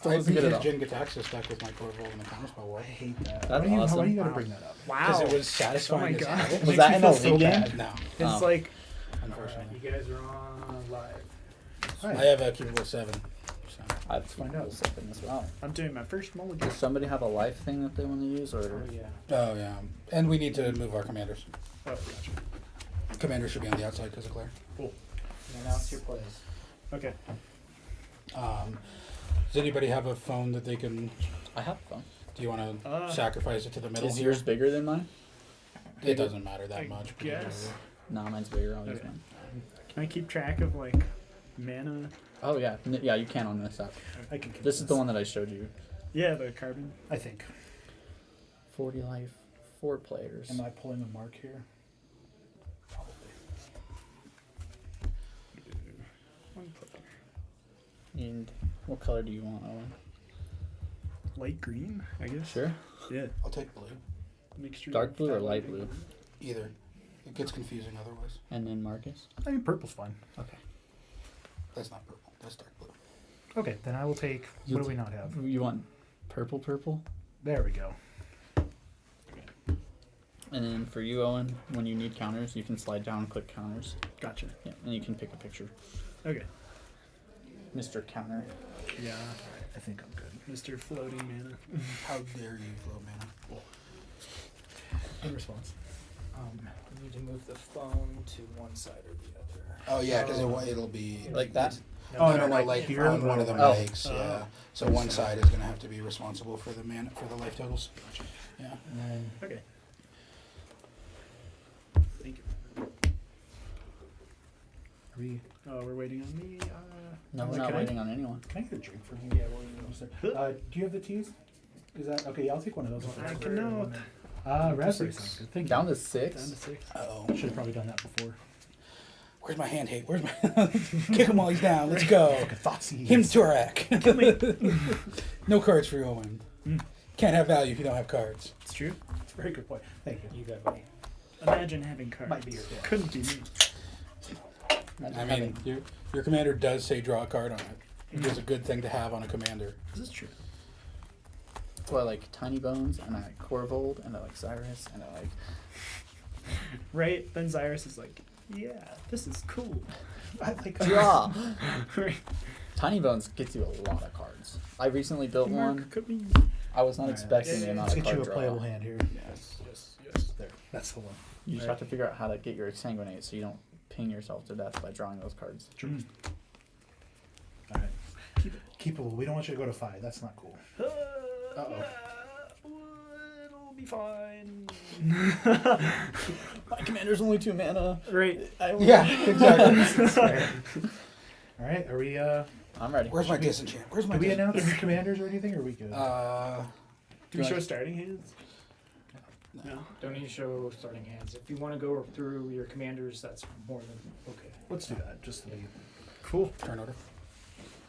Still I doesn't beat get it his up. Jin Gataxis deck with my Corvold and the counterspell wall. I hate that. That's Why awesome. do you gotta Wow. bring that up? Wow. Because it was Oh satisfying my as god. hell. It Was makes that me in feel a so league game? bad. No, It's Oh. like, unfortunately. you guys are on live. Hi. I have a Keepable 7. So. I'd find out. something as well. I'm doing my first mulligan. Does somebody have a life thing that they want to use, or Oh, yeah. Oh, yeah. And we need to move our commanders. Oh, gotcha. Commanders should be on the outside because of Claire. Cool. Announce your plays. Okay. Does anybody have a phone that they can... I have fun? Do you want to Uh, sacrifice it to the middle Is here? yours bigger than mine? It doesn't matter that I much. guess. No, mine's bigger. I'll use Okay. mine. Can I keep track of like mana? Oh yeah, yeah, you can on this app. I can keep This is the one that I showed you. Yeah, the carbon. I think. 40 life, 4 players. Am I pulling a mark here? Probably. One player. And what color do you want, Owen? Light green, I guess. Sure. Yeah. I'll take blue. Mixture. Dark of blue or fat light lighting. blue? Either. It gets confusing otherwise. And then Marcus. I mean, purple's fine. Okay. That's not purple. That's dark blue. Okay, then I will take. You What do we not have? You want purple, purple? There we go. And then for you, Owen, when you need counters, you can slide down and click counters. Gotcha. Yeah, and you can pick a picture. Okay. Mr. Counter. Yeah. I think I'm good. Mr. Floating Mana. How dare you, flow mana? In response. You need to move the phone to one side or the other. Oh, yeah, because it'll be... Like that? No, like like here on one of the Oh. mics, yeah. So one side is going to have to be responsible for the life totals. Yeah. And then Okay. Thank you. are we? Oh, we're waiting on me. No, we're Like, not can I- waiting on anyone. Can I get a drink from you? Yeah, do you have the teas? Is that okay? Yeah, I'll take one of those. I cannot. Raspberry sounds good. Thank you. Down to Down 6. to 6. Uh-oh. Should have probably done that before. Where's my hand hate? Where's my... Kick him while he's down. Let's go. Thoughtsy. Him Turak. No cards for you, Owen. Can't have value if you don't have cards. It's true. That's a very good point. Thank you. You got me. Imagine having cards. Might be your fault. Couldn't be me. I mean, your commander does say draw a card on it. It is a good thing to have on a commander. This is true. That's why I like Tiny Bones, and I like Corvold, and I like Cyrus, and I like... Right? Then Cyrus is like, yeah, this is cool. I like Draw! Right. Tiny Bones gets you a lot of cards. I recently built one. Mark cookies. I was not Alright, expecting the Let's amount of get you card a draw. playable hand here. Yes. There. That's the one. You just have to figure out how to get your Exsanguinate so you don't ping yourself to death by drawing those cards. All right. Keepable. We don't want you to go to 5. That's not cool. Uh-oh. It'll be fine. My commander's only 2 mana. Right. Yeah, exactly. All right. Are we? I'm ready. Where's my disenchant? Where's my Did we disenchant? announce commanders or anything? Or are we good? Do we show starting hands? No. Don't need to show starting hands. If you want to go through your commanders, that's more than okay. Let's do that. Just to be. Cool. Turn order.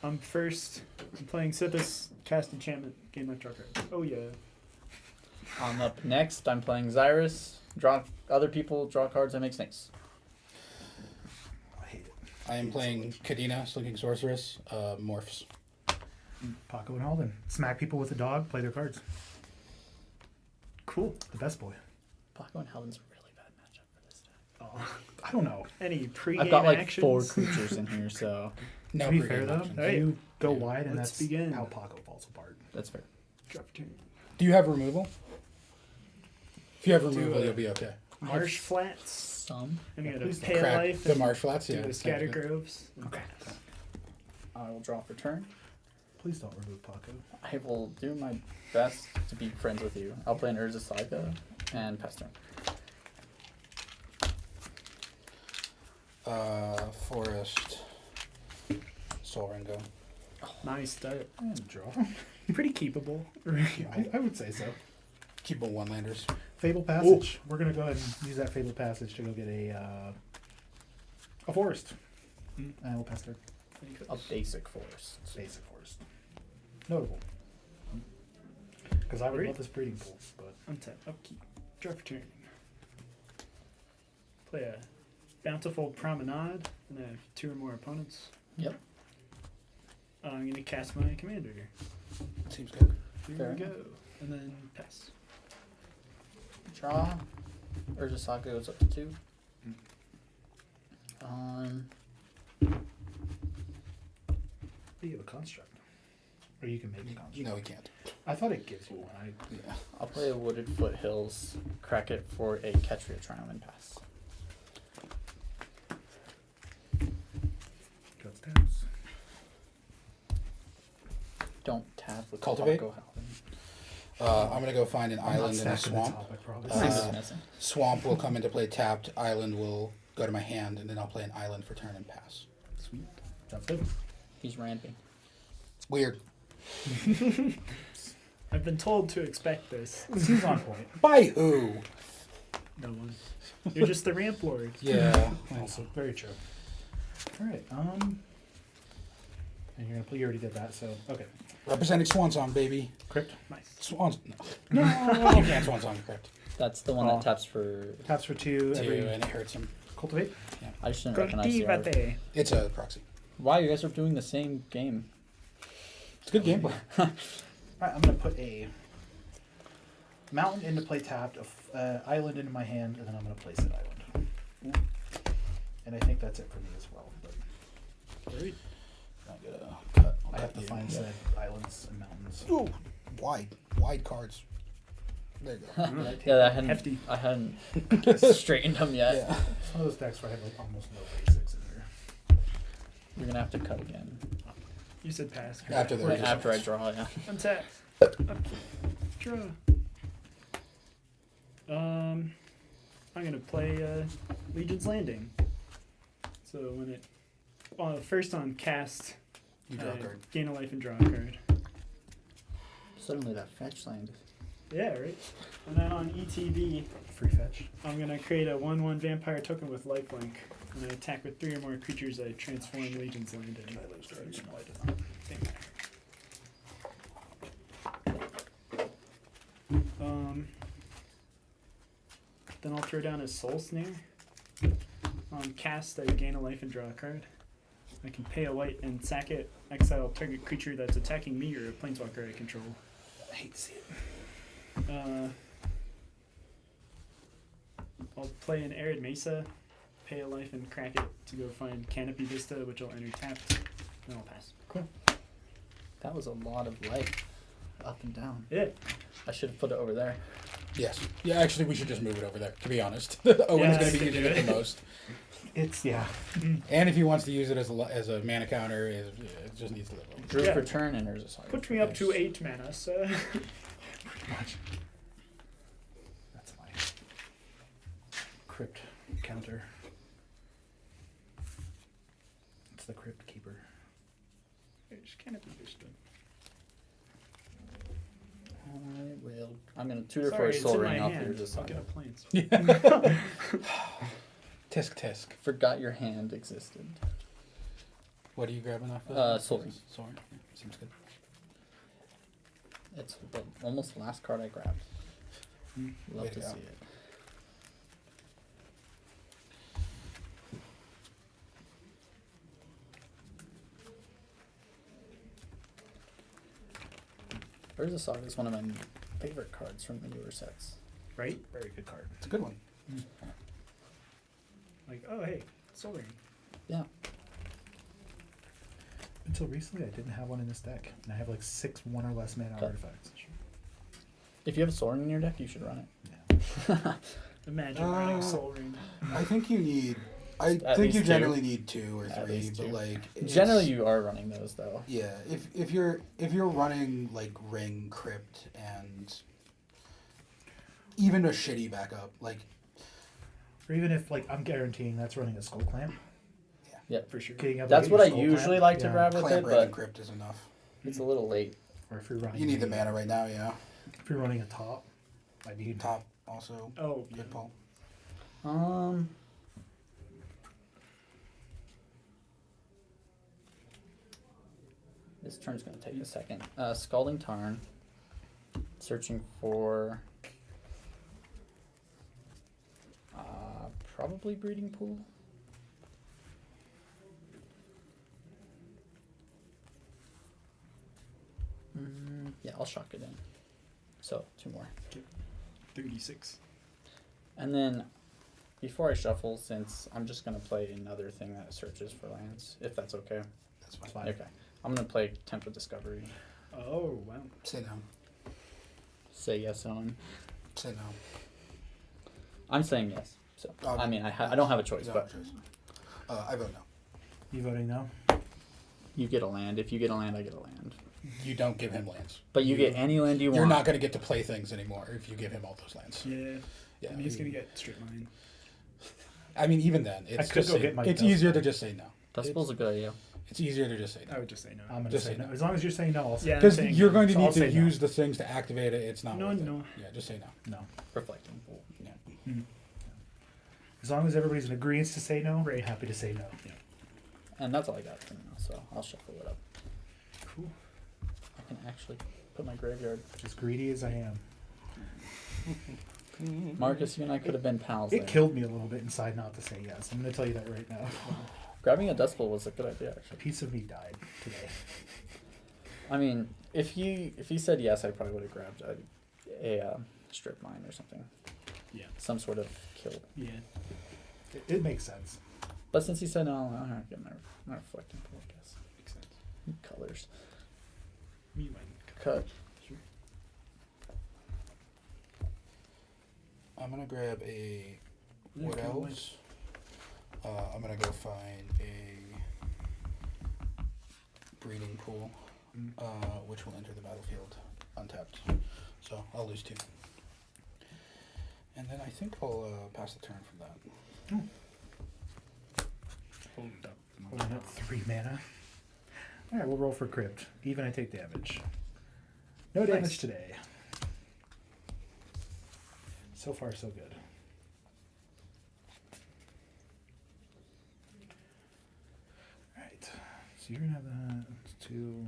I'm first. I'm playing Sippus, cast enchantment, gain my draw card. Oh yeah. I'm up next. I'm playing Cyrus. Draw other people, draw cards, and make snakes. I hate it. I am playing Kadena, Slinking Sorceress, Morphs. Paco and Halden. Smack people with a dog. Play their cards. Cool. The best boy. Paco and Helden's a really bad matchup for this deck. Oh. I don't know. Any pre-game I've got like actions? 4 creatures in here, so No to be pregame fair though, options. Hey. you go Yeah. wide, and Let's that's begin. how Paco falls apart. that's fair. Drop turn. Do you have removal? If you have removal, a- you'll be okay. Marsh flats. Some. And we got a please pale Crack life. the and marsh flats, do yeah. the scatter groves. Okay. I will draw for turn. Please don't remove Paco. I will do my best to be friends with you. I'll play an Urza Saga and pass turn. Forest, Soul Ringo. Nice start. And draw. Pretty keepable. I would say so. Keep on one-landers. Fable Passage. We're gonna go ahead and use that Fable Passage to go get a forest. And we'll pass turn. A basic forest. Basic forest. Notable. Because I would Great. love this breeding pool, but Untap, upkeep, draw for turn. Play a Bountiful Promenade, and I have 2 or more opponents. Yep. I'm going to cast my commander. Seems good. Here Fair we go. And then pass. Draw. Urza goes up to 2. You have a construct. Or you can make a construct. No, we can't. I thought it gives you one. Yeah. I'll play a Wooded Foothills, crack it for a catch for your triumph and pass. Cuts taps. Don't tap with Cultivate? Go Howling. I'm gonna go find an I'm not island in a stacking the swamp. topic, probably. Same as missing. Swamp will come into play tapped. Island will go to my hand, and then I'll play an island for turn and pass. Sweet. Sounds good. He's ramping. Weird. I've been told to expect this. Seems on point. By who? No one. You're just the ramp lord. Yeah. Also, very true. All right. And you're gonna play. You already did that, so okay. Representing Swansong, baby. Crypt Nice. Swans. No. You can't Swansong crypt. That's the one Oh. that taps for. taps for 2 Two, every and it hurts him. cultivate. I just didn't recognize the art. Cultivate. It's a proxy. Wow, you guys are doing the same game. It's good gameplay. All right, I'm gonna put a mountain into play tapped, island into my hand, and then I'm gonna place an island. And I think that's it for me as well. But Great. I gotta cut. I have to you. find said islands and mountains. Ooh, wide cards. There you go. Yeah, Hefty. I hadn't straightened them yet. Yeah. Some of those decks where I have like almost no basics in here. You're gonna have to cut again. You said pass. correct? After the Right after I draw, yeah. Untap. Draw. I'm gonna play Legion's Landing. So when it first on cast, You draw a card. gain a life and draw a card. Suddenly that fetch land. Yeah, right. And then on ETB, Free fetch. I'm gonna create a 1/1 vampire token with lifelink. When I attack with 3 or more creatures, I transform Legion's Landing. Did I lose cards? No, I did not. Then I'll throw down a Soul Snare. On cast, I gain a life and draw a card. I can pay a white and sack it, exile target creature that's attacking me or a planeswalker I control. I hate to see it. I'll play an Arid Mesa, pay a life and crack it to go find Canopy Vista, which I'll enter tapped, and I'll pass. That was a lot of life. Up and down. Yeah. I should have put it over there. Yes. Yeah, actually, we should just move it over there, to be honest. Owen's Yeah, going I to be could using do it it. the most. It's yeah. And if he wants to use it as a mana counter, it just needs to live over. Drew Yeah. for turn and there's a side. Put me up to 8 mana, so. Pretty much. That's my crypt counter. It's the crypt keeper. There's Canopy Vista. I'm gonna tutor Sorry, for a it's soul in my ring off hand. your just I'll get a planes. Tisk. Forgot your hand existed. What are you grabbing off of? Soul Ring. Soul Ring. Yeah, seems good. It's almost the last card I grabbed. Love Way to to go. see it. Urza Saga is one of my favorite cards from the newer sets. Right? Very good card. It's a good one. Like, oh, hey, Soul Ring. Yeah. Until recently, I didn't have one in this deck, and I have like 6 1 or less mana Okay. artifacts. If you have a Soul Ring in your deck, you should run it. Yeah. Imagine running Soul Ring. I think you need. I At think least you two. generally need 2 or At 3, least but two. like Generally, you are running those though. Yeah, if you're running like Ring, Crypt, and even a shitty backup, like Or even if like I'm guaranteeing that's running a skull clamp. Yeah, For sure. Getting up that's to what I your skull usually clamp, like to yeah. grab with Clamp it, Ring and but Crypt is enough. it's a little late. Or if you're running, You need the mana right now, yeah. If you're running a top, I need Top also, Oh, yeah. good pull. This turn's gonna take a second. Scalding Tarn. Searching for probably Breeding Pool. I'll shock it in. So 2 more. 36. And then before I shuffle, since I'm just gonna play another thing that searches for lands, if that's okay. That's fine. Fine. Okay. I'm gonna play Temple Discovery. Oh, wow. Say no. Say yes on. Say no. I'm saying yes. So Oh, I mean, I don't have a choice, No but choice. I vote no. You voting no? you get a land. If you get a land, I get a land. You don't give him lands. But you get any land you want. You're not going to get to play things anymore if you give him all those lands. Yeah. Yeah. And he's going to get strip mine. I mean, even then, it's could just go say, get my it's Dust easier to Bowl. just say no. Dust Bowl's a good idea. It's easier to just say I no. would just say no. I'm gonna Just say say no. no. As long as you're saying no, I'll say Yeah. Because I'm saying you're no. going to So I'll need to say no. use the things to activate it. It's not No, worth it. no. Yeah, just say no. no. Reflecting. Yeah. As long as everybody's in agreement to say no, Right. I'm happy to say no. And that's all I got for now. So I'll shuffle it up. Cool. I can actually put my graveyard. As greedy as I am. Marcus, you and I could have been pals. It there. killed me a little bit inside not to say yes. I'm going to tell you that right now. Grabbing a Dust Bowl was a good idea, A actually. piece of me died today. I mean, if he said yes, I probably would have grabbed a strip mine or something. Yeah. Some sort of kill. Yeah. It makes sense. But since he said no, I'll get my reflecting pool, I guess. Makes sense. Colors. You might. Cut. Sure. I'm going to grab a Yeah, Wood kinda Elves. I'm going to go find a Breeding Pool, which will enter the battlefield untapped. So I'll lose 2. And then I think I'll pass the turn from that. Hold up. Holding up 3 mana. Alright, we'll roll for Crypt. Even I take damage. No damage Nice. today. So far, so good. Alright. So you're gonna have that. That's 2.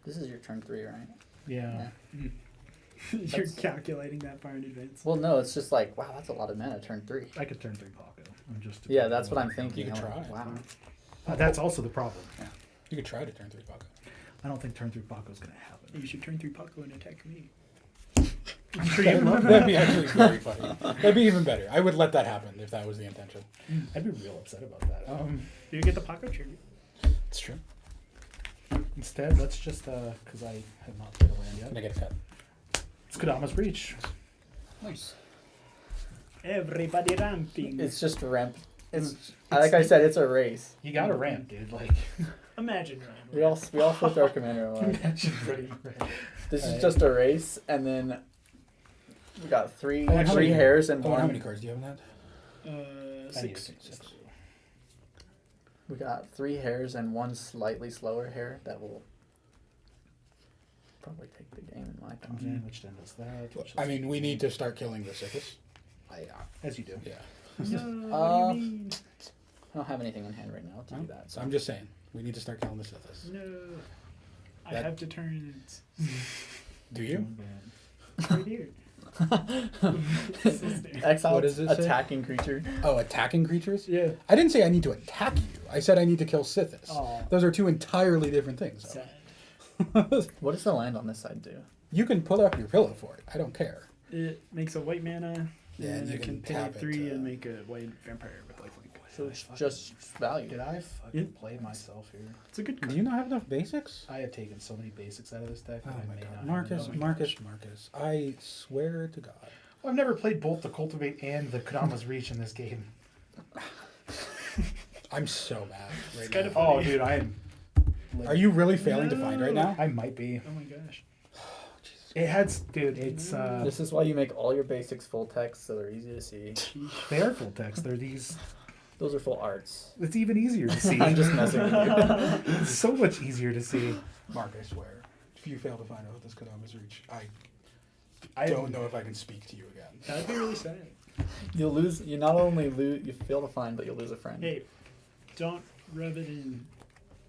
This is your turn 3, right? Yeah. You're That's- calculating that far in advance. Well, no, it's just like, wow, that's a lot of mana, turn 3. I could turn 3 Paco. I'm just Yeah, that's what I'm thinking. You could I'm like, try. wow. That's also the problem. You could try to turn 3 Paco. I don't think turn 3 Paco is gonna happen. You should turn through Paco and attack me. I'm sure you That'd be actually very funny. That'd be even better. I would let that happen if that was the intention. I'd be real upset about that. You get the Paco trigger. It's true. Instead, let's just because I have not played a land yet. Can I get a cut? It's Kodama's Breach. Nice. Everybody ramping. It's just ramp. It's like I said, it's a race. You got a ramp, dude. Like, Imagine Ryan. We all flipped our commander. Like, imagine pretty ramp. this is Alright. just a race, and then we got three Oh, and how many- hairs and Oh, one. how many cards do you have in that? I need 6. to take this. We got 3 hairs and one slightly slower hair that will probably take the game in my Comes opinion. in, which then does that. Which I does mean, we need to start killing the Sithis. as you do. Yeah. No, what do you mean? I don't have anything in hand right now to do that. So I'm just saying, we need to start killing the Sithis. No. I That- have deterrents. Do you? Right here. Exile What does it say? attacking creature. Oh, attacking creatures? Yeah. I didn't say I need to attack you. I said I need to kill Sithis. Aw. Those are 2 entirely different things. though. Sad. What does the land on this side do? You can pull up your pillow for it. I don't care. It makes a white mana, Yeah, and and you it can can pay tap it 3 to- and make a white vampire with lifelink. So it's just value. Did I fucking Yeah. play myself here? It's a good Do card. you not have enough basics? I have taken so many basics out of this deck Oh that I my may god. not. Marcus, have enough. Marcus. I swear to God. Well, I've never played both the Cultivate and the Kodama's Reach in this game. I'm so mad right It's now. kind of Oh, funny. dude, I am. Are you really failing to find right now? I might be. Oh my gosh. It has, dude. It's This is why you make all your basics full text so they're easy to see. they are full text. They're these. Those are full arts. It's even easier to see. I'm just messing with you. It's so much easier to see. Mark, I swear. If you fail to find out what this Kodama's Reach, I don't know if I can speak to you again. That'd be really sad. You'll lose. You not only lose, you fail to find, but you'll lose a friend. Hey, don't rub it in.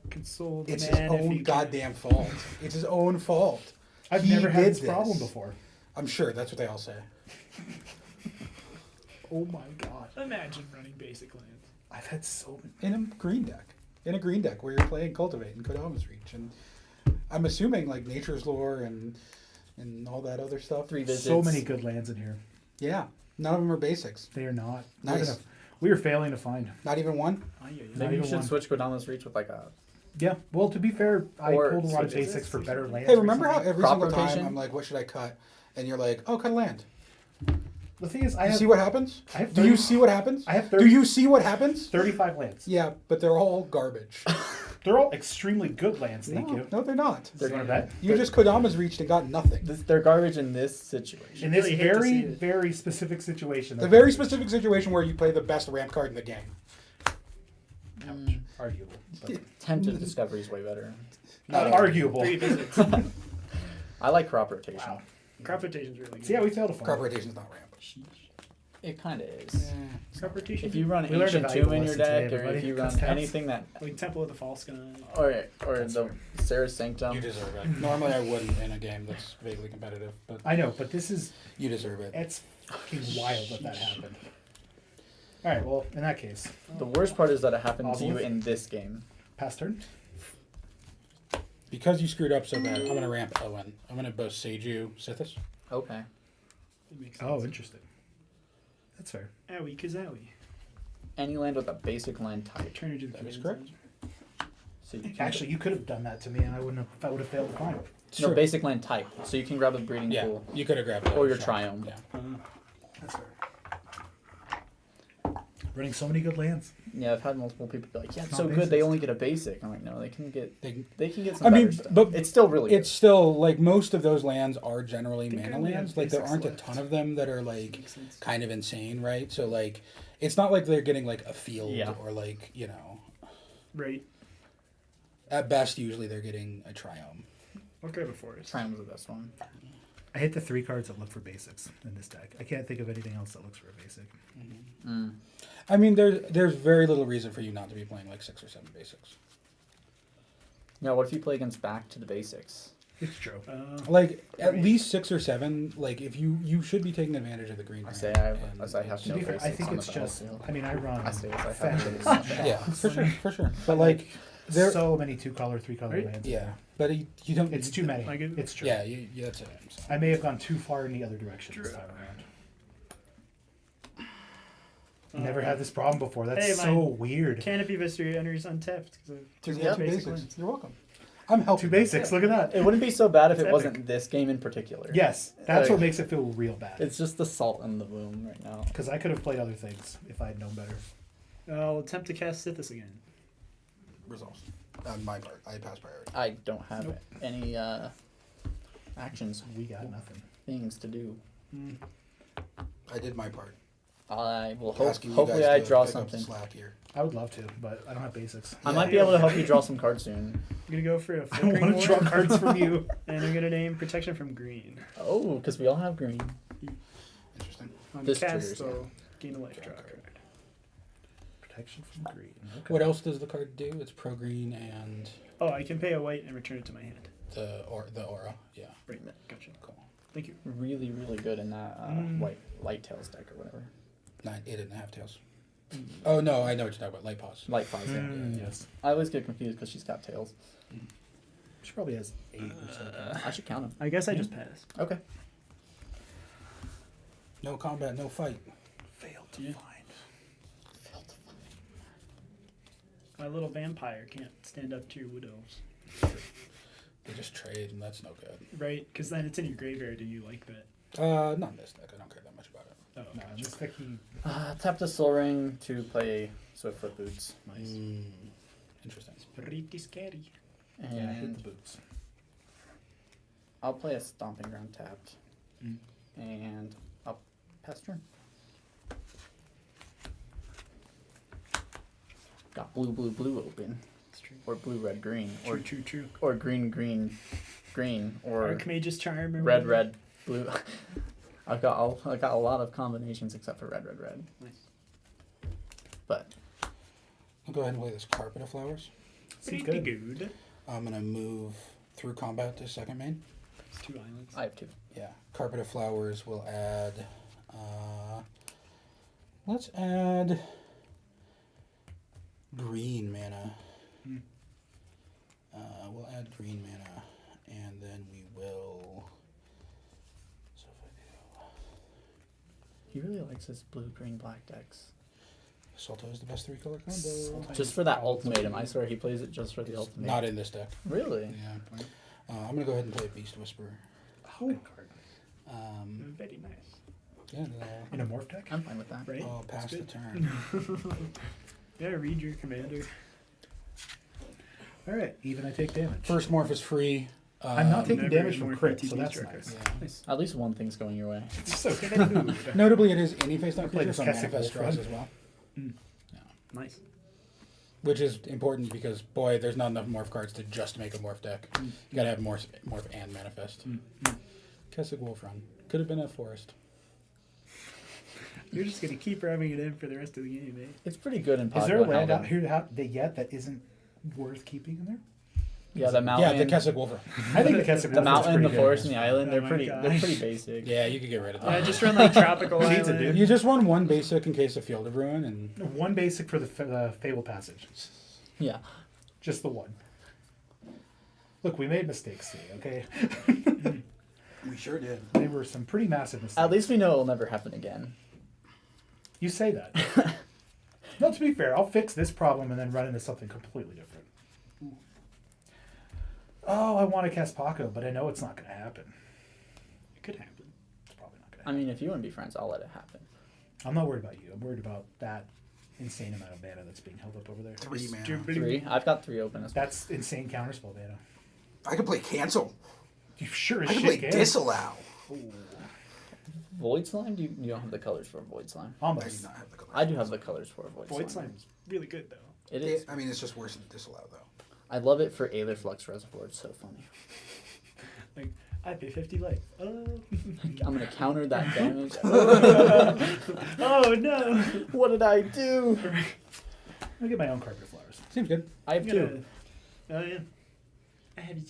Console the It's his man if own you goddamn fault. It's his own fault. I've He never had did this problem this. before. I'm sure that's what they all say. Oh my god. Imagine running basic lands. I've had so many. In a green deck. In a green deck where you're playing Cultivate and Kodama's Reach. And I'm assuming like Nature's Lore and all that other stuff. 3 visits. So many good lands in here. Yeah. None of them are basics. They are not. Nice. We are failing to find. Not even one? Maybe Not you even should one. switch Kodama's Reach with like a Yeah. Well, to be fair, I Or pulled a lot of switch basics for better lands. Hey, remember how recently. every Crop single rotation? time I'm like, what should I cut? And you're like, oh, cut a land. The thing is, I You have. see what happens? I have Do you 30 see what happens? I have Do 30 you see what happens? 35 lands. Yeah, but they're all garbage. They're all extremely good lands. Thank you. No, they're not. You want to bet? You just Kodama's reached and got nothing. they're garbage in this situation. In this really hate to see very, it. very specific situation. A very specific situation where you play the best ramp card in the game. Mm, Arguable. But Tempted Discovery is way better. not No. arguable. 3 visits. I like crop rotation. Wow. Crop rotation's really good. See how we failed to find. Crop rotation's not ramp. It kind of is. Crop rotation. If you run We learned a Ancient valuable Tomb in your lesson today, deck, or everybody. if you Cuts run tabs. anything that, like Temple of the False God. or That's the Sarah's Sanctum, You deserve it. Normally I wouldn't in a game that's vaguely competitive, but I know, but this is. you deserve it. It's fucking wild that happened. Alright, well, in that case, the worst part is that it happened to you Oswald? in this game. pass turn. Because you screwed up so bad, I'm going to ramp Owen. I'm going to both Seiju, Sithis. Okay. That makes Oh, sense. interesting. That's fair. Owie kazowie. Any land with a basic land type. Turn into the That is command correct. zone. So you can Actually, you could have done that to me, and I wouldn't have. I would have failed to find it. It's no true. basic land type. So you can grab a breeding Yeah, pool. you could have grabbed it. Or your Sure. Triome. Yeah. That's fair. Running so many good lands. Yeah, I've had multiple people be like, "Yeah, it's Not so good. They basics. only get a basic." I'm like, "No, they can get They some I mean, better stuff. but it's still really It's still, like, most of those lands are generally think I mana only lands. have Like, there basics aren't a left. ton of them that are, like, Makes sense. kind of insane, right? So, like, it's not like they're getting, like, a field Yeah. or, like, you know. Right. At best, usually they're getting a Triome. I'll grab a forest. Triumph was the best one. I hit the 3 cards that look for basics in this deck. I can't think of anything else that looks for a basic. Mm. I mean, there's very little reason for you not to be playing, like, 6 or 7 basics. Yeah, what if you play against back to the basics? It's true. Like, at least 6 or 7, like, if you should be taking advantage of the green I ramp say I have, and as I have To no be fair, I basics think on it's the just. battlefield. I mean, I run. I say as I have fetches, no basics. Yeah, for sure. But, like, there... so many 2-color, 3-color Right? lands. Yeah, but you don't... It's too many. Like it- It's true. Yeah, that's it. So. I may have gone too far in the other direction this True. time around. Never had this problem before. That's Hey, so my weird. Canopy Vestry enters untapped. 'cause of Two Yeah, basics. lands. You're welcome. I'm helping. 2 basics. Look at that. It wouldn't be so bad if It's it epic. wasn't this game in particular. Yes, that's Like, what makes it feel real bad. It's just the salt in the wound right now. Because I could have played other things if I had known better. I'll attempt to cast Sithis again. Resolves. On my part, I pass priority. I don't have Nope. any actions, We got nothing. things to do. I did my part. I will Asking you hopefully guys I to draw pick up the something. slack here. I would love to, but I don't have basics. I Yeah. might be able to help you draw some cards soon. I'm gonna go for a I flickering want to draw ward, cards from you. and I'm gonna name Protection from Green. Oh, because we all have green. Interesting. On This cast, triggers, so gain a life, draw a card. Protection from green. Okay. What else does the card do? It's pro green and Oh, I can pay a white and return it to my hand. the aura. Yeah. Right, gotcha. Cool. Thank you. Really, really good in that light tails deck or whatever. 8.5 tails. Oh no, I know what you're talking about. Light pause. Light pause. Yeah. Yes. I always get confused because she's got tails. She probably has 8 or something. I should count them. I guess I just pass. Okay. No combat, no fight. Failed to Yeah. find. My little vampire can't stand up to your widows. They just trade, and that's no good. Right? Because then it's in your graveyard. Do you like that? Not in this deck. I don't care that much about it. Oh, No, gotcha. this deck he. Tap the Soul Ring to play Swiftfoot Boots. Nice. Interesting. Pretty scary. Yeah, I hit And the boots. I'll play a Stomping Ground tapped. Mm. And I'll pass turn. Got blue, blue, blue open. It's true. Or blue, red, green. True. Or green, green, green. Or Archmage's Charm. Or red, whatever. red, blue. I got a lot of combinations except for red, red, red. Nice. But I'll go ahead and play this Carpet of Flowers. Seems Pretty good. good. I'm gonna move through combat to second main. It's 2 islands. I have two. Yeah, Carpet of Flowers will add. Let's add green mana. Hmm. We'll add green mana, and then we will. So if I He really likes his blue, green, black decks. do, Salto is the best 3-color combo. Salto. Just for that ultimatum. I swear he plays it just for the ultimatum. Not in this deck. Really? Yeah. I'm gonna go ahead and play Beast Whisperer. Oh, good card. Very nice. Yeah, In a morph deck? I'm fine with that. Right? I'll pass That's the good. turn. Yeah, read your commander. All right, even I take damage. First morph is free. I'm not taking Never damage from more crit, PTB so that's tracker. nice. Yeah. Nice. At least one thing's going your way. So good. Notably, it is any face-down Play creature, this so Keswick manifest Wolf draws run. as well. Nice. Which is important because, boy, there's not enough morph cards to just make a morph deck. You gotta have morph and manifest. Keswick Wolf Run. Could have been a forest. You're just gonna keep rubbing it in for the rest of the game, eh? It's pretty good in Is there a Pogba land out Howden. here that isn't worth keeping in there? Yeah, the mountain. Yeah, the Keswick Wolf Run. I think the Keswick The Wolf is mountain, the pretty good. forest, and the island, Oh they're my pretty gosh. basic. Yeah, you could get rid of that. Yeah, just run like Tropical Who needs it, Island. dude? You just run one basic in case of Field of Ruin, and One basic for the Fable Passage. Yeah. Just the one. Look, we made mistakes today, okay? we sure did. They were some pretty massive mistakes. At least we know it'll never happen again. You say that. No, to be fair, I'll fix this problem and then run into something completely different. Oh, I want to cast Paco, but I know it's not going to happen. It could happen. It's probably not going to I happen. mean, if you want to be friends, I'll let it happen. I'm not worried about you. I'm worried about that insane amount of mana that's being held up over there. 3 mana. 3. I've got 3 open as well. That's insane counterspell mana. I could play Cancel. You sure as I could shit play can. Disallow. Void Slime? You don't have the colors for Void Slime. I do Almost. not have the color. I do have the colors for Void, Void Slime. Slime's really good though. It is. I mean, it's just worse than Disallow, though. I love it for Aether Flux Reservoir. It's so funny. Like I pay 50 life. I'm going to counter that damage. Oh no! What did I do? I'll get my own carpet flowers. Seems good. I have 2. Oh yeah.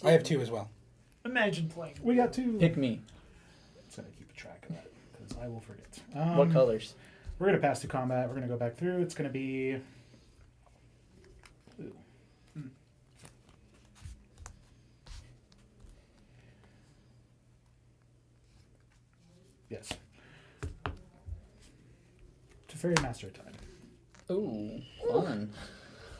I have 2 as well. Imagine playing. We got 2. Pick me. Just gotta keep track of that because I will forget. What colors? We're gonna pass to combat. We're gonna go back through. It's gonna be blue. Yes. To Fairy Master time. Ooh, fun.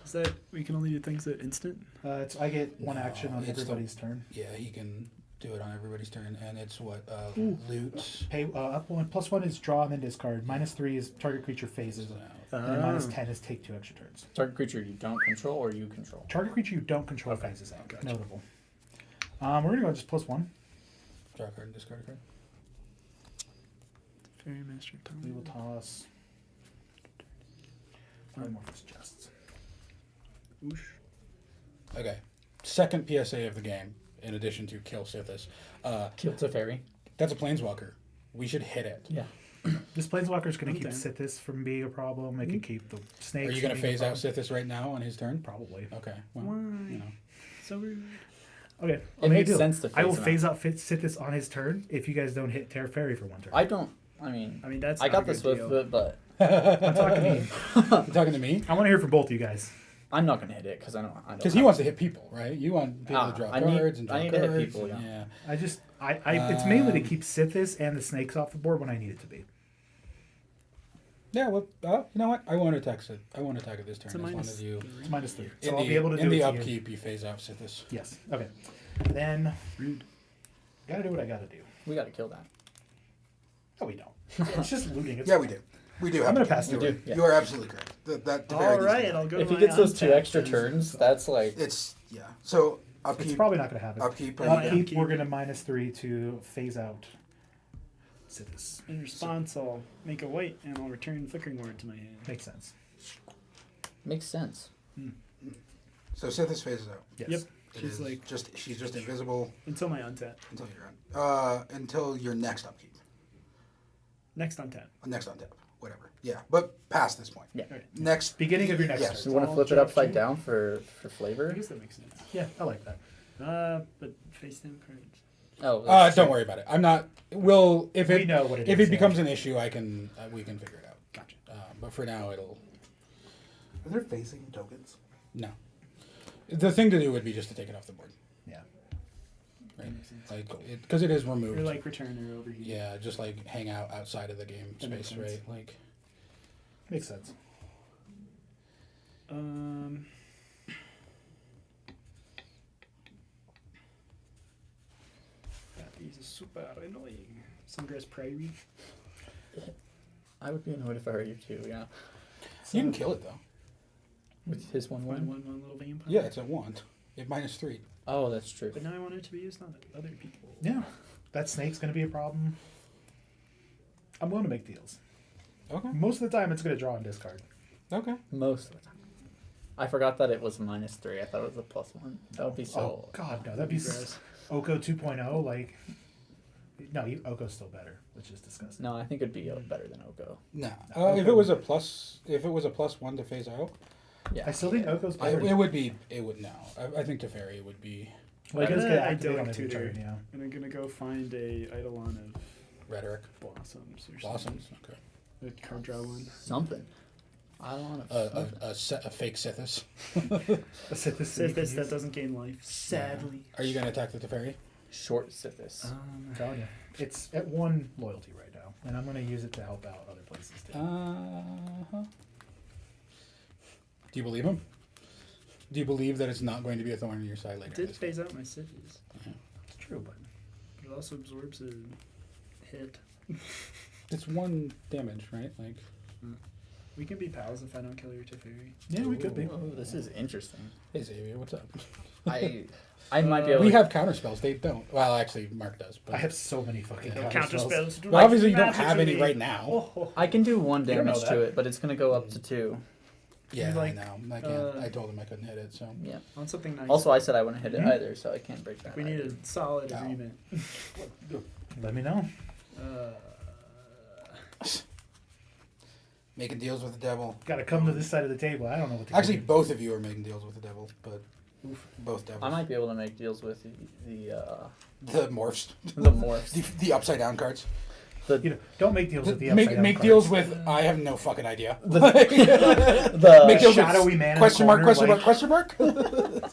Is that we can only do things at instant? It's I get one No, action on it's the- everybody's turn. Yeah, he can do it on everybody's turn, and it's what? Ooh. Loot. Pay up 1. +1 is draw and then discard. -3 is target creature phases. And then -10 is take 2 extra turns. Target creature you don't control or you control? Target creature you don't control Okay, phases out. gotcha. Notable. We're gonna go just +1. Draw a card and discard a card. Fairy Master time. We will toss. Polymorphous chests. Whoosh. Okay. Second PSA of the game, in addition to Kill Sithis. Kill Teferi. That's a Planeswalker. We should hit it. Yeah. This Planeswalker is going I'm to keep down. Sithis from being a problem. It can keep the snakes. Are you from going to being a phase out problem. Sithis right now on his turn? Probably. Okay. Well, Why? you know. So rude. Okay. It I'll make a makes deal. sense to I will phase him phase out Sithis on his turn if you guys don't hit Terra Fairy for 1 turn. I mean, That's. I not got a the good Swift deal. foot, but I'm talking to me. You talking to me? I want to hear from both of you guys. I'm not going to hit it because I don't. Because he wants to hit people, right? You want people to draw I need- cards and draw I need to hit cards. people, and- yeah. It's mainly to keep Sithis and the snakes off the board when I need it to be. Yeah, well, you know what? I won't attack it. I won't attack it this turn It's a as long minus. as you. It's -3. So In I'll the, be able to do in it the to you. upkeep, you phase out Sithis. Yes. Okay. Then. Rude. Gotta do what I gotta do. We got to kill that. No, we don't. It's just looting. It's Yeah, we do. We do have I'm gonna to pass kill through it. it. Yeah. You are absolutely correct. That All right, I'll go. If to he my gets those 2 untapped extra then. turns, that's like It's yeah. So It's upkeep. probably not going to happen. Upkeep. Upkeep, Yeah. we're going to -3 to phase out Sithis. In response, I'll make a white and I'll return Flickering Ward to my hand. Makes sense. makes sense. So Sithis phases out. Yes. Yep. It She's is like she's just invisible until my untap. until you're on. Until your next upkeep. Next untap. Next on tap. Whatever. Yeah. But past this point. Yeah. All right. Next. Beginning of your next Yes. You turn. want to flip it upside down for I flavor? guess that makes sense. Yeah, I like that. But face down cards. Oh, that's Don't true. worry about it. I'm not. We'll if We it know what it if is, it yeah. becomes an issue, I can we can figure it out. Gotcha. But for now, it'll Are there facing tokens? no. The thing to do would be just to take it off the board, Yeah. right? Like because it is removed. Or like return or overheat. Yeah, just like hang out outside of the game That makes space, sense. right? Like Makes sense. That is super annoying. Sungrass Prairie. I would be annoyed if I were you too. Yeah. you can kill it though. With his 1/1. One little vampire. Yeah, it's at 1. It -3. Oh, that's true. But now I want it to be used on other people. Yeah. That snake's going to be a problem. I'm willing to make deals. Okay. Most of the time, it's going to draw and discard. Okay. Most of the time. I forgot that it was -3. I thought it was a +1. That would be so. Oh, God, no. That'd be Gross. Oko 2.0. Like, no, Oko's still better, which is disgusting. No, I think it'd be better than Oko. Nah. Okay. If it was a +1 to phase out, Yeah. I still think Oko's better. it would be. It would no. I think Teferi would be Well, it I'm does gonna get activated on idyllic every tutor. turn, yeah. And I'm gonna go find a Eidolon of rhetoric. Blossoms or Blossoms. Okay. something. A card draw one. Something. I don't want to. A fake Sithis. A Sithis Says this that doesn't gain life. Sadly. Are you gonna attack the Teferi? Short Sithis. I'm telling you. It's at 1 loyalty right now, and I'm going to use it to help out other places too. Uh-huh. Do you believe him? Do you believe that it's not going to be a thorn in your side later? It did this phase out my cities. It's true, but But it also absorbs a hit. It's 1 damage, right? Like We can be pals if I don't kill your Teferi. yeah, we could be. Whoa, this is interesting. hey Xavier, what's up? I might be able. We to... have counter spells. They don't. Well, actually, Mark does. But I have so many fucking Yeah. counter spells. do Well, obviously, you don't magic have to any me. right now. Oh. I can do 1 You don't know damage to that. it, but it's gonna go up to 2. Yeah, like, I know. I can't. I told him I couldn't hit it. So Yeah. On something nice. Also, I said I wouldn't hit it Mhm. either, so I can't break that. we need a solid No. agreement. Let me know. making deals with the devil. Got to come to this side of the table. I don't know what to Actually, do. both of you are making deals with the devil, but both devils. I might be able to make deals with the morphs, the morphs. the upside down cards. You know, don't make deals with the upside Make down cards. deals with. I have no fucking idea. The Make deals shadowy with man in the question mark, corner, question mark, like- question mark.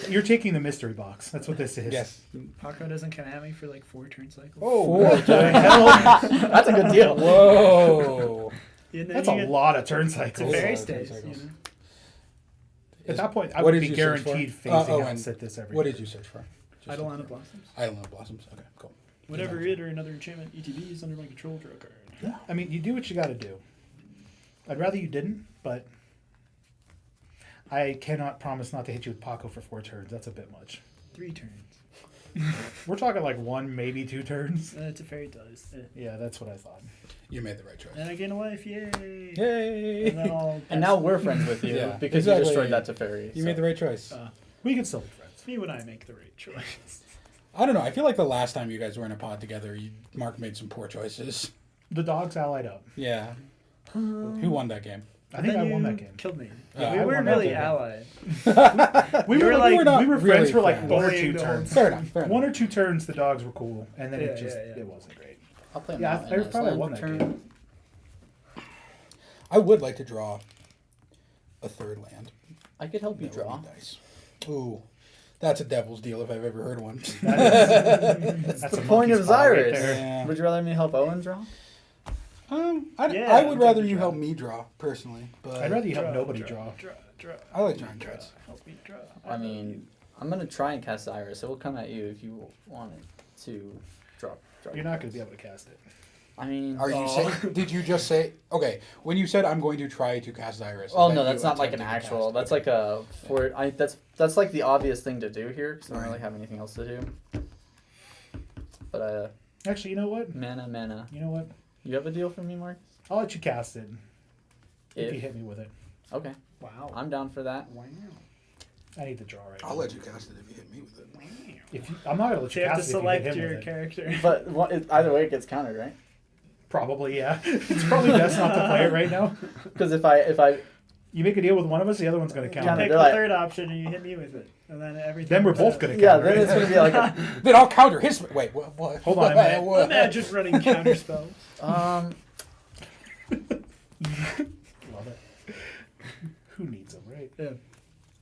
You're taking the mystery box. That's what this is. Yes. Paco doesn't come at me for like 4 turn cycles. Oh, What the hell? That's a good deal. whoa. And then That's you a get lot of turn to cycles. Very fairy Lot of turn stays. You cycles. know? At that point, I What would did be you search for? guaranteed phasing out and set this every What year. did you search for? Eidolon of Blossoms. Eidolon of Blossoms. Okay, cool. Whenever it or another enchantment ETB is under my control, draw a card. Yeah, I mean, you do what you got to do. I'd rather you didn't, but I cannot promise not to hit you with Paco for 4 turns. That's a bit much. 3 turns. We're talking like 1, maybe 2 turns. It's a fairy dice. Yeah, that's what I thought. You made the right choice. And I gain a life, yay! Yay! And then I'll And now we're friends with you Yeah, because exactly. you destroyed that to fairy. You made the right choice. We can still be friends. me when I make the right choice. I don't know. I feel like the last time you guys were in a pod together, Mark made some poor choices. The dogs allied up. Yeah. Who won that game? I think Then I won you that game. Killed me. Yeah, we I weren't won that really game. allied. We You were were like not we were really friends for like friends. 1 or Bullying 2 the whole turns. Fair enough. Fair enough. 1 or 2 turns, the dogs were cool, and then Yeah, it just yeah. it wasn't great. I'll play Yeah, Mountain I as probably land won for that turn. game. I would like to draw a 3rd land. I could help you That would draw. be nice. Ooh. That's a devil's deal if I've ever heard one. That's the a point monkey's of paw right Xyrus. there. Yeah. Would you rather me help Owen draw? I Yeah, would I'm rather taking you draw. help me draw, personally. But I'd rather you help nobody draw. Draw. I like drawing cards. Help me draw. I mean, I'm gonna try and cast Xyrus. It will come at you if you want it to draw. You're not going to be able to cast it. I mean, Are you saying? Did you just say? Okay, when you said I'm going to try to cast Xyrus. well, is no, that that's you not like an attempting to actual. cast? That's Okay. like a for. That's like the obvious thing to do here because I don't Right. really have anything else to do. But Actually, you know what? mana. You know what? You have a deal for me, Mark? I'll let you cast it if you If hit me with it. okay, Wow. I'm down for that. Wow. I need to draw right I'll now. let you cast it if you hit me with it. If you, I'm not going to let So you you have to cast it if you select hit him your with it. character. But either way, it gets countered, right? Probably, yeah. It's probably best not to play it right now. Because if I You make a deal with one of us, the other one's gonna You count. Yeah, pick they're the like- third option and you hit me with it, and then everything. Then we're works both out. gonna count. Yeah, then right? it's gonna be like a, Then I'll counter his. Wait, what? Hold on a minute. What? Imagine running counter spells. Love it. Who needs them, right? Yeah.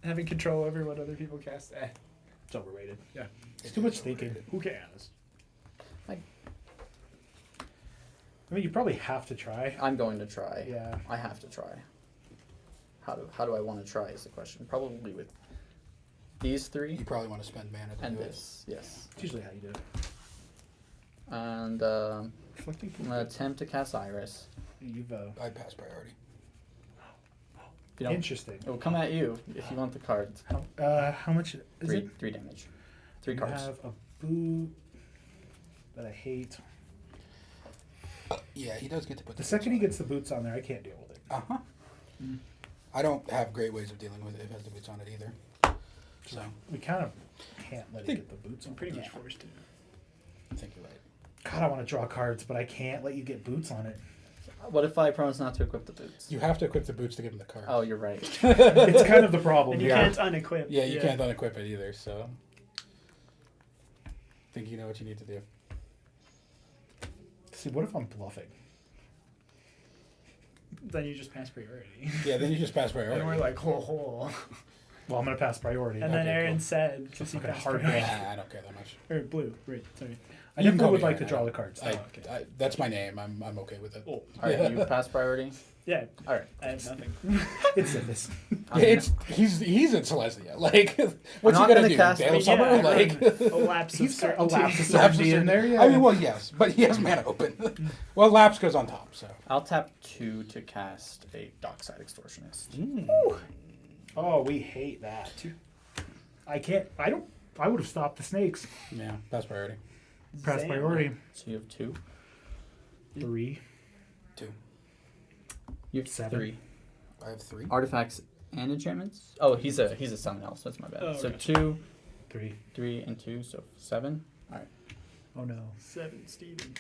Having control over what other people cast. It's overrated. Yeah. It's too much thinking. Who cares? I mean, you probably have to try. I'm going to try. Yeah. I have to try. How do I want to try is the question. Probably with these three You probably want to spend mana to and do it. this. Yes. It's usually how you do it. And Reflecting I'm gonna attempt to cast Iris. You've I pass priority. If you don't, interesting. it will come at you if you want the cards. How much is it? 3 damage. 3 You cards. have a boot that I hate. Yeah, he does get to put The boots second he on. gets the boots on there, I can't deal with it. Uh-huh. Mm. I don't have great ways of dealing with it if it has the boots on it either. So, We kind of can't let it Think- get the boots I'm on. pretty much Yeah. forced to. I think you're right. God, I want to draw cards, but I can't let you get boots on it. What if I promise not to equip the boots? You have to equip the boots to give him the card. Oh, you're right. It's kind of the problem. And you Yeah. can't unequip. Yeah, you can't unequip it either, so. I think you know what you need to do. See, what if I'm bluffing? Then you just pass priority. Yeah, then you just pass priority. And we're like, ho. Well, I'm gonna pass priority. And then Okay, Aaron cool. said, because he Fucking passed hard priority. I don't care that much. Or blue, right, sorry. I You can definitely call would me like to Aaron, draw I the don't- cards. That's my name. I'm okay with it. Oh, All right, you pass priority. yeah, All right. I have nothing. It's this. I'm Yeah, he's in Celestia. Like, what's not he gonna gonna do? cast- Veil I of mean, Summer? yeah, Like, a lapse He's of got a certainty. lapse of certainty in there, yeah. I mean, well, yes, but he has mana open. Well, lapse goes on top, so. I'll tap 2 to cast a Dockside Extortionist. Oh, we hate that. I can't. I would have stopped the snakes. Yeah, pass priority. Press Zam. priority. So you have 2. 3. 2. You have 7. 3 I have 3. artifacts and enchantments. Oh, he's a summon elf. That's my bad. Oh, so gotcha. 2, 3. 3, and 2. So 7. All right. Oh no. 7, Steven.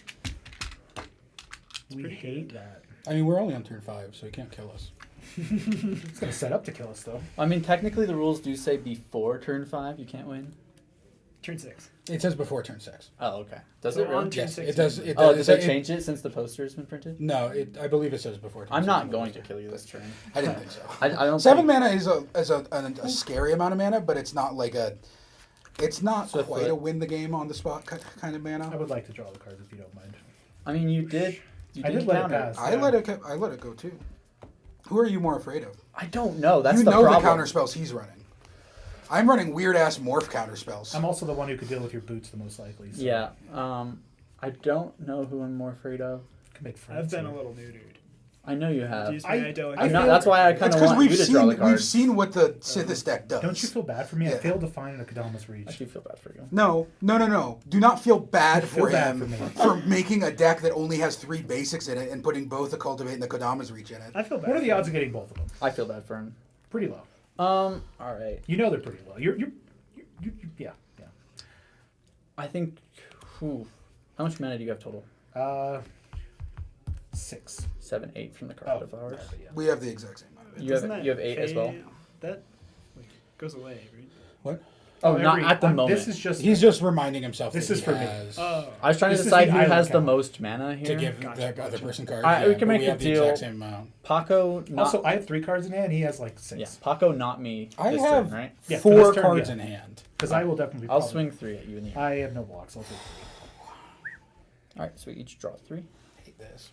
We pretty hate good. that. I mean, we're only on turn 5, so he can't kill us. It's gonna set up to kill us though. I mean, technically the rules do say before turn 5 you can't win. Turn 6. It says before turn 6. Oh, okay. Does So it really? on turn Yes, 6. it does. It Oh, does. did they it- change it since the poster's been printed? No, I believe it says before turn I'm 6. not going to kill you this turn. I didn't think so. I don't 7 think, mana is a scary amount of mana, but it's not like a. It's not So quite for- a win the game on the spot kind of I mana. would like to draw the cards if you don't mind. I mean, you did. You I did did let it counter. pass. I let it go too. Who are you more afraid of? I don't know. That's you the know problem. the counter spells he's running. I'm running weird ass morph counter spells. I'm also the one who could deal with your boots the most likely. So Yeah. I don't know who I'm more afraid of. can make friends. I've been a here. little neutered. I know you have. Use I- my idyllic. I I'm not, feel- that's why I It's kind of because want you to draw the we've cards. seen what the Sithis deck does. Don't you feel bad for me? I Yeah. failed to find an Akadamas I reach. actually feel bad for you. No. Do not feel bad feel for bad him for me. for making a deck that only has 3 basics in it and putting both the Cultivate and the Kodama's Reach in it. I feel bad. What are the for odds of getting both of them? I feel bad for him. Pretty low. All right. You know they're pretty low. You're yeah. I think. Whew, how much mana do you have total? 6. 7, 8 from the Oh, card of ours. right, yeah. We have the exact same amount of it. You have Doesn't that 8 as well. fade- That like, goes away, right? What? Oh, not every- at the moment. This is just. He's just reminding himself This that is he for me. has Oh. I was trying to This is decide the who island has the count. most mana here. to give Gotcha, the other gotcha. person cards. We can but make we a have the deal. exact same amount. Paco, not, Also, I have 3 cards in hand. He has like 6. yeah, Paco, not me. I this have turn, right? Yeah, for 4 this turn, cards yeah. in hand. Because I will definitely. I'll probably- swing 3 at you in the air. I have no blocks. I'll take 3. All right, so we each draw 3. I hate this.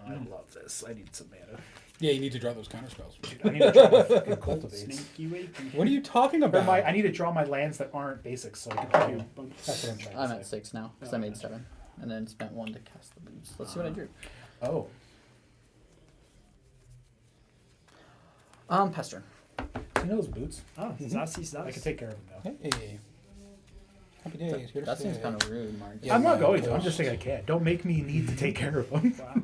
I love this. I need some mana. Yeah, you need to draw those counter spells. Dude, I need to draw my fucking cultivates. Sneaky wakey. What are you talking Or about? I need to draw my lands that aren't basics so I can do. That's what I'm trying to I'm say. at 6 now because Oh, I made gotcha. 7, and then spent 1 to cast the boots. Let's see what I drew. Oh, Pass turn. you know those boots? Oh, Zazi I can take care of them now. Hey. Happy days. Here to That seems stay. kind of rude, Mark. Yeah. I'm not my going to. I'm ghost. just saying I can't. Don't make me need to take care of them. Wow.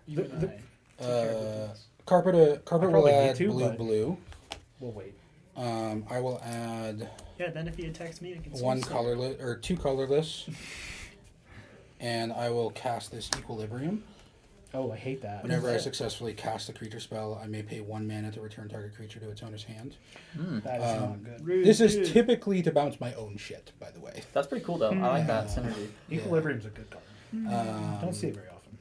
Even The- I take care of this. Carpet I will probably need add to, blue but- blue. We'll wait. I will add Yeah, then if he attacks me, I can 1 swing colorless or 2 colorless. And I will cast this Equilibrium. Oh, I hate that. Whenever I successfully cast a creature spell, I may pay 1 mana to return target creature to its owner's hand. That is not good. Rude This is dude. typically to bounce my own shit, by the way. That's pretty cool though. I like that synergy. Equilibrium's a good card. Don't see it very often.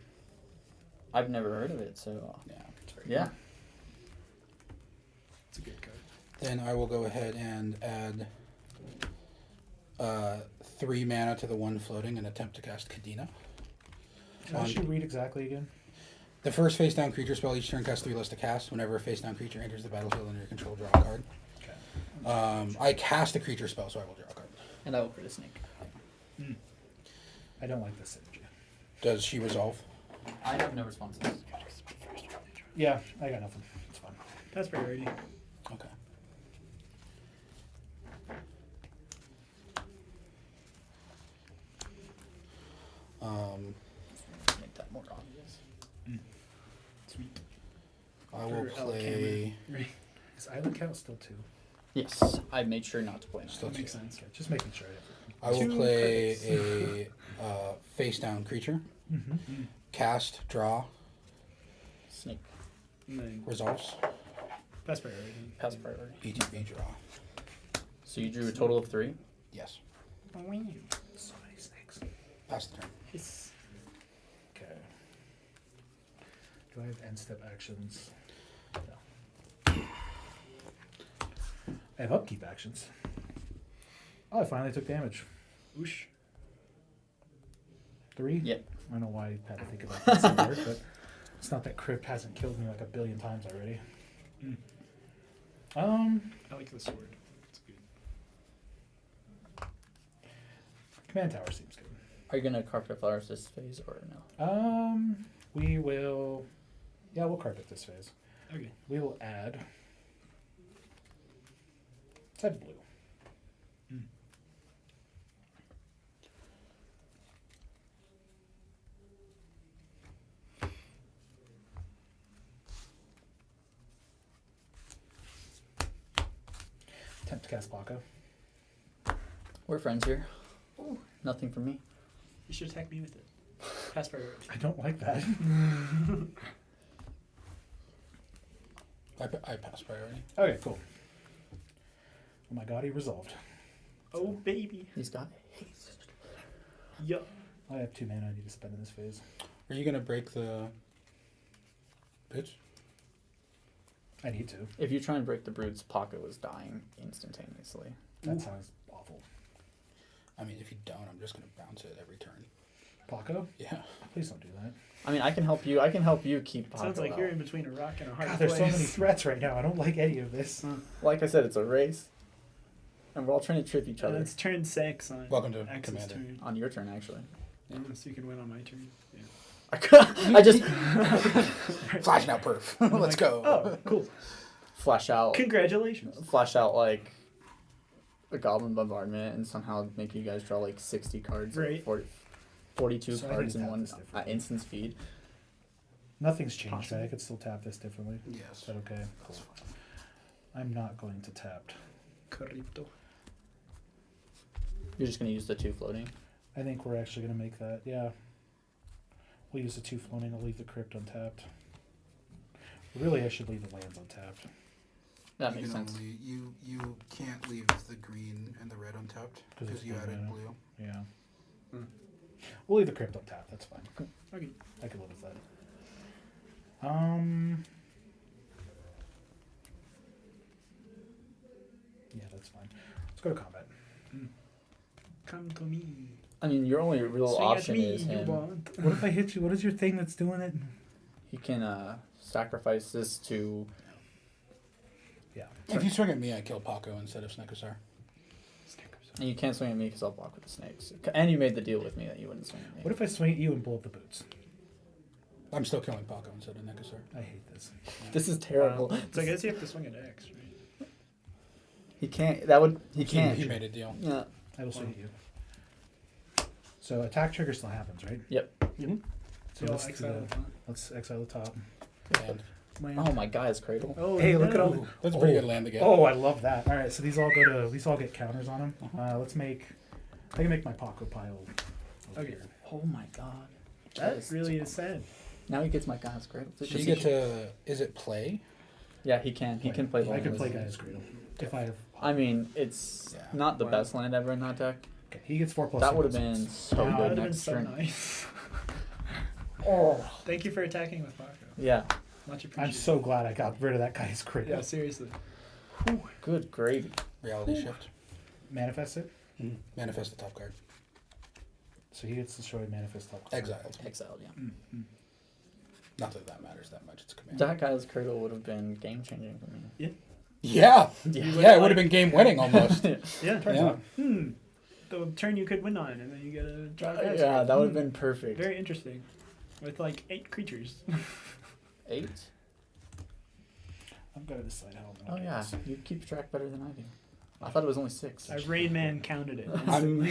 I've never heard of it, so Yeah. yeah. It's a good card. Then I will go ahead and add 3 mana to the 1 floating and attempt to cast Kadena. How should you read exactly again? The first face down creature spell each turn costs 3 less to cast. Whenever a face down creature enters the battlefield under your control, draw a card. Okay. I cast a creature spell, so I will draw a card. And I will crit a snake. I don't like this synergy. Does she resolve? I have no responses. Yeah, I got nothing. It's fine. That's priority. Okay. Make that more obvious. Sweet. I will For play. Right. Is Island Count still 2? Yes, I made sure not to play. Still That two. makes sense. Okay, just making sure. I will 2 play credits. a face down creature. Mm-hmm. Cast, draw, Snake. And then resolves. pass priority. Pass priority. ETB draw. So you drew a total of 3. Yes. So many snakes. Pass the turn. Yes. Okay. Do I have end step actions? No. I have upkeep actions. Oh, I finally took damage. Whoosh. 3? Yep. I don't know why I had to think about that so hard, but it's not that Crypt hasn't killed me like a billion times already. I like the sword. It's good. Command tower seems good. Are you gonna carpet flowers this phase or no? We will. Yeah, we'll carpet this phase. Okay. We will add. Let's add blue. Attempt to cast Baka. We're friends here. Nothing from me. You should attack me with it. Pass priority. I don't like that. I pass priority. Okay, cool. Oh my god, he resolved. Oh baby. He's got haste. Yup. I have 2 mana I need to spend in this phase. Are you gonna break the bitch? I need to. If you try and break the brutes, Paco is dying instantaneously. That sounds awful. I mean, if you don't, I'm just gonna bounce it every turn. Paco? Yeah. Please don't do that. I mean, I can help you. I can help you keep Paco Sounds like out. you're in between a rock and a hard God, place. there's so many threats right now. I don't like any of this. Like I said, it's a race, and we're all trying to trip each And other. it's turn 6 on Welcome to Axe's Commander. turn. On your turn, actually. Yeah, so you can win on my turn. Yeah. I just Flash now, perf. Let's go. Oh, cool. flash out Congratulations. like a goblin bombardment and somehow make you guys draw like 60 cards, Right. 42 So I cards need to in tap one this differently. instant speed. Nothing's changed. Possible. Right? I could still tap this differently. Is Yes. that okay? Cool. I'm not going to tap. Crypto. You're just gonna use the 2 floating. I think we're actually going to make that. Yeah. We'll use the 2 floating. I'll leave the crypt untapped. Really, I should leave the lands untapped. That makes sense. You can't leave the green and the red untapped 'Cause because it's you blue added mana. blue. Yeah. Hmm. We'll leave the crypt untapped. That's fine. Okay. I can live with that. Yeah, that's fine. Let's go to combat. Come to me. I mean, your only real Swing at option me, is you him. want. What if I hit you? What is your thing that's doing it? He can sacrifice this to. Yeah. If you swing at me, I kill Paco instead of Snekosar. And you can't swing at me because I'll block with the snakes. And you made the deal with me that you wouldn't swing at me. What if I swing at you and blow up the boots? I'm still killing Paco instead of Nekosar. I hate this. This is terrible. So I guess you have to swing at X, right? He can't. That would. He can't. He made a deal. Yeah. I will swing at you. So attack trigger still happens, right? Yep. So Yo, let's, exile the top. let's exile the top. Land. Land. Oh my God, it's cradle. Oh, Hey, look at no. all. That's a pretty good land to get. Oh, I love that. All right, so these all get counters on them. Let's make. I can make my Paco pile. Over Okay. here. Oh my God. That really is sad. Now he gets my Gaia's Cradle. So you get to, is it play? Yeah, he can. He can play. I can Longest. play Gaia's Cradle if I have. I mean, it's Yeah. not the Wow. best land ever in that deck. Okay, he gets 4+. That would have symbols. been so Wow, good that would have been next so turn. nice. Oh, Thank you for attacking with Paco. yeah. Much appreciated. I'm so glad I got rid of that Gaia's Cradle. Yeah, seriously. Good gravy. Reality shift. Manifest it. Manifest the top card. So he gets destroyed. Manifest top. Exiled. Exiled, yeah. Not that that matters that much. It's a command. That Gaia's Cradle would have been game changing for me. Yeah. Yeah. Yeah, it would have been game winning almost. Yeah. Turns Yeah. out. The turn you could win on, and then you get a draw. Gaia's Yeah, Cradle. that would have been perfect. Very interesting. With like 8 creatures. 8? I'm gonna decide how I'm Oh gonna do yeah, this. you keep track better than I do. I thought it was only 6. I Rain Man counted it. I'm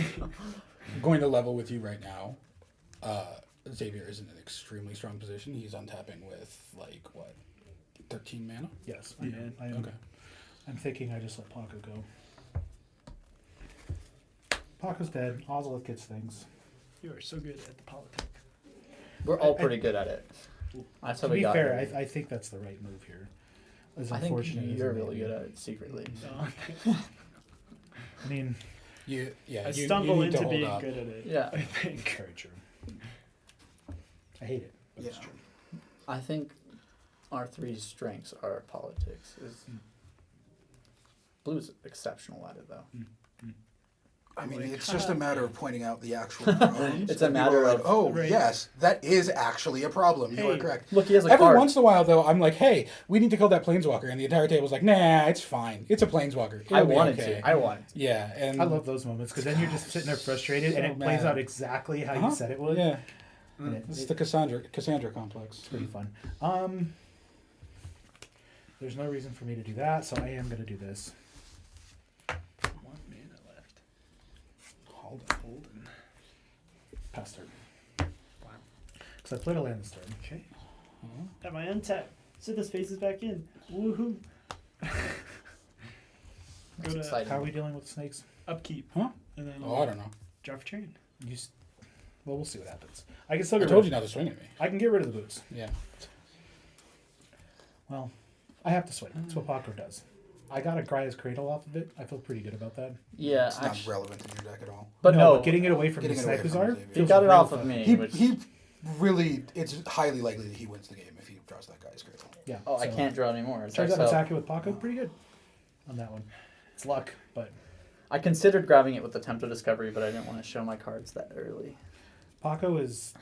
going to level with you right now. Xavier is in an extremely strong position. He's untapping with like what, 13 mana? Yes. Yeah. I am. Okay. I'm thinking I just let Paco go. Paco's dead. Ozolith gets things. You are so good at the politics. We're all pretty good at it. That's how To we be got fair, here. I think that's the right move here. As I think unfortunate as you're it may really be. good at it secretly. I mean, You, yeah, I you stumble need to into hold being up. good at it. Yeah. I think. very true. I hate it, but it's Yeah. true. I think our 3 strengths are politics. Blue's exceptional at it though. I mean, Like, it's just a matter of pointing out the actual problems. It's a and people matter are like, of- oh, Right. yes, that is actually a problem. You are Hey. correct. Look, he has a Every card. once in a while, though, I'm like, hey, we need to kill that planeswalker. And the entire table's like, nah, it's fine. It's a planeswalker. I It'll be wanted okay. to. I wanted to. Yeah, and I love those moments because then you're just sitting there frustrated and So it plays mad. out exactly how Uh-huh. you said it would. Yeah, And it's it, the Cassandra complex. it's pretty fun. There's no reason for me to do that, so I am going to do this. 1 mana left. Hold Golden. Pass turn. Wow. Because I played a land this turn. Okay. on. At my untap. Sit the spaces back in. Woohoo. That's Go to exciting. How are we dealing with snakes? upkeep. Huh? And then Oh, I don't know. draw for turn. Well, we'll see what happens. I can still I get told rid you of, not to swing at me. I can get rid of the boots. Yeah. Well, I have to swing. That's what Paco does. I got a Gaia's Cradle off of it. I feel pretty good about that. Yeah, It's not actually, relevant in your deck at all. but no, getting it away from Getting the it away Snipers from are. Xavier. he feels got it real off of fun. me. He, which, he really, it's highly likely that he wins the game if he draws that guy's cradle. Yeah. oh, I so- can't draw anymore. It's Turns out XL. attacking with Paco pretty good on that one. It's luck, but I considered grabbing it with the Tempter Discovery, but I didn't want to show my cards that early. Paco is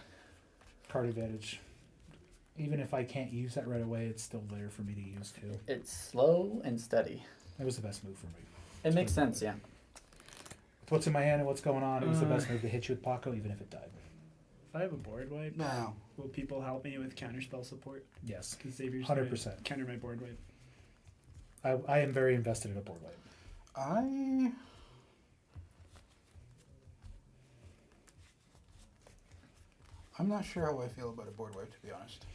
card advantage. Even if I can't use that right away, it's still there for me to use too. It's slow and steady. It was the best move for me. It makes sense, yeah. With what's in my hand and what's going on, it was the best move to hit you with Paco, even if it died. If I have a board wipe, No. will people help me with counterspell support? Yes. Because Xavier's 100%. counter my board wipe. I am very invested in a board wipe. I'm not sure how I feel about a board wipe, to be honest.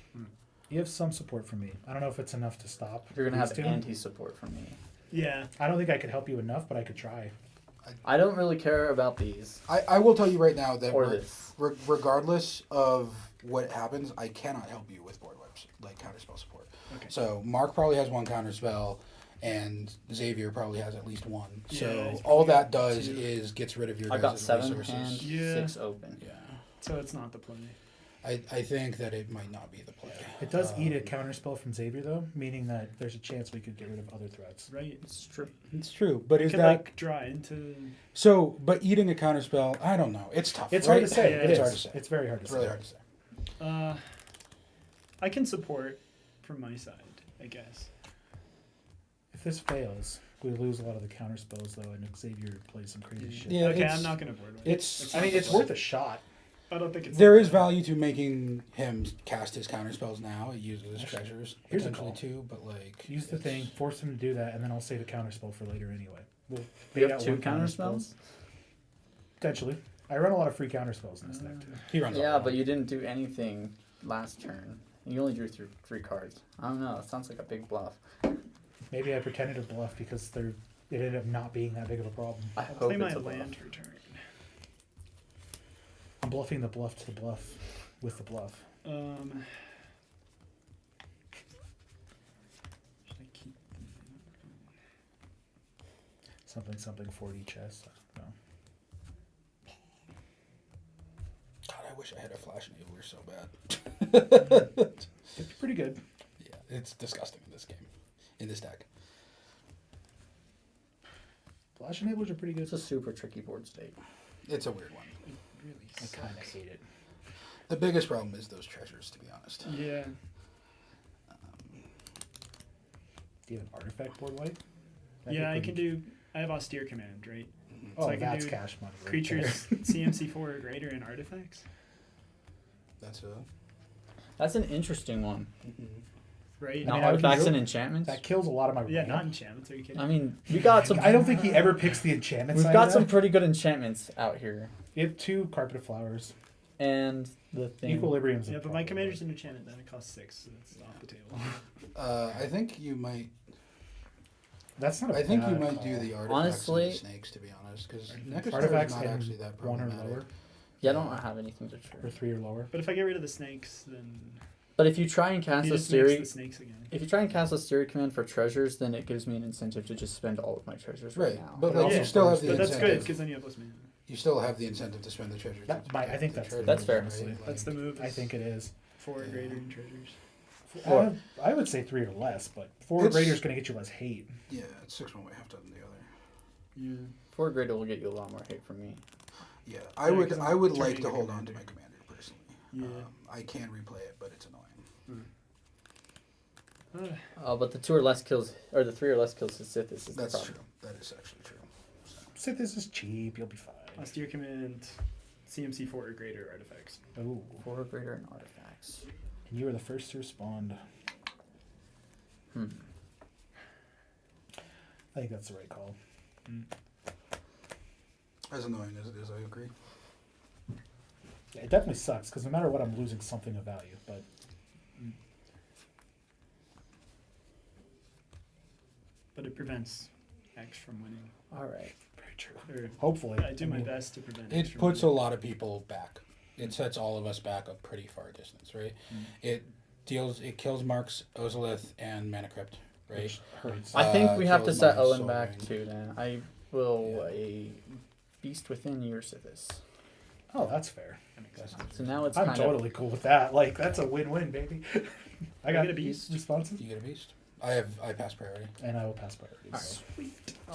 You have some support from me. I don't know if it's enough to stop. You're gonna have these two. anti-support from me. Yeah. I don't think I could help you enough, but I could try. I don't really care about these I will tell you right now that or this. regardless of what happens, I cannot help you with board wipes, like counterspell support. Okay. So Mark probably has one counterspell, and Xavier probably has at least one. Yeah, So he's all probably that got does two. is gets rid of your I got guys' 7 resources. hand, Yeah. 6 open. Yeah. So it's not the play. I think that it might not be the play. It does eat a counterspell from Xavier, though, meaning that there's a chance we could get rid of other threats. Right. It's true. It's true, but It is could that like draw into. so? But eating a counterspell, I don't know. It's tough. It's right? hard to say. Yeah, It it's is. hard to say. It's very hard to It's say. really hard to say. I can support from my side, I guess. If this fails, we lose a lot of the counterspells, though, and Xavier plays some crazy shit. Yeah, Okay, it's- I'm not gonna board wipe. It's I mean, it's worth a shot. I don't think it's. there is value to making him cast his counterspells now. It uses his Actually, treasures here's a potentially call. too, but like Use the thing, force him to do that, and then I'll save a counterspell for later anyway. We'll You bait have out 2 one counterspell. counterspells? Potentially. I run a lot of free counterspells in this deck, too. He runs. Yeah, all but you didn't do anything last turn. You only drew 3 cards. I don't know. It sounds like a big bluff. Maybe I pretended to bluff because it ended up not being that big of a problem. I I'll hope play it's my a bluff. land for turn. I'm bluffing the bluff to the bluff. with the bluff? Should I keep? Something 4D chess. I don't know. God, I wish I had a flash enabler so bad. It's pretty good. Yeah, it's disgusting in this game, in this deck. Flash enablers are pretty good. It's a super tricky board state. It's a weird one. It really I kind of sucks. hate it. The biggest problem is those treasures, to be honest. Yeah. Do you have an artifact board wipe? Yeah, I can do. I have austere command, right? Oh, so I can that's do cash money. Right Creatures CMC4 or greater and artifacts. That's a. That's an interesting one. Right? Not mean, I would artifacts do- and enchantments. That kills a lot of my. Yeah, mana. not enchantments. Are you kidding? I mean, we got some. I don't think he ever picks the enchantment. We've side got of some that. pretty good enchantments out here, You have 2 carpet of flowers. and the thing. Equilibrium's. a Yeah, but my problem. commander's an enchantment, then it costs 6, so it's off the table. I think you might. That's not. A I think you bad might call. do the artifacts Honestly- and the snakes, to be honest, because Artifacts is not and actually that 1 or problematic. lower, Yeah, I don't have anything to or trade. 3 or lower. But if I get rid of the snakes, then But if you try and cast he a just makes Siri, the snakes again. if you try and cast a Siri command for treasures, then it gives me an incentive to just spend all of my treasures right, Right, now. but But like, yeah, you still have the But that's good, incentive. because then you have less mana. You still have the incentive to spend the treasure. That might- I think that's the That's fair. honestly. That's the move. I think it is. 4 or greater in treasures. Four. I would say 3 or less, but 4 or It's- greater is going to get you less hate. Yeah, it's 6 one way, half dozen the other. Yeah. 4 greater will get you a lot more hate from me. Yeah, Yeah, I would 'cause I'm I would like turning to a hold on to my commander. commander personally. Yeah. I can replay it, but it's annoying. But the 2 or less kills, or the 3 or less kills to Sith is the That's problem. true. That is actually true. Sith is cheap. You'll be fine. Austere command, CMC4 or greater artifacts. Ooh. 4 or greater in artifacts. And you were the first to respond. Hmm. I think that's the right call. As annoying as it is, I agree. Yeah, it definitely sucks because no matter what, I'm losing something of value. But But it prevents X from winning. All right. very true. Or Hopefully, I do my mean, best to prevent X It from puts a winning. lot of people back. It sets all of us back a pretty far distance, right? It kills Mark's Ozolith and Mana Crypt, right? Which hurts. I think we have to kills set my Owen Soul back Ring. too. Then I will Yeah. a Beast Within your Sithis. Oh, that's fair. That makes sense. So now it's I'm kind totally cool with that. Like that's a win-win, baby. I got get a beast? responses, You get a beast. I pass priority. and I will pass priority. Alright. So. of.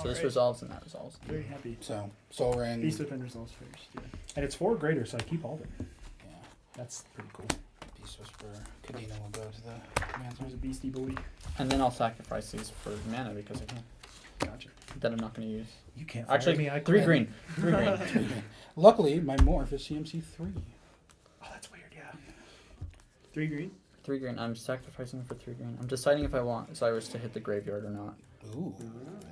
So this Alright. resolves and that resolves. Very happy. So Soul Ring. Beast Within resolves first. Yeah. And it's 4 greater, so I keep all of them. Yeah. That's pretty cool. Beast Whisperer. Kadena will go to the command There's a zone. beastie boy. And then I'll sacrifice these for mana because I can. Gotcha. That I'm not going to use. You can't fire Actually, me. I 3 quit. green. 3 green. Luckily, my morph is CMC 3. Oh, that's weird. Yeah. 3 green. 3 green. I'm sacrificing for 3 green. I'm deciding if I want Cyrus to hit the graveyard or not. Ooh.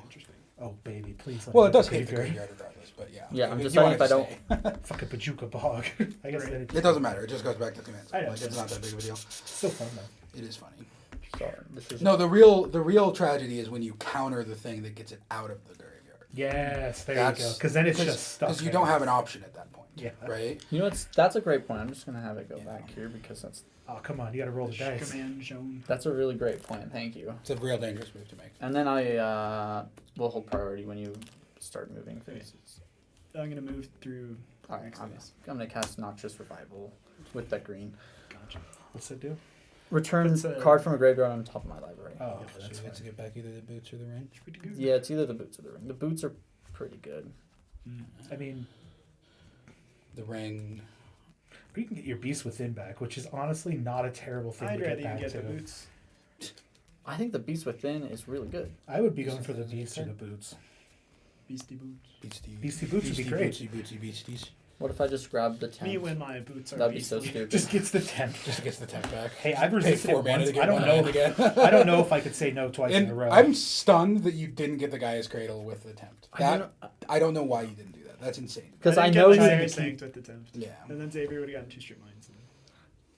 Interesting. Oh, baby, please. Let Well, me it does hit the graveyard. graveyard regardless, but yeah. Yeah, I'm you deciding want if I it to don't. stay. Fucking Pajuka Bog. I guess Right. that It doesn't matter. It just goes back to command I zone. know. Like, it's not that big of a deal. Still fun though. It is funny. Sorry. This is No, the real tragedy is when you counter the thing that gets it out of the graveyard. Yes, there That's- you go. Because then it's just stuck. Because you there. don't have an option at that point. Yeah. Right? You know what's that's a great point. I'm just gonna have it go Yeah. back here because Oh, come on. You got to roll the dice. Command zone. that's a really great point. Thank you. It's a real dangerous move to make. And then I will hold priority when you start moving things. I'm gonna move through. Alright, next I'm phase. gonna cast Noxious Revival with that green. Gotcha. What's it do? Return That's a- card from a graveyard on top of my library. Oh, Yeah, okay, so that's you get to fine. get back either the boots or the ring. Pretty good. Yeah, it's either the boots or the ring. The boots are pretty good. I mean, The ring. you can get your Beast Within back, which is honestly not a terrible thing I'd to rather get you back get to. the boots. I think the Beast Within is really good. I would be going for the Beast or the Boots. Beastie boots. Beastie Boots would be great. Bootsy Beasties. What if I just grabbed the 10? Me when my boots are That'd be so beastly. stupid. Just gets the 10. Just gets the temp back. Hey, I've Pay resisted 4 it mana once. to get I don't one hand know. again. I don't know if I could say no twice in a row. And I'm stunned that you didn't get the Gaia's Cradle with the tempt. I don't know why you didn't do that. That's insane. Because I didn't know get you. my didn't Sanct with the tempt. Yeah. And then Xavier would have gotten 2 strip mines.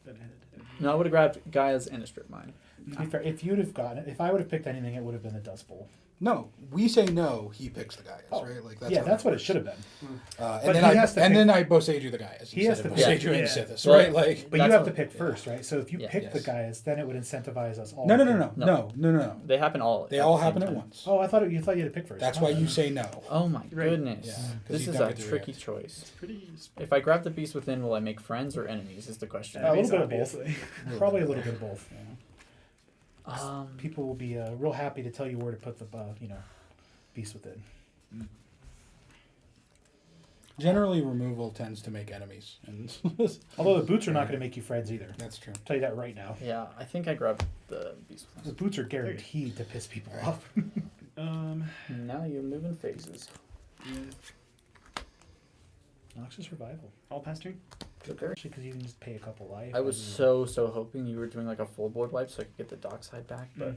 And then ahead. No, I would have grabbed Gaia's and a strip mine. To be fair, if you'd have gotten it, if I would have picked anything, it would have been the Dust Bowl. No, we say no. He picks the Gaias, Oh. right? Like that's Yeah, how that's that what it works. should have been. And But then he I has to pick- then I Boseiju the Gaias He has instead of to Boseiju pick- and yeah. Sithis, Well, right? Like But That's you have what- to pick yeah. first, right? So if you Yeah. pick the Yes. Gaias, then it would incentivize us all. no, to no, no, pick- no, No. no, no, no, no. They happen all. They at all the same happen at time. once. Oh, I thought you had to pick first. That's Oh, why no, you no. say no. Oh my Right. goodness. Yeah, 'cause This you is don't a get to tricky react. choice. It's pretty. If I grab the beast within, will I make friends or enemies? Is the question. A little Enemies, bit of both. obviously. Probably a little bit of both. Yeah. People will be real happy to tell you where to put the beast within. Generally, removal tends to make enemies, and Although the boots are not going to make you friends either. that's true. I'll tell you that right now. Yeah, I think I grabbed the beast The within. boots are guaranteed to piss people Right. off. Now you're moving phases. Noxious Revival. All past turn. Okay. Actually, because you can just pay a couple life. I was so hoping you were doing like a full board wipe so I could get the dockside back, but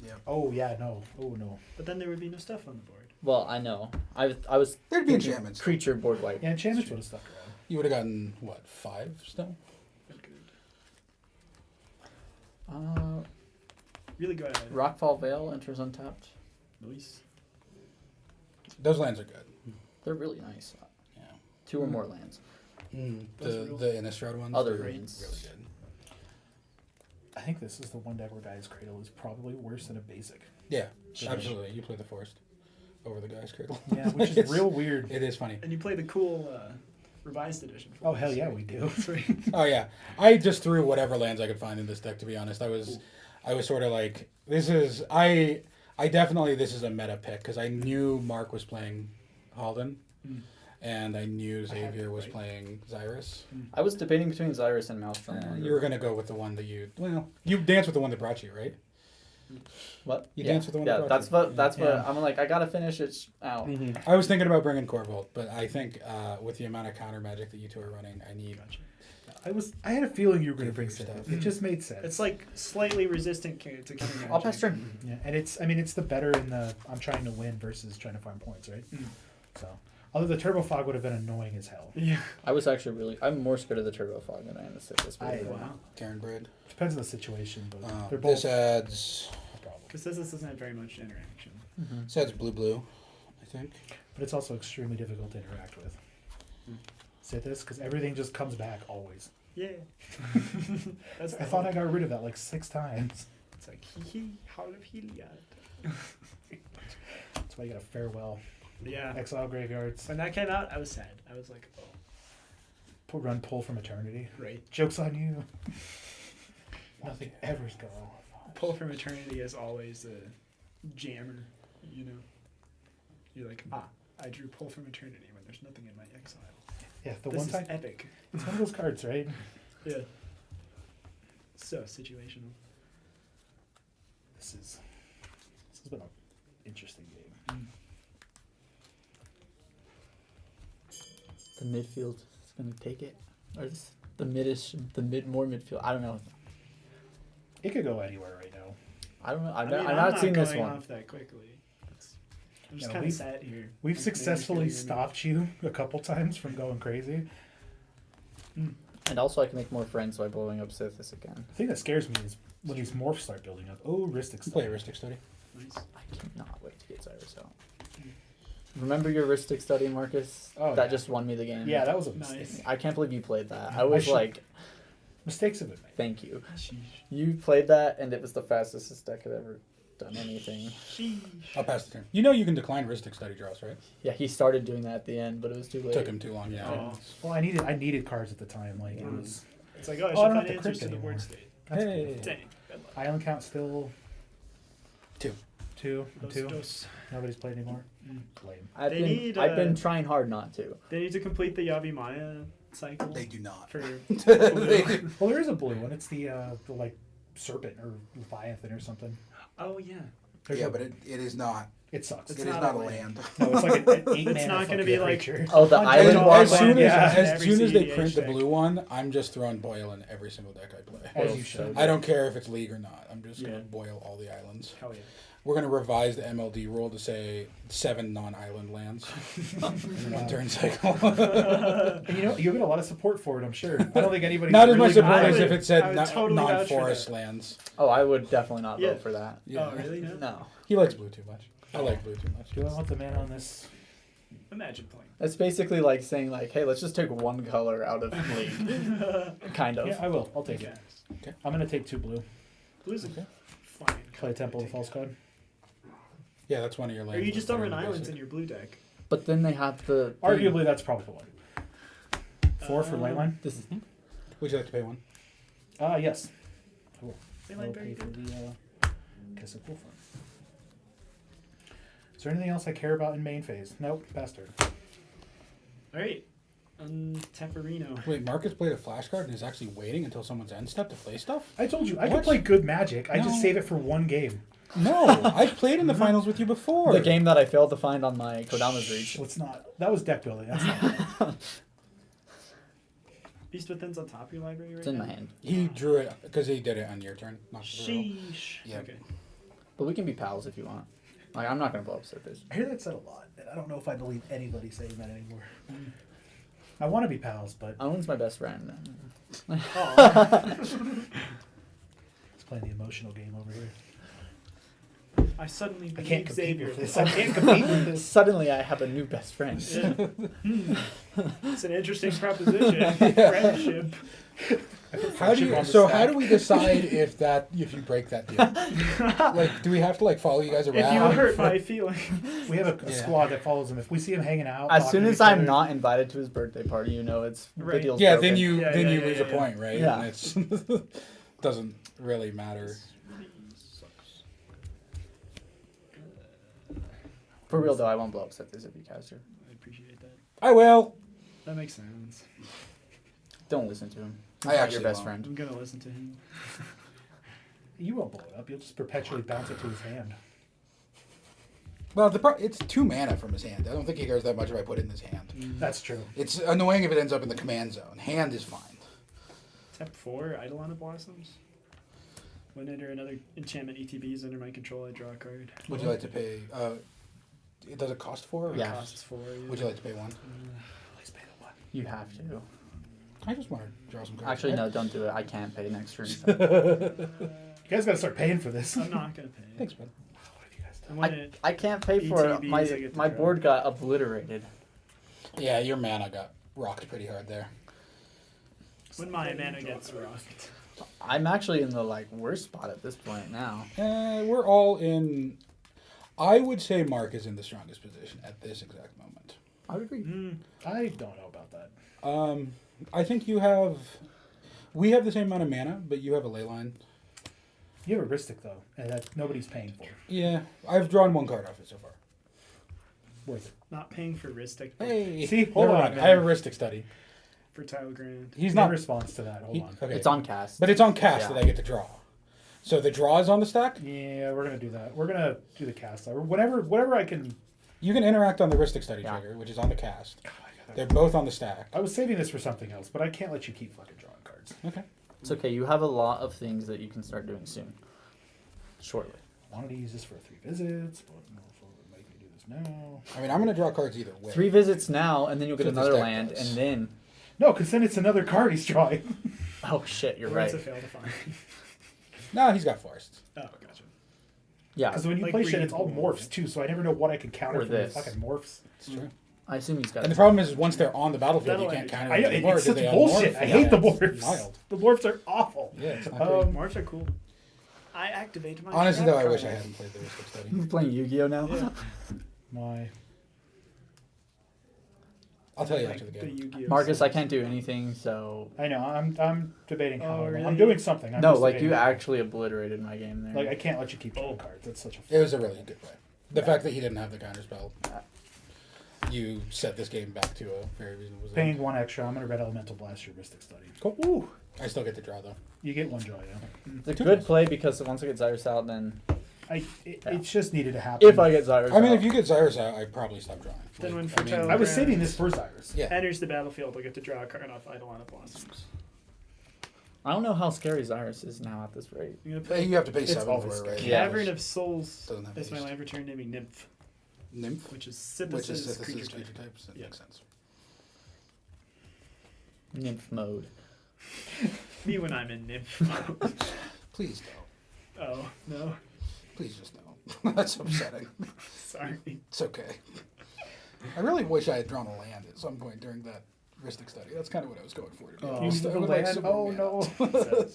Yeah. Oh, yeah, no. Oh, no. But then there would be no stuff on the board. well, I know. I was There'd be thinking enchantments. creature board wipe. Yeah, enchantments would have stuck around. You would have gotten what 5 still? Really go ahead. Rockfall Vale enters untapped. Nice. Those lands are good. They're really nice. Yeah. 2 or more lands. Those The real- Innistrad ones. Other they're rains. really good. I think this is the one deck where Gaia's Cradle is probably worse than a basic. Yeah, Sure. absolutely. You play the Forest over the Guy's Cradle. Yeah, which is It's- real weird. It is funny. And you play the cool revised edition. For Oh, this, hell yeah, right? we do. Sweet. Oh yeah, I just threw whatever lands I could find in this deck. To be honest, I was sort of like, this is I definitely this is a meta pick because I knew Mark was playing Halden, and I knew I had Xavier to, was right? playing Xyrus. I was debating between Xyrus and Maelstrom. You were gonna go with the one that you danced with the one that brought you, right? What? You yeah. danced with the one Yeah, that that's brought what. That's what. Yeah. I'm like. I gotta finish it out. I was thinking about bringing Corvolt, but I think with the amount of counter magic that you two are running, I need. I had a feeling you were going to Good bring for your Sith. stuff. It just made sense. It's like slightly resistant to counter magic. I'll pass turn. Yeah, and it's the better in the I'm trying to win versus trying to farm points, right? So, although the Turbo Fog would have been annoying as hell. Yeah. I was actually really. I'm more scared of the Turbo Fog than I am the Sith. Wow. Karen Bread. Depends on the situation, but Uh, they're both this adds a problem. Because this doesn't have very much interaction. this adds blue, I think. But it's also extremely difficult to interact with. Sithis, because everything just comes back always. Yeah. That's I thought I got rid of that like 6 times. It's like hee Heart of Heliod. That's why you got a farewell. Yeah. Exile graveyards. When that came out, I was sad. I was like, oh, Pull from eternity. great. Joke's on you. Nothing ever's going on. Pull from Eternity is always a jammer, you know? You're like, I drew Pull from Eternity when there's nothing in my exile. Yeah, the This one is time epic. it's one of those cards, right? Yeah. So situational. This has been an interesting game. The midfield is gonna take it, or the more midfield. I don't know. It could go anywhere right now. I don't know. I I've mean, not seen this going one. off that quickly. I'm just No, kind of we've- sad here. We've Like, successfully maybe it's gonna stopped you a couple times from going crazy. And also, I can make more friends by blowing up Sithis again. The thing that scares me is when these morphs start building up. Oh, Ristic Play Study. Ristic Study. be nice. I cannot wait to get Cyrus out. Remember your Ristic Study, Marcus? Oh, that yeah. just won me the game. Yeah, that was a Nice. mistake. I can't believe you played that. I I was should- like, Mistakes have been made. thank you. Sheesh. You played that, and it was the fastest this deck had ever done anything. Sheesh. I'll pass the turn. You know you can decline Ristic Study draws, right? Yeah, he started doing that at the end, but it was too late. Took him too long, yeah. Oh. Well, I needed cards at the time. Like it was. It's like, oh, I should Oh, I don't find have to answers crypt to the board anymore. state. That's Hey. beautiful. Dang. Good luck. Island count still 2. 2 and Dos, 2. dos. Nobody's played anymore. Mm. Lame. I've been trying hard not to. They need to complete the Yavi Maya cycle. They do not. For They do. Well, there is a blue one. It's the like serpent or leviathan or something. Oh yeah. There's Yeah, a- but it is not. it sucks. It It's is not not a a land. land. No, it's like an 8 It's not gonna be like- creature. Oh, the Hundred island dollars one? As soon Yeah. as Every soon as they CEDH print the deck. blue one, I'm just throwing Boil in every single deck I play. As Oh, you should. I don't care if it's league or not. I'm just Yeah. gonna boil all the islands. Hell yeah. We're gonna revise the MLD rule to say 7 non-island lands in one turn cycle. And you'll get a lot of support for it, I'm sure. I don't think anybody. Not as much really support I as would- if it I said would totally vouch for non-forest that. lands. Oh, I would definitely not Yeah. vote for that. Yeah. Oh really? No. No. He likes blue too much. I like blue too much. Do I want the mana on this? Imagine playing. That's basically like saying like, hey, let's just take one color out of league. Kind of. Yeah, I will. I'll take it. Okay. I'm gonna take 2 blue. Blue's a Okay. fine. Play Temple of False God. Yeah, that's one of your Or lands. you just that don't are run islands basic. in your blue deck. But then they have the thing. Arguably, that's probably the one. 4 for Leyline. This is Would you like to pay one? Yes. I will. They I like will very pay for good. the Kiss of Wolf. Is there anything else I care about in main phase? Nope. Pass turn. Alright. Tafarino. Wait, Marcus played a flashcard and is actually waiting until someone's end step to play stuff? I told you I What? could play good Magic. I No. just save it for 1 game. No, I've played in the finals with you before. the game that I failed to find on my Kodama's Reach. Let's not. That was deck building. That's not. Beast Within's on top of your library right It's in now? my hand. He drew it because he did it on your turn. Not the real. Sheesh. Yeah. Okay. But we can be pals if you want. Like, I'm not gonna blow up surface. I hear that said a lot, and I don't know if I believe anybody saying that anymore. I want to be pals, but Owen's my best friend. Oh, he's playing the emotional game over here. I suddenly I believe can't compete Xavier. with this. I can't compete with this. Suddenly, I have a new best friend. Yeah. It's an interesting proposition. Friendship. How do you? So how do we decide if you break that deal? Like, do we have to like follow you guys around? If you hurt my feelings. We have a Yeah. squad that follows him. If we see him hanging out, As talking soon to as each I'm other- not invited to his birthday party, you know it's the Right. deal's Yeah, broken. then you Yeah, then yeah, you yeah, lose yeah, a point, right? Yeah. And it's doesn't really matter. For real though, I won't blow up surface if you cast her. I appreciate that. I will. That makes sense. Don't listen to him. He's I not actually your best won't. friend. I'm gonna listen to him. You won't blow it up. You'll just perpetually bounce it to his hand. Well, it's 2 mana from his hand. I don't think he cares that much if I put it in his hand. That's true. It's annoying if it ends up in the command zone. Hand is fine. Tap 4, Eidolon of Blossoms. When under another enchantment ETBs under my control, I draw a card. Would you like to pay? Does it cost 4? Or Yeah. Costs 4. Yeah. Would you like to pay 1? Please pay the 1. You have to. I just want to draw some cards. Actually, no, don't do it. I can't pay next turn. So. You guys got to start paying for this. I'm not gonna pay. Thanks, bud. What have you guys done? And when it, I can't pay for it. ETBs, My I get to my draw. board got obliterated. Yeah, your mana got rocked pretty hard there. when my mana gets rocked. I'm actually in the like worst spot at this point now. We're all in. I would say Mark is in the strongest position at this exact moment. I would agree. I don't know about that. I think you have. We have the same amount of mana, but you have a ley line. You have a Ristic, though, and that nobody's paying for. Yeah, I've drawn 1 card off it so far. Worth it. Not paying for Ristic. Hey, See, hold never on, mind. man. I have a Ristic study. Fertile Grand. He's No not. response to that. Hold on. Okay. It's on cast. But it's on cast Yeah. that I get to draw. So the draw is on the stack. Yeah, we're gonna do that. We're gonna do the cast. Or whatever I can. You can interact on the Ristic study Yeah. trigger, which is on the cast. God, They're both on the stack. I was saving this for something else, but I can't let you keep fucking drawing cards. Okay. It's okay. You have a lot of things that you can start doing soon. Shortly. I wanted to use this for 3 visits, but no, if it make me do this now. I mean, I'm gonna draw cards either way. 3 visits now, and then you'll get That's what another this deck land, does. and then No, because then it's another card he's drawing. oh shit, you're Or right. it's a fail to find. No, he's got forests. Oh, gotcha. Yeah, Because when you Like play shit, it's all reading. morphs too, so I never know what I can counter Or from the this. fucking morphs. It's true. I assume he's got. And the problem is, once they're on the battlefield, That'll you can't end. counter I know, them anymore. it's Do such they bullshit. unmorph? I hate the Yeah, it's morphs. wild. The morphs are awful. Yeah, it's not Um, great. Morphs are cool. I activate my Honestly, trap though, I wish I card. hadn't played the Ristic study. You're playing Yu-Gi-Oh now. Yeah. My I'll tell you Like after the the game. Yu-Gi-Oh Marcus, I sets. can't do anything, so I know. I'm debating how. Oh, I'm really? doing something. I'm no, just like debating you how. actually obliterated my game there. Like I can't let you keep drawing cards. That's such a. It was a really good play. The fact that he didn't have the counterspell, you set this game back to a very reasonable position. Paying 1 extra. I'm gonna red elemental blast your Ristic study. Cool. Ooh, I still get to draw though. you get 1 draw. Yeah. it's a good play because once I get Zyrus out, then It's just needed to happen. if I get Zyrus I mean, out, if you get Zyrus out, I'd probably stop drawing. Then when I mean, Fertile I was Grand saving this for Zyrus. yeah. enters the battlefield, I get to draw a card off Eidolon of Blossoms. I don't know how scary Zyrus is now at this rate. I'm gonna play You have to pay It's 7 for always it, right? scary. Yeah. Cavern of Souls. Doesn't have That's my haste. land return naming Nymph, Nymph, which is which is Sithis' Sithis' creature creature type. types. That Yeah. makes sense. Nymph mode. Me when I'm in Nymph mode. Please don't. Oh, no. Please just don't. That's upsetting. Sorry. It's okay. I really wish I had drawn a land at some point during that Ristic study. That's kind of what I was going for. To be Oh, honest. I the would like land. some Oh more no! mana.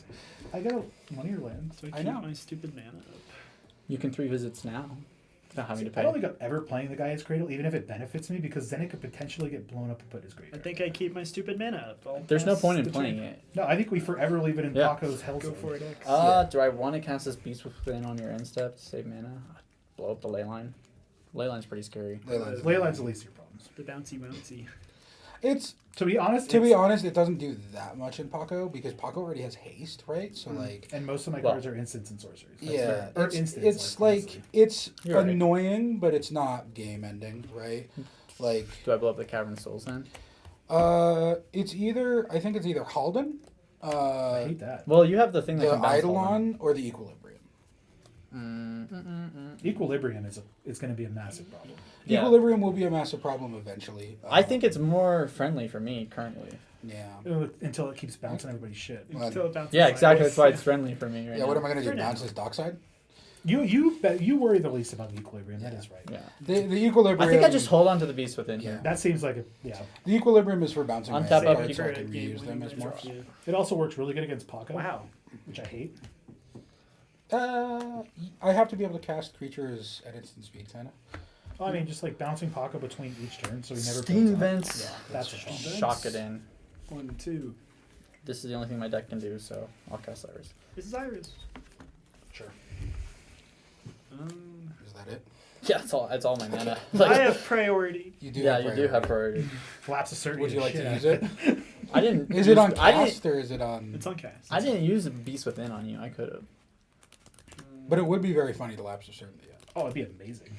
I got one of your lands. So I I keep know. my stupid mana up. You can 3 visits now. Without having to I pay. don't think I'm ever playing the Gaia's Cradle, even if it benefits me, because then it could potentially get blown up and put in his I graveyard. think I keep my stupid mana up. I'll There's no pass point in the playing turn. it. No, I think we forever leave it in Yeah. Paco's Hell Go Zone. for it, X. Do I want to cast this Beast Within on your end step to save mana? Blow up the ley line. Ley line's pretty scary. Leyline's the least of your problems. The bouncy bouncy. It's To be honest, it doesn't do that much in Paco because Paco already has haste, right? So like, and most of my Well, cards are instants and sorceries. That's yeah, fair. Or it's instants, like mostly. it's You're right. annoying, but it's not game ending, right? Like, Do I blow up the Cavern of Souls then? it's either I think it's either Halden, I hate that. Well, you have the thing that the can bounce all Eidolon, or the Equilibrium. Equilibrium is going to be a massive problem. Yeah. Equilibrium will be a massive problem eventually. I think it's more friendly for me currently. yeah. Until it keeps bouncing everybody's shit. Well, Until it bounces Yeah, exactly. sideways. That's why it's friendly for me right Yeah, now. what am I gonna do? For now. Bounce his dockside? You worry the least about the Equilibrium. That Yeah. is right. Yeah. The Equilibrium. I think I just hold on to the Beast Within Yeah. here. That seems like The Equilibrium is for bouncing On my tap up, cards you so I create can a game reuse them as winning more. draw. Yeah. It also works really good against Paco. Wow. Which I hate. I have to be able to cast creatures at instant speed, kinda. I mean, just like bouncing Paco between each turn, so he never Steam builds up. Vents. Yeah, that's a problem. Shock it in. 1, 2. This is the only thing my deck can do, so I'll cast Cyrus. This is Iris. Sure. Is that it? Yeah, it's all my mana. I have priority. You do. Yeah, have you do have priority. Lapse of certainty. Would you is like shit to out use of it? I didn't. Is it on I didn't. cast or is it on? It's on cast. I didn't use a Beast Within on you. I could have. But it would be very funny to lapse of certainty. Yeah. Oh, it'd be amazing.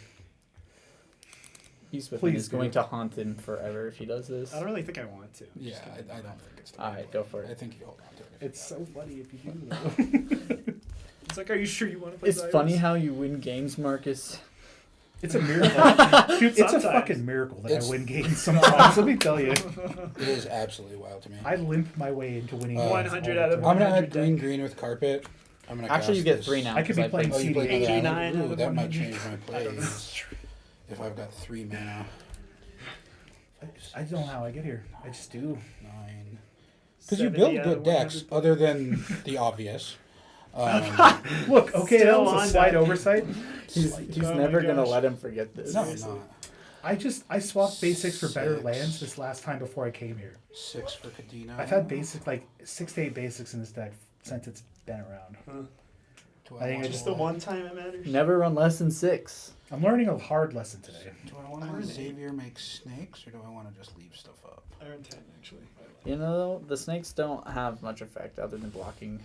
Beast Within Please is going do. to haunt him forever if he does this. I don't really think I want to. Yeah, I don't think it's. The All right, go for it. I think you hold on to it. if you It's got so funny if you do though. It's like, are you sure you want to play It's Cyrus? funny how you win games, Marcus. It's a miracle. Dude, it's a Sometimes. fucking miracle that It's- I win games sometimes. Let me tell you. it. It is absolutely wild to me. I limp my way into winning games 100 all out the of time. I'm gonna 100 add green with carpet. I'm gonna. Actually, you cast get this. 3 now. I could be 'cause playing Oh, you play CD. that? 89 out Ooh, of that might 100. change my plays. If I've got 3 mana. I don't know how I get here. I just do. 9. Because you 70 build out good of decks, 100. other than the obvious. Look, okay, that Still was a on slight that. oversight. He's Oh my never gonna gosh. let him forget this. No, Seriously. not. I swapped basics for better 6. lands this last time before I came here. 6 for Kadena. I've had basic like 6 to 8 basics in this deck since it's been around. Do I think want I Just to- the one time it matters. Never run less than 6. I'm learning a hard lesson today. Do I want to have Xavier make snakes, or do I want to just leave stuff up? Iron 10, actually. You know, the snakes don't have much effect other than blocking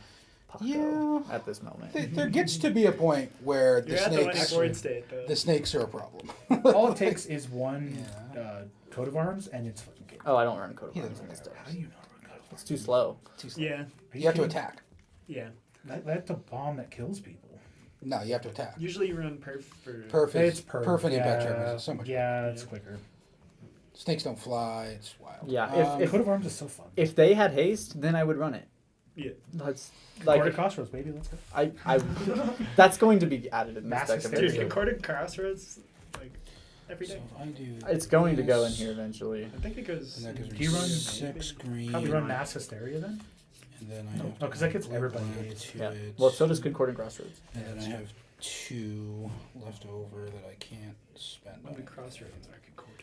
Paco Yeah. at this moment. There gets to be a point where the You're at the winning snakes, board state, though. the snakes are a problem. All it takes is one Yeah. coat of arms, and it's fucking game. Oh, I don't run Coat of He Arms doesn't in this deck. How do you not run coat of It's arms? too slow. Too slow. Yeah, Are You have to kidding? attack. yeah. That's a bomb that kills people. No, you have to attack. Usually you run perf for... Perf It's is perf. perf and impact yeah, charges is so much. yeah, it's Yeah. quicker. Snakes don't fly. It's wild. Yeah, if Coat of arms is so fun. if they had haste, then I would run it. Yeah. That's Quarter like crossroads, baby. Let's go. I that's going to be added in this Massive deck state. Dude, eventually. Concordant Crossroads, like, every So day. if I do. It's going to go in this, here eventually. I think it goes... And that gives Do me you run- 6 green. How do you run mass hysteria then? And then I have Oh, 'cause that gets black everybody black hates. to Yeah. it. Well, so does Concordant Crossroads. And then I have 2 left over that I can't spend. Maybe on Crossroads are concordant.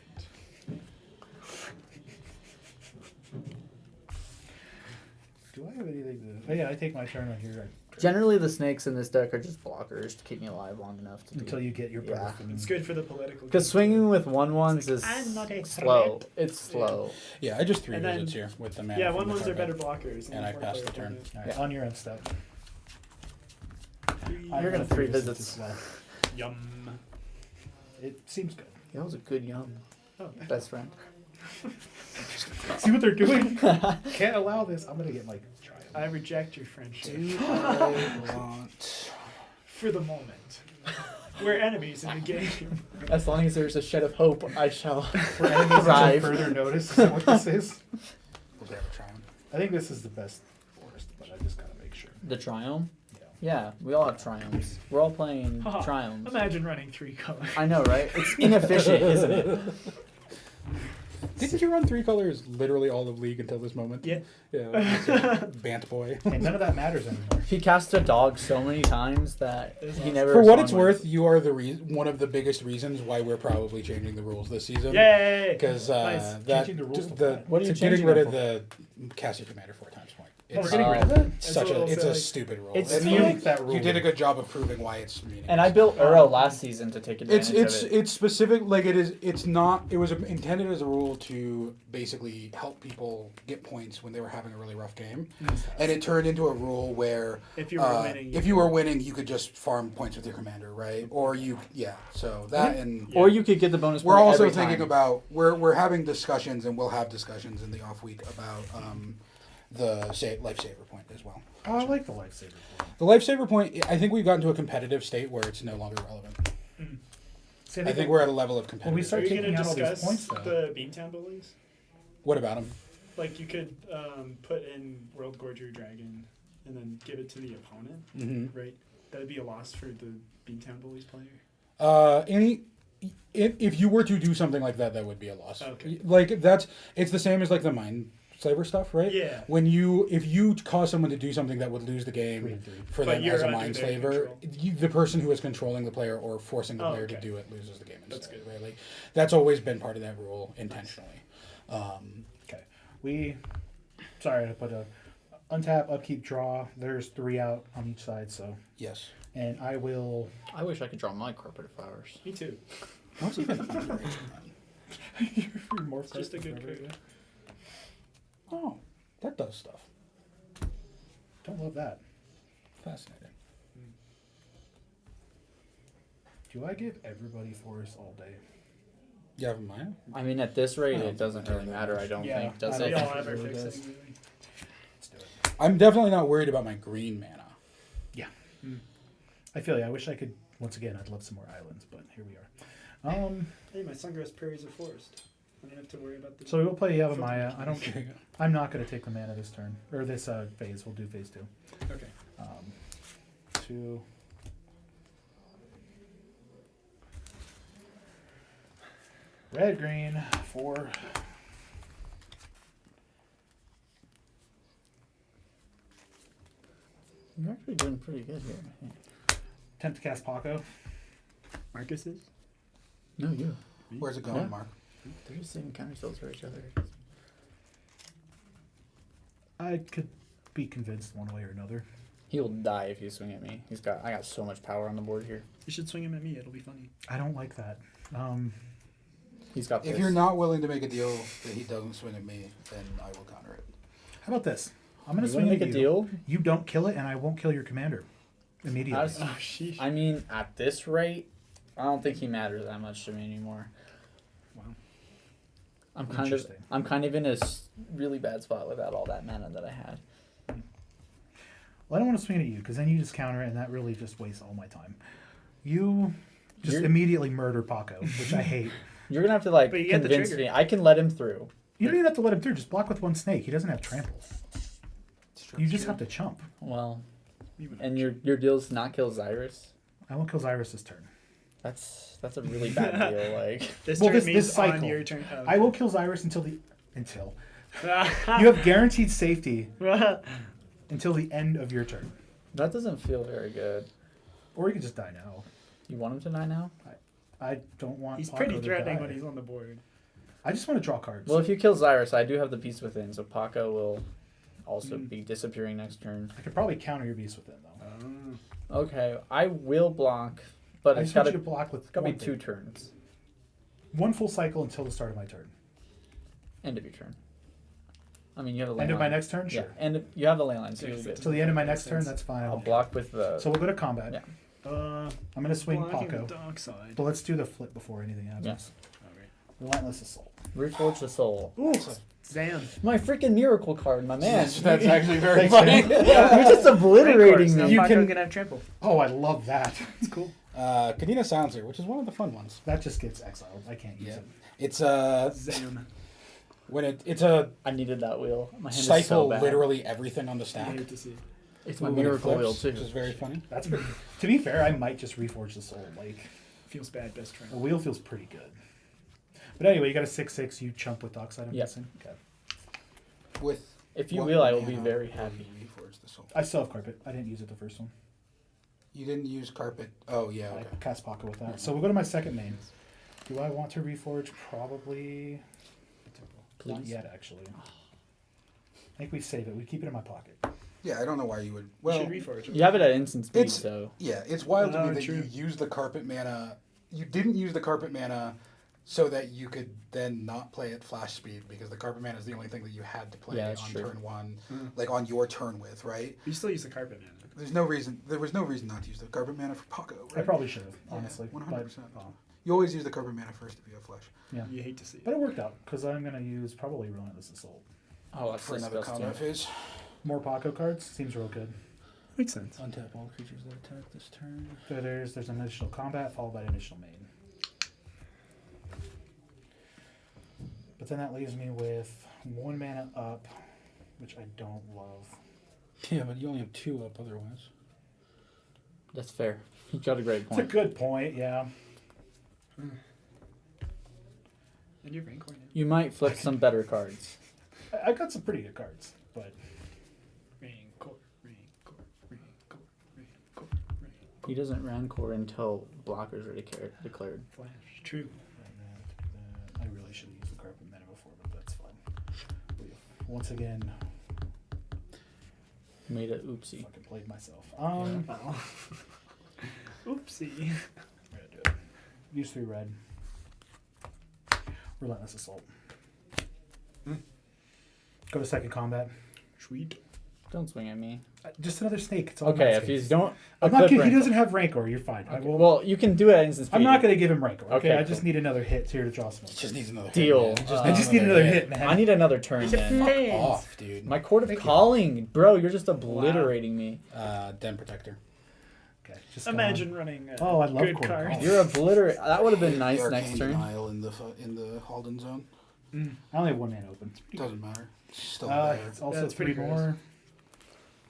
Do I have anything to... Oh, yeah, I take my turn on here Generally, the snakes in this deck are just blockers to keep me alive long enough to until you get your Yeah. birth. and- It's good for the political... Because swinging with 1/1s is I'm not a slow. threat. It's slow. Yeah, I just 3 And then- visits here with the mana. Yeah, from the 1/1s are better carpet. blockers. And I passed the turn. All right, Yeah. on your end step. You're I've gonna done 3 as visits. well. Yum. It seems good. That was a good yum. Oh, Best friend. See what they're doing? Can't allow this. I'm gonna get my trial. I reject your friendship Do I want... for the moment. We're enemies in the game. As long as there's a shed of hope, I shall We're enemies until thrive. further notice. Is that what this is? We'll grab a triumph. I think this is the best forest, but I just gotta make sure. The Triumph. Yeah. Yeah, we all have triumphs. We're all playing Haha. triumphs. Imagine running 3 colors. I know, right? It's inefficient, isn't it? Didn't you run 3 colors literally all of League until this moment? Yeah. Yeah. Bant boy. And none of that matters anymore. He cast a dog so many times that he never. For what swung it's one. worth, you are the one of the biggest reasons why we're probably changing the rules this season. Yay! Because Nice. that Changing the rules to the what? What are you getting changing rid them of the cast your commander 4 times point. Oh, we're It's getting rid of that? such a It's a little silly. stupid rule. It's- And I you, like that rule. you did a good job of proving why it's meaningless. And I built Uro last season to take advantage It's of it. it's specific. Like it is. It's not. It was intended as a rule to basically help people get points when they were having a really rough game, and it turned into a rule where If you were winning, if you were winning, you could just farm points with your commander, right? Or So that and Or you could get the bonus. we're point also every thinking time. about we're having discussions, and we'll have discussions in the off week about the lifesaver point as well. Oh, I like the lifesaver. The lifesaver point, I think we've gotten to a competitive state where it's no longer relevant. See, I think we're at a level of competitive. When we Are start you taking going to out all these discuss points, though. the Beantown bullies? What about them? Like, you could put in World Gorger Dragon and then give it to the opponent, Mm-hmm. right? That would be a loss for the Beantown bullies player. If you were to do something like that, that would be a loss. Okay. Like it's the same as like the mind slaver stuff, right? Yeah. If you cause someone to do something that would lose the game 3-3. for But them you're as a under mind their slaver, control. the person who is controlling the player or forcing the Oh, player to okay. do it loses the game instead. That's good. Right? Like that's always been part of that rule intentionally. Okay. Sorry, I put a untap, upkeep, draw. There's 3 out on each side, so. Yes. And I will. I wish I could draw my corporate flowers. Me too. What's even underrated? It's just a good card. Oh, that does stuff. Don't love that. Fascinating. Do I give everybody forest all day? You have Maya? I mean, at this rate, Oh, it doesn't really matter. I don't Yeah, think, does I it? We don't all have our really fixes. does. really. Let's do it. I'm definitely not worried about my green mana. I feel you. I wish I could. Once again, I'd love some more islands, but here we are. Hey, my sungrass prairies are forest. I don't have to worry about the. So we'll play Yavimaya. I don't. There you go. I'm not going to take the mana this turn or this phase. We'll do phase 2. Okay. 2. Red, green, 4. You're actually doing pretty good here. I think. Attempt to cast Paco. Marcus's? No, you. Where's it going, Yeah. Mark? They're just saving counter spells for each other. I could be convinced one way or another. He'll die if you swing at me. I got so much power on the board here. You should swing him at me. It'll be funny. I don't like that. He's got this. If you're not willing to make a deal that he doesn't swing at me, then I will counter it. How about this? I'm going to You swing wanna at make a you. deal? You don't kill it, and I won't kill your commander immediately. How's- Oh, sheesh. I mean, at this rate, I don't think he matters that much to me anymore. Wow. I'm kind of in a really bad spot without all that mana that I had. Well, I don't want to swing at you because then you just counter it, and that really just wastes all my time. You just You're- immediately murder Paco, which I hate. You're gonna have to like But you get the convince trigger. me. I can let him through. You don't even have to let him through. Just block with 1 snake. He doesn't have trample. You just have to chump. Well, and your deal's not kill Xyrus. I won't kill Xyrus this turn. That's a really bad deal. Like This Well, turn this means cycle. on your turn. Oh, I will kill Xyrus until you have guaranteed safety until the end of your turn, that doesn't feel very good. or you can just die now. You want him to die now? I don't want. He's Paco pretty to threatening die. when he's on the board. I just want to draw cards. Well, if you kill Xyrus, I do have the Beast Within, so Paco will also Mm. be disappearing next turn. I could probably counter your Beast Within though. Okay, I will block, but I it's just want gotta you to block with be one 2 thing. turns. 1 full cycle until the start of my turn. End of your turn. I mean, you have the End of my landline. next turn, Yeah, sure. and you have the landline, so you're Yes, good. Till the end of my next Makes turn, sense. that's fine. I'll block with the. So we'll go to combat. Yeah. I'm gonna swing blocking Paco. the dark side. But let's do the flip before anything happens. Yes. Relentless Assault. Reforge the Soul. Ooh, Zan. My freaking miracle card, my man. That's actually very Thanks, funny. man. You're just obliterating Now me. You Paco can- can have trample. Oh, I love that. It's cool. Kadena Silencer, which is one of the fun ones. That just gets exiled. I can't use Yeah. it. It's Zan. when it's a I needed that wheel. My hand is so stifle bad. literally everything on the I stack. hate to see. It's my when it miracle wheel flips, too. which is very funny. That's pretty. To be fair, I might just reforge the soul. Like Feels bad, best friend. the wheel feels pretty good. But anyway, you got a 6/6. You chump with Dockside. I'm Yep. guessing. Okay. With If you what will, I will be mana very will happy. you reforge the soul? I still have carpet. I didn't use it the first one. You didn't use carpet. Oh yeah. I Okay. cast pocket with that. So we'll go to my second main. Do I want to reforge? Probably. Not Please. yet, actually. I think we save it. We keep it in my pocket. Yeah, I don't know why you would. You Well, should reforge it. You have it at instant speed, It's- so yeah, it's wild to Oh, me that true. you used the carpet mana. You didn't use the carpet mana so that you could then not play at flash speed because the carpet mana is the only thing that you had to play Yeah, that's on true. turn one, Mm. like on your turn with, right? You still use the carpet mana. There was no reason not to use the carpet mana for Paco, right? I probably should have, Yeah, honestly. 100%. But, You always use the carpet mana first if you have flash. yeah. You hate to see it. But it worked out because I'm going to use probably Relentless Assault. oh, that's For another disgusting. combat phase. More Paco cards seems real good. Makes sense. Untap all creatures that attack this turn. So there's an additional combat followed by an additional main. But then that leaves me with 1 mana up, which I don't love. Yeah, but you only have 2 up otherwise. That's fair. You got a great It's a point. good point, yeah. And you're Rancor now. You might flip some better cards. I've got some pretty good cards, but Rancor, Rancor, Rancor, Rancor, Rancor. He doesn't Rancor until blockers are declared. Flash. True. I really should have used the carpet mana before, but that's fine. Once again, Made it oopsie. fucking played myself. Oh. Oopsie. Red. Use 3 red. Relentless Assault. Go to second combat. Sweet. Don't swing at me. Just another snake. It's all I'm Okay, if asking. you don't. I'm not equip kidding. He Rancor. doesn't have Rancor. You're fine. I Okay, will, well, you can do it at instant speed. I'm not going to give him Rancor. Okay, Okay, I just cool. need another hit here to draw some. It just needs another Deal. hit, man. I just need another hit, man. I need another turn then. Fuck off, dude. My Court of Thank you. Calling. Bro, you're just obliterating me. Den Protector. Okay, just go Imagine running Oh, I love good Court of cards. Calling. You're obliterating. That would have been The nice Arcane next turn. Denial in the Halden zone. on. I only have 1 mana open. Doesn't matter. It's still there. It's also That's 3 pretty gross. more.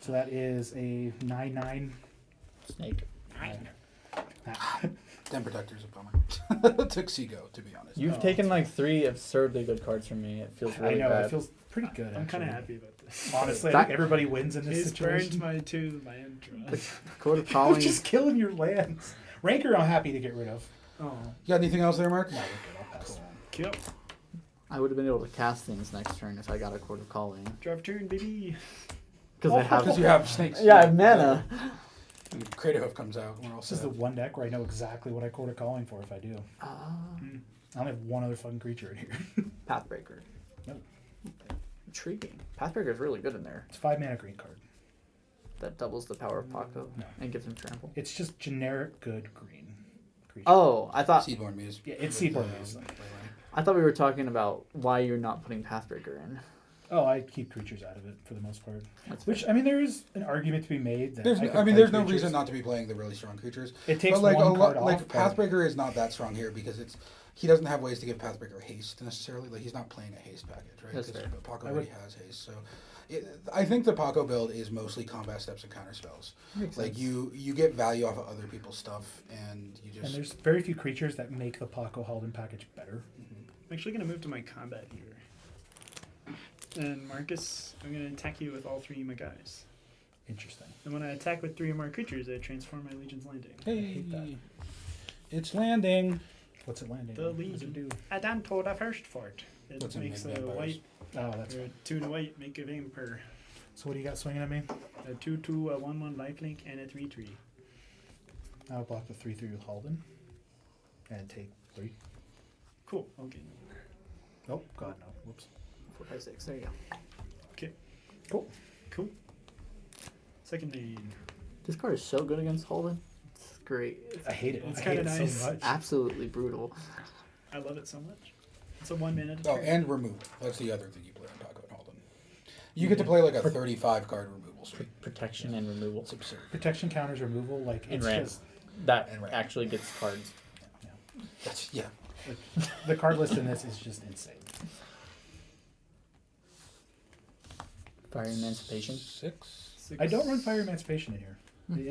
So that is a 9/9. Snake. Den Protector's a bummer. Tuxedo, to be honest. You've Oh, taken that's like 3 absurdly good cards from me. It feels I really know, bad. it feels pretty good. I'm kind of actually. happy about this. Honestly, I That- think everybody wins in this He's burned situation. my intro. Court of We're Calling. just killing your lands. Rancor, I'm happy to get rid of. Oh, You got anything else there, Mark? No, we're good. I'll pass. kill. I would have been able to cast things next turn if I got a Court of Calling. Drop turn, baby. Because Oh, I have. Because you have snakes. Yeah, I have mana. And Crater Hoof comes out. We're all This is set. the one deck where I know exactly what I Court of Calling for if I do. Ah, I only have 1 other fucking creature in here. Pathbreaker. Nope. Intriguing. Pathbreaker is really good in there. It's 5 mana green card. That doubles the power of Paco No. and gives him trample. It's just generic good green creature. Oh, I thought Seedborn Muse. Yeah, it's With, Seedborn Muse. I thought we were talking about why you're not putting Pathbreaker in. Oh, I keep creatures out of it for the most part. That's Which, I mean, there is an argument to be made that There's, I, could I mean, play there's no creatures. reason not to be playing the really strong creatures. It takes But like one card like off. but- Pathbreaker is not that strong here because he doesn't have ways to give Pathbreaker haste necessarily. Like he's not playing a haste package, right? That's Because fair. Paco I already would- has haste. So I think the Paco build is mostly combat steps and counter spells. Makes Like sense. you get value off of other people's stuff, and you And just there's very few creatures that make the Paco Halden package better. I'm actually gonna move to my combat here. And Marcus, I'm gonna attack you with all 3 of my guys. Interesting. And when I attack with 3 or more creatures, I transform my Legion's Landing. hate that. hey, it's landing. What's it landing? The on? What does it Legion. do? Adanto the first fort. It What's in makes Big a Vampires? white, Oh, that's or 2 and a white, make a vampire. So what do you got swinging at me? A 2/2, a 1/1 lifelink, and a 3/3. I'll block the 3/3 with Halden. And take 3. Cool. Okay. Oh, God, no. Whoops. 4, 5, 6. There you go. Okay. Cool. Cool. Second main. This card is so good against Holden. It's great. I hate it. It's I hate kinda it nice. so much. Absolutely brutal. I love it so much. It's a 1 mana Oh, deterrent. and remove. That's the other thing you play on Paco and Halden. You get to play like a 35 card removal suite. Protection and removal. It's absurd. Protection counters removal, like, And it's ramp. just... That And ramp. actually gets cards. That's yeah. Like, the card list in this is just insane. Fire Emancipation. 6. 6. I don't run Fire Emancipation in here.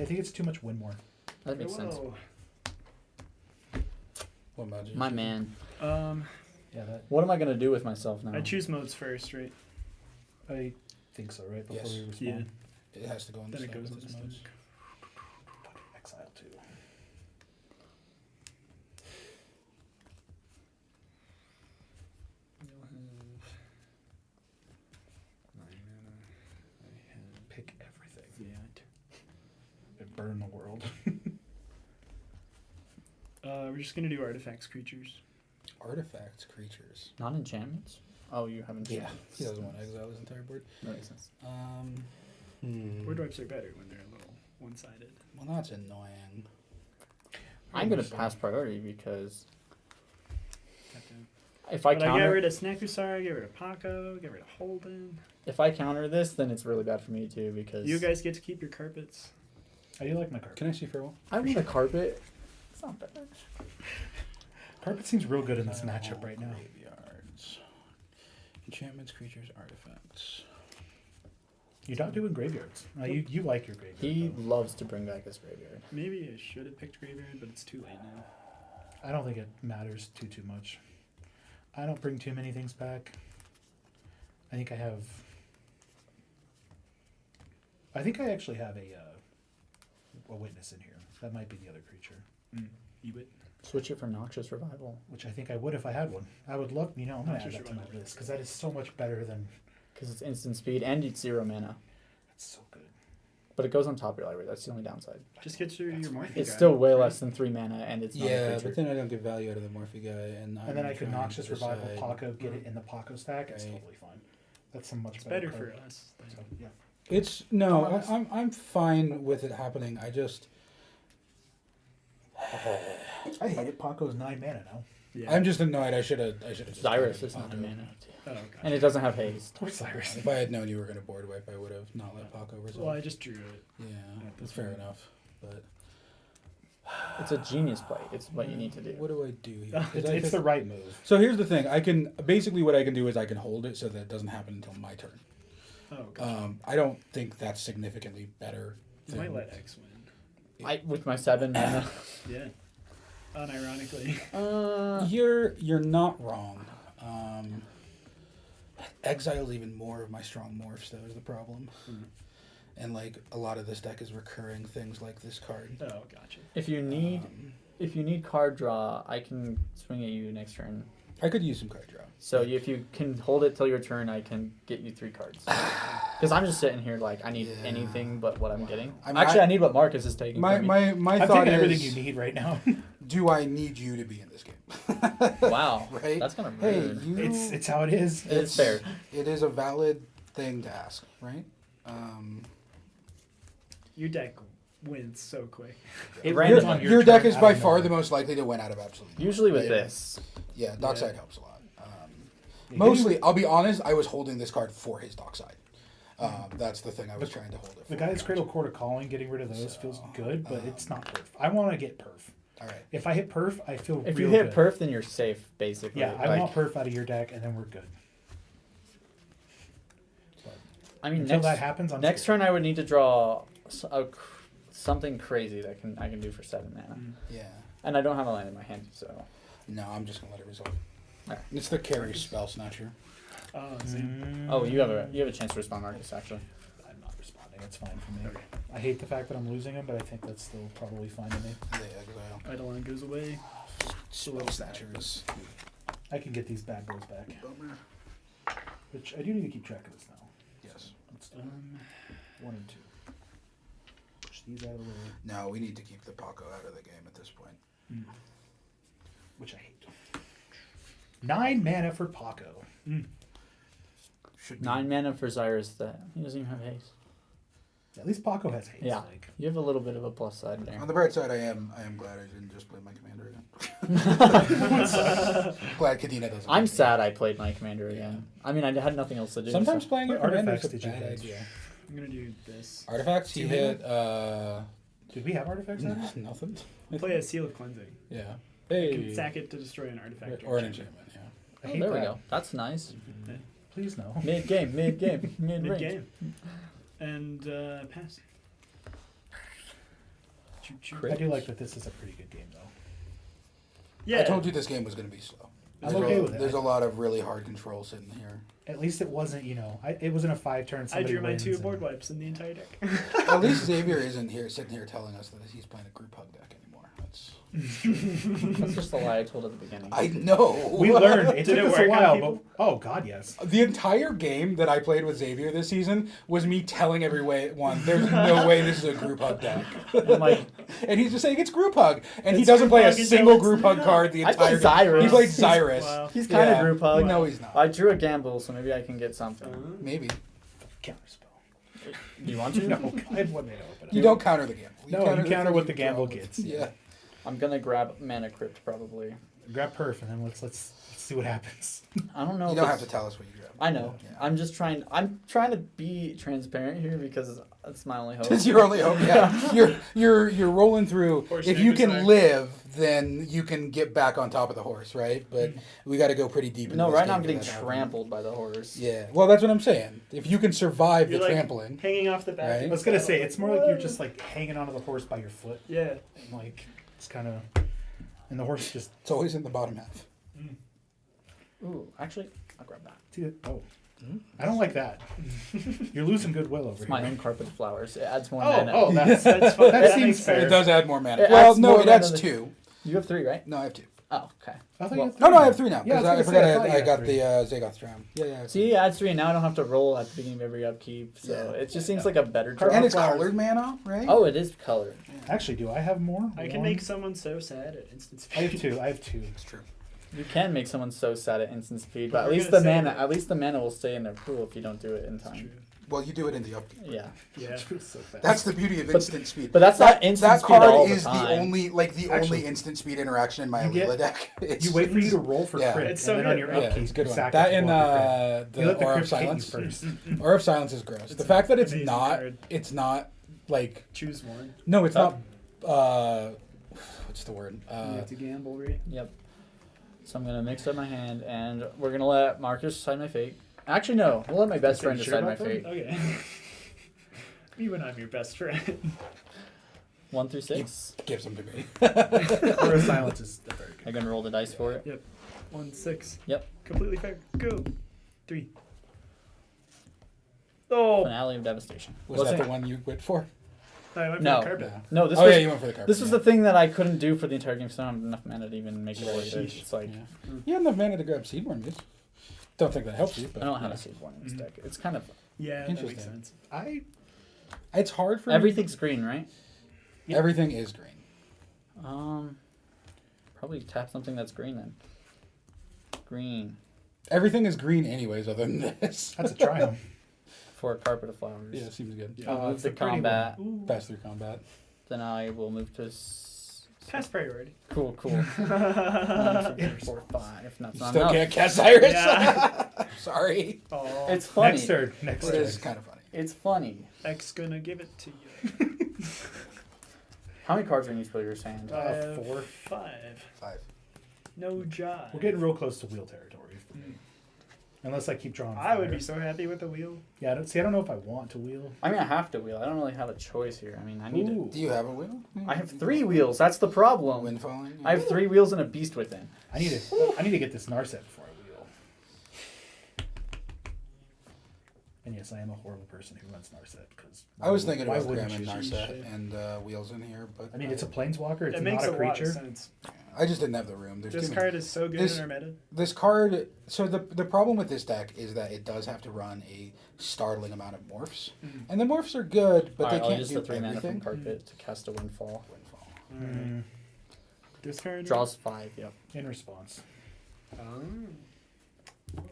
I think it's too much Winmore. That makes sense. Whoa. What about you? My man. Yeah, that What am I gonna do with myself now? I choose modes first, right? I think so, right? Before Yes. we respond. It has to go in the Then it stack goes with in this the mode. stack. Exile 2. Pick everything Yeah. and burn the world. We're just gonna do artifacts, creatures. Artifacts, creatures. Not enchantments. Oh, you have enchantments. He doesn't want to exile his entire board. That makes sense. Board wipes are better when they're a little one-sided. Well, that's annoying. I'm gonna pass priority because Got to- if I But I get counter rid of Snakusar, get rid of Paco, get rid of Holden. if I counter this, then it's really bad for me too because You guys get to keep your carpets. How do you like my carpet? Can I see farewell? I want a carpet. It's not bad. Carpet seems real good in this matchup right now. Graveyards. Enchantments, creatures, artifacts. You're not doing graveyards. You like your graveyard. He though. loves to bring back his graveyard. Maybe I should have picked Graveyard, but it's too late now. I don't think it matters too much. I don't bring too many things back. I think I actually have a witness in here. That might be the other creature, Ewit. Switch it for Noxious Revival which I think I would if I had one. I would love, I'm gonna add Noxious that to my Revival. list because that is so much better than. because it's instant speed and it's 0 mana, It's so good. but it goes on top of your library. That's the only downside. Just get through your Morphe It's guy. still way less than 3 mana and it's not a Yeah, creature. but then I don't get value out of the Morphe guy, and And then I could trying Noxious to Revival decide- Paco, get it in the Paco stack. It's Right. totally fine. That's some much It's better for card. us. So, yeah. It's no, Thomas. I'm fine with it happening. I just I hate it. Paco's 9 mana now. Yeah. I'm just annoyed. I should have. just Cyrus done is not a Paco. mana. Oh, And gotcha. it doesn't have haste. Poor Cyrus. If I had known you were going to board wipe, I would have not let Paco resolve. Well, I just drew it. Yeah, At that's this fair point. enough. But It's a genius play. It's what you need to do. what do I do here? 'Cause I It's could- the right move. So here's the thing. I can basically what I can do is I can hold it so that it doesn't happen until my turn. Oh, gotcha. I don't think that's significantly better. You might let X win. With my 7 mana. Yeah. Unironically. You're not wrong. Exile's even more of my strong morphs, though, is the problem. And like a lot of this deck is recurring things like this card. Oh, gotcha. If you need card draw, I can swing at you next turn. I could use some card draw. So if you can hold it till your turn, I can get you 3 cards. Because I'm just sitting here like I need Yeah. anything but what I'm getting. I mean, Actually, I need what Marcus is taking. My from me. my I'm thought taking is, everything you need right now. do I need you to be in this game? Wow, Right? that's kind of Hey, rude. you. It's how it is. It's fair. It is a valid thing to ask, right? Your deck wins so quick. It Your- randomly. on Your deck turn is out by of far nowhere. the most likely to win out of absolute. Usually with Right? this. Yeah, Dockside helps a lot. Yeah, Mostly, I'll be honest, I was holding this card for his Dockside. That's the thing I was trying to hold it for. The guy's Cradle Core to Calling, getting rid of those feels good, but it's not perf. I want to get perf. All right. If I hit perf, I feel If real you hit good. perf, then you're safe, basically. Yeah, I Like, want perf out of your deck, and then we're good. I mean, Until next, that happens, I'm next scared. turn I would need to draw something crazy that I can do for 7 mana, Yeah. and I don't have a land in my hand, so No, I'm just gonna let it resolve. Alright. It's the carry spell snatcher. Oh, same. oh you have a chance to respond, Marcus. Actually, I'm not responding. It's fine for me. I hate the fact that I'm losing him, but I think that's still probably fine to me. The exile. Eidolon goes away. Spell snatchers. I can get these bad boys back. Bummer. Which I do need to keep track of this now. Yes. Let's do 1 and 2. Push these out of the way, No, we need to keep the Paco out of the game at this point. which I hate. 9 mana for Paco. Should be 9 mana for Cyrus. That he doesn't even have haste. At least Paco has haste. Yeah, Like, you have a little bit of a plus side there. On the bright side, I am glad I didn't just play my commander again. Glad Kadena doesn't. I'm sad I played my commander again. I mean, I had nothing else to do. Sometimes so. playing your What commander is artifacts a did you bad hit? idea. I'm gonna do this. Artifacts, he Two hit did we have artifacts on it? nothing. Play a Seal of Cleansing. Yeah. You Hey. can sack it to destroy an artifact. Or an enchantment, yeah. I Oh, hate there we that. go. That's nice. Please no. Mid game, mid range. Mid game. And pass. Choo choo. I do like that this is a pretty good game, though. Yeah. I told you this game was going to be slow. I'm okay with it. There's a lot of really hard controls sitting here. At least it wasn't, it wasn't a 5-turn. I somebody drew my wins 2 and- board wipes in the entire deck. At least Xavier isn't here sitting here telling us that he's playing a group hug deck anymore. That's just the lie I told at the beginning. I know. We learned. It Did took it us work a on while, people? but oh god, yes. The entire game that I played with Xavier this season was me telling everyone, there's no way this is a group hug deck. I'm like, And he's just saying it's group hug. And he It's doesn't group play a hug until single it's group hug not. card the I entire played Zyrus. He played Cyrus. Wow. he's kind of Yeah. group hug. No, he's not. I drew a gamble, so maybe I can get something. Maybe. Counterspell. Do you want to? No, I have one mana open. You don't counter the gamble. No, you counter thing what the you draw gamble with. gets. Yeah. I'm gonna grab Mana Crypt probably. Grab perf and then let's see what happens. I don't know. You if don't it's- have to tell us what you grab. I know. Yeah. I'm just trying. I'm trying to be transparent here because that's my only hope. It's your only hope. Yeah, you're rolling through. Horse If neck you is can high. live, then you can get back on top of the horse, right? But we got to go pretty deep. Into No, this right game now I'm for getting that to happen. trampled by the horse. Yeah, well, that's what I'm saying. If you can survive You're the like trampling, hanging off the back. Right. I was gonna say it's more like you're just like hanging onto the horse by your foot, Yeah. and like it's kind of, and the horse just. it's always in the bottom half. Ooh, actually, I'll grab that. Oh, I don't like that. You're losing goodwill over It's here. my own carpet flowers. It adds more Oh, mana. oh, that's That's fun. that That seems makes fair. It does add more mana. It Well, adds no, more it adds mana than- 2. You have 3, right? No, I have 2. Oh, okay. I thought you Well, had No, three. I have 3 now. Yeah, Because I I was gonna forgot say, I thought you I had got 3. the Zagoth Drown. Yeah. See, it adds 3, and now I don't have to roll at the beginning of every upkeep, so Yeah. it just seems like a better draw. And it's Flowers. colored mana, right? Oh, it is colored. Actually, do I have more? I can make someone so sad at instant speed. I have 2. I have 2. It's true. You can make someone so sad at instant speed, but But at we're least the gonna say mana, that- at least the mana will stay in their pool if you don't do it in That's time. true. Well, you do it in the upkeep. Yeah, Yeah. So fast. That's the beauty of instant speed. but that's not instant That speed card all the is the time. only Actually, only instant speed interaction in my you get- Alila deck. It's, You wait for you to roll for Yeah. crit, It's so and then on good. your yeah, upkeep, it's a good you one. sack That it and to block your crit. You the let the Aura of crit hit you Silence. first. Aura of Silence is gross. It's The fact that it's amazing not, card. it's not like Choose one. no, it's Oh. not. What's the word? you have to gamble, right? Yep. So I'm gonna mix up my hand, and we're gonna let Marcus decide my fate. Actually, no. We'll let my best friend Are you decide sure my about fate. that? Okay. Even I'm your best friend. 1 through 6. Gives them to me. Aura of Silence is the very good. I'm gonna roll the dice for it. 1, 6. Yep. Completely fair. Go. 3. Oh. Finale of Devastation. Was Wasn't- that the one you went for? I went for No. the carpet. Yeah. No, this Oh was yeah, you went for the card. this was the thing that I couldn't do for the entire game, so I don't have enough mana to even make it worth it. Sheesh. It's like Yeah. You have enough mana to grab Seedworm, yes. Don't think that helps you, but I don't have a seed one in this deck. It's kind of Yeah, that makes Interesting. sense. It's hard for me. everything's green, right? Everything is green. Probably tap something that's green then. Green Everything is green anyways, other than this. That's a triumph. for a carpet of flowers. Yeah, seems good. I'll move it's to a pretty combat. Ooh. Pass through combat. Then I will move to. Pass priority. Cool, cool. 1, 2, 3, 4, 5. That's You not still enough. can't cast Cyrus. Yeah. Sorry. Oh. It's funny. Next turn. Next It turn. is kind of funny. It's funny. X gonna give it to you. How many cards are in each player's hand? I have 4. 5. 5. No jive. We're getting real close to wheel territory. Mm. Unless I keep drawing. I would fire. be so happy with the wheel. Yeah, I don't know if I want to wheel. I mean, I have to wheel. I don't really have a choice here. I mean, I need to. Ooh. Do you have a wheel? I have 3 wheels. That's the problem. Windfalling? I have 3 wheels and a beast within. I need to get this Narset before I wheel. And yes, I am a horrible person who runs Narset because I was thinking why about wouldn't grabbing you? Narset and wheels in here, but I mean, it's a planeswalker. It's It makes not a a lot of creature. sense. I just didn't have the room. There's This too card is so good This- in our meta. This card. So the problem with this deck is that it does have to run a startling amount of morphs, Mhm. and the morphs are good, but Alright, they I'll can't use do the 3 mana everything. from carpet to cast a windfall. Windfall. Mm, Discard. Draws 5. Yep. in response. Oh.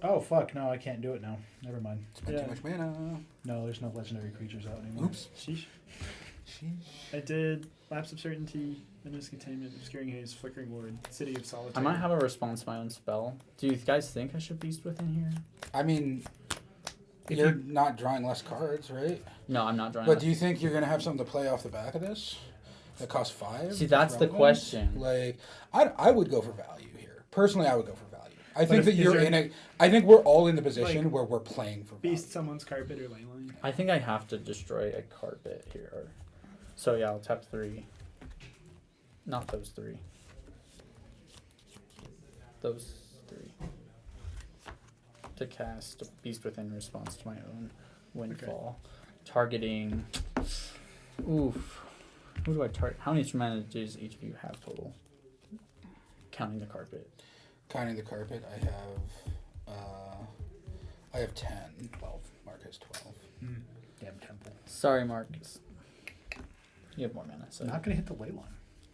Oh fuck! No, I can't do it now. Never mind. Spent Yeah. too much mana. No, there's no legendary creatures out anymore. Oops. Sheesh. Sheesh. I did Lapse of Certainty, Endless Containment, Obscuring Haze, Flickering Ward, City of Solitude. I might have a response to my own spell. Do you guys think I should beast within here? I mean, If you're you- not drawing less cards, right? No, I'm not drawing. But that. do you think you're gonna have something to play off the back of this that costs 5? See, that's the relevant? question. Like, I would go for value here. Personally, I would go for value. I think that is you're there in a. I think we're all in the position like, where we're playing for Beast value. someone's carpet or leyline. I think I have to destroy a carpet here. So yeah, I'll tap 3. Not those 3. Those 3. To cast Beast Within response to my own Windfall. Targeting. Oof. Who do I target? How many mana does each of you have total? Counting the carpet. Counting the carpet, I have 10. 12. Mark has 12. Damn temple. Sorry, Marcus. You have more mana, so. Not gonna hit the ley line.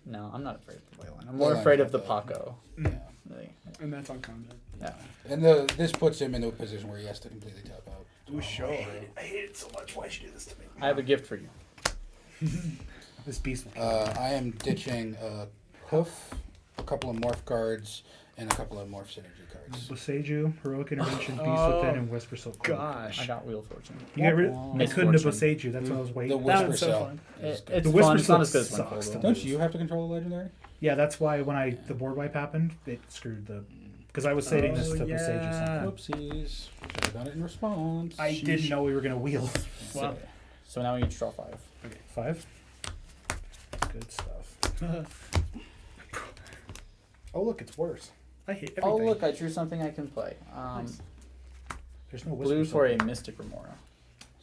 No, I'm not afraid of the Leyline. I'm more Leyline's afraid of the not Paco. Yeah. Really. And that's on combat. Yeah. And this puts him into a position where he has to completely tap out. Ooh, sure. I hate it so much. Why'd you do this to me? I have a gift for you. This beast will kill I am ditching a Hoof, a couple of morph cards, and a couple of morph synergy cards. Boseiju, Heroic Intervention, Beast Oh, Within, and Whisper Silk. Gosh. I got Wheel of Fortune. You got rid I couldn't have Misfortune. Boseiju. That's what I was The waiting. That Whisper one's so Cell. fun. is good. It's The fun. Whisper It's not as Silk good as sucks, Windfall, though. though. Don't you have to control the legendary? Yeah, that's why when the board wipe happened, it screwed the. Because I was saving this Oh, to yeah. Boseiju. Whoopsies. Should have done it in response. I didn't know we were gonna wheel. Wow. So now we each draw 5. 5. Good stuff. Oh look, it's worse. I hate everything. Oh, look, I drew something I can play. Nice. There's no Whisper Blue Silk. for a Mystic Remora.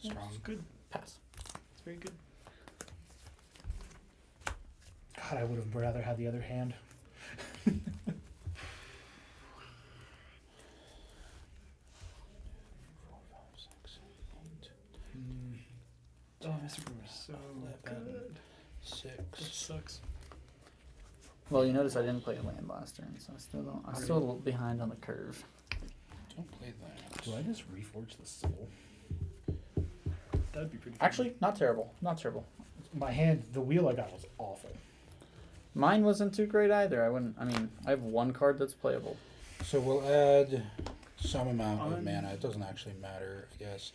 Strong. It's good. Pass. It's very good. God, I would have rather had the other hand. Oh, Mr. Brewer, so good. That 6. sucks. Well, you notice I didn't play a land last turn, so I'm still a little behind on the curve. Don't play that. Do I just reforge the soul? That'd be pretty fun. Actually, not terrible. Not terrible. My hand, the wheel I got was awful. Mine wasn't too great either. I mean, I have 1 card that's playable. So we'll add some amount of On- mana. It doesn't actually matter, I guess.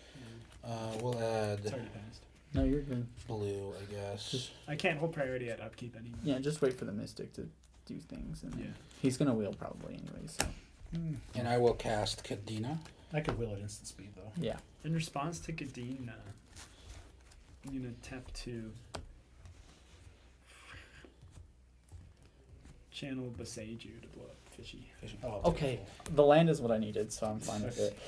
We'll add It's already passed. No, you're good. blue, I guess. I can't hold priority at upkeep anymore. Yeah, just wait for the Mystic to do things. And Yeah. he's going to wheel probably anyway, so. And I will cast Kadena. I could wheel at instant speed though. Yeah. In response to Kadena, I'm gonna tap 2. Channel Boseiju to blow up Fishy. Oh, Okay, the land is what I needed, so I'm fine with it.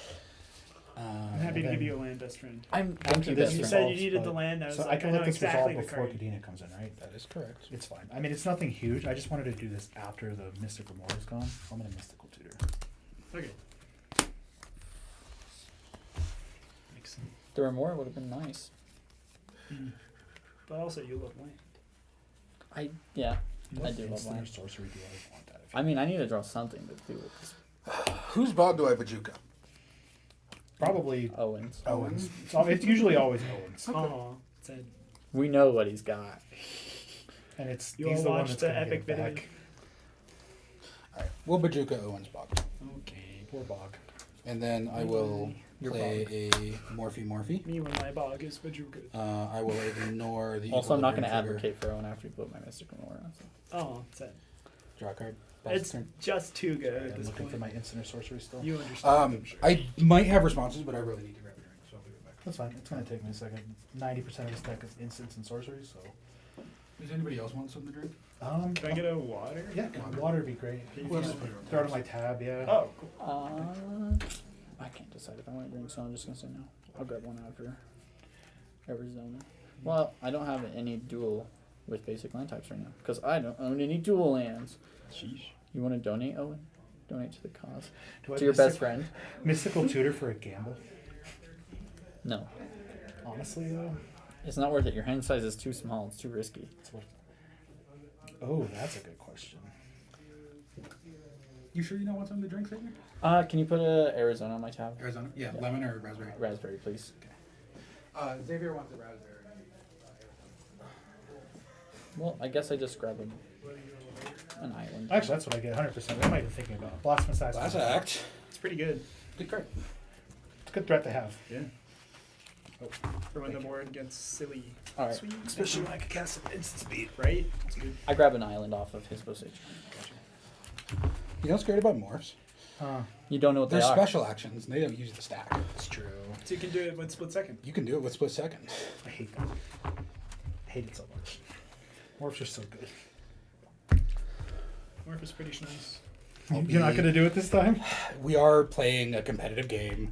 I'm happy to then- give you a land, best friend. I'm After thank you, this best You friend. said you resolves, needed but- the land. I was So like, I can know let this exactly resolve the before card. Kadena comes in, right? That is correct. It's fine. I mean, it's nothing huge. I just wanted to do this after the Mystic Remora is gone. I'm gonna Mystical Tutor. Okay. Makes sense. The Remora would have been nice. But also, you love land. Yeah. What I do love instant or land. sorcery do I want that? I mean, I need to draw something to do with this. Whose bog do I Bajuka? Probably Owens. Owens. It's usually always Owens, Oh, said We know what he's got. and it's You he's all the one watched that's the gonna epic get it video? back. Alright, we'll Bajuka Owens bog. okay. Poor Bog. And then I will Your play a Morphe. Me when my bog is Bajuka. I will ignore the Also, I'm not going to equilibrium trigger. advocate for Owen after you blew my Mystic Remora. So. Oh, said Draw a card. Pass it's turn. just too good at I'm this looking point. for my instant or sorcery still. You understand? I'm sure. I might have responses, but I really need to grab a drink, so I'll be right back. That's fine. It's gonna take me a second. 90% of this deck is instants and sorceries, so. Does anybody else want something to drink? Can I get a water? Yeah, water would be great. Who else is putting it on Throw it on the my tab, yeah. Oh, cool. I can't decide if I want to drink, so I'm just going to say no. I'll grab one after Arizona. Well, I don't have any dual with basic land types right now because I don't own any dual lands. Sheesh. You want to donate, Owen? Donate to the cause. Do I To your best friend? Mystical Tutor for a gamble? No. Honestly, though. It's not worth it. Your hand size is too small. It's too risky. It's what... Oh, that's a good question. You sure you don't want something to drink, Xavier? Can you put a Arizona on my tab? Arizona? Yeah, Yeah. lemon or raspberry? Raspberry, please. Xavier wants the raspberry. Well, I guess I just grab an island. Actually, that's what I get 100%. What am I even thinking about? Blasphemous Act. Last act. It's pretty good. Good card. It's a good threat to have. Yeah. Oh, For when Thank the you. board gets silly. All right. Sweet. Especially when I can cast it instant speed, right? It's good. I grab an island off of his Boseiju. You know what's great about morphs? You don't know what They're they are. special actions. They don't use the stack. It's true. So you can do it with split second. You can do it with split second. I hate that. I hate it so much. Morphs are so good. Morph is pretty nice. You're not going to do it this time? We are playing a competitive game.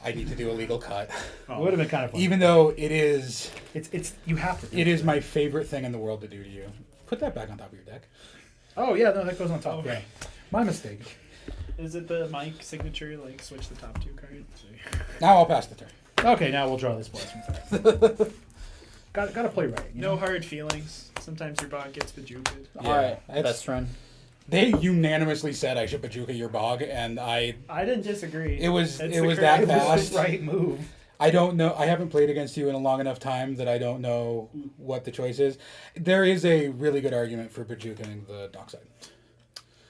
I need to do a legal cut. It would have been kind of fun. Even though it is It's you have to do it is my favorite thing in the world to do to you. Put that back on top of your deck. Oh, yeah, no, that goes on top. Oh, Yeah. My mistake. Is it the Mike signature, like, switch the top 2 cards? Now I'll pass the turn. Okay, now we'll draw this blast from that. Gotta play right. You No know? hard feelings. Sometimes your bog gets bejuked. Yeah, Alright, it's- best friend. They unanimously said I should Pajuka your bog, and I didn't disagree. it was That's it the was correct- that It was fast. the right move. I don't know. I haven't played against you in a long enough time that I don't know what the choice is. There is a really good argument for Pajukaing the dockside.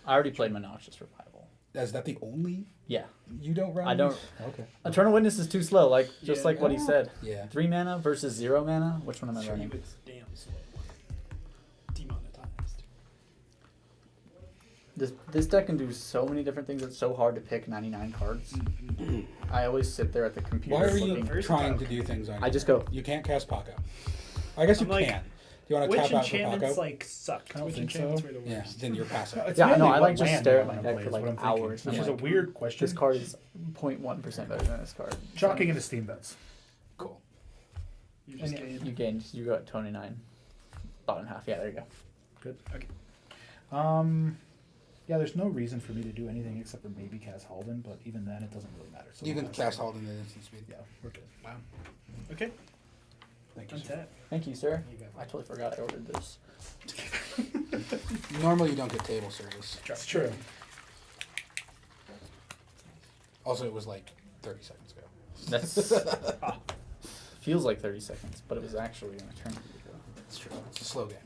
I already played Monoxious Revival. Is that the only Yeah. you don't run? I don't. Okay. Eternal Witness is too slow, like just Yeah. like what he said. Yeah. 3 mana versus 0 mana. Which one am I Sure, running? it's damn slow. Demonetized. This deck can do so many different things. It's so hard to pick 99 cards. I always sit there at the computer Why are you looking. trying to do things on? I your just turn? go. You can't cast Paco. I guess you I'm like, can. Do you want to Which tap out for enchantments Paco? like suck? I don't Which think enchantments so. were the Yeah. worst? Then you're passive. It's Yeah, I know, mainly I what like just land stare you at my wanna deck play for is like what I'm thinking, hours. Which I'm is a like, weird question. This card is 0.1% better than this card. Shocking into Steam bets. Cool. You just And- gained. You gained. You got 29. Bottom half. Yeah, there you go. Good. Okay. Yeah, there's no reason for me to do anything except for maybe cast Halden, but even then it doesn't really matter. So You we'll can pass cast it. Halden in instant speed. Yeah, we're good. Wow. Okay. Thank you. sir. Untap. Thank you, sir. You got I totally forgot I ordered this. Normally you don't get table service. It's true. Also, it was like 30 seconds ago. That's feels like 30 seconds, but it was actually an eternity ago. It's true. It's a slow game.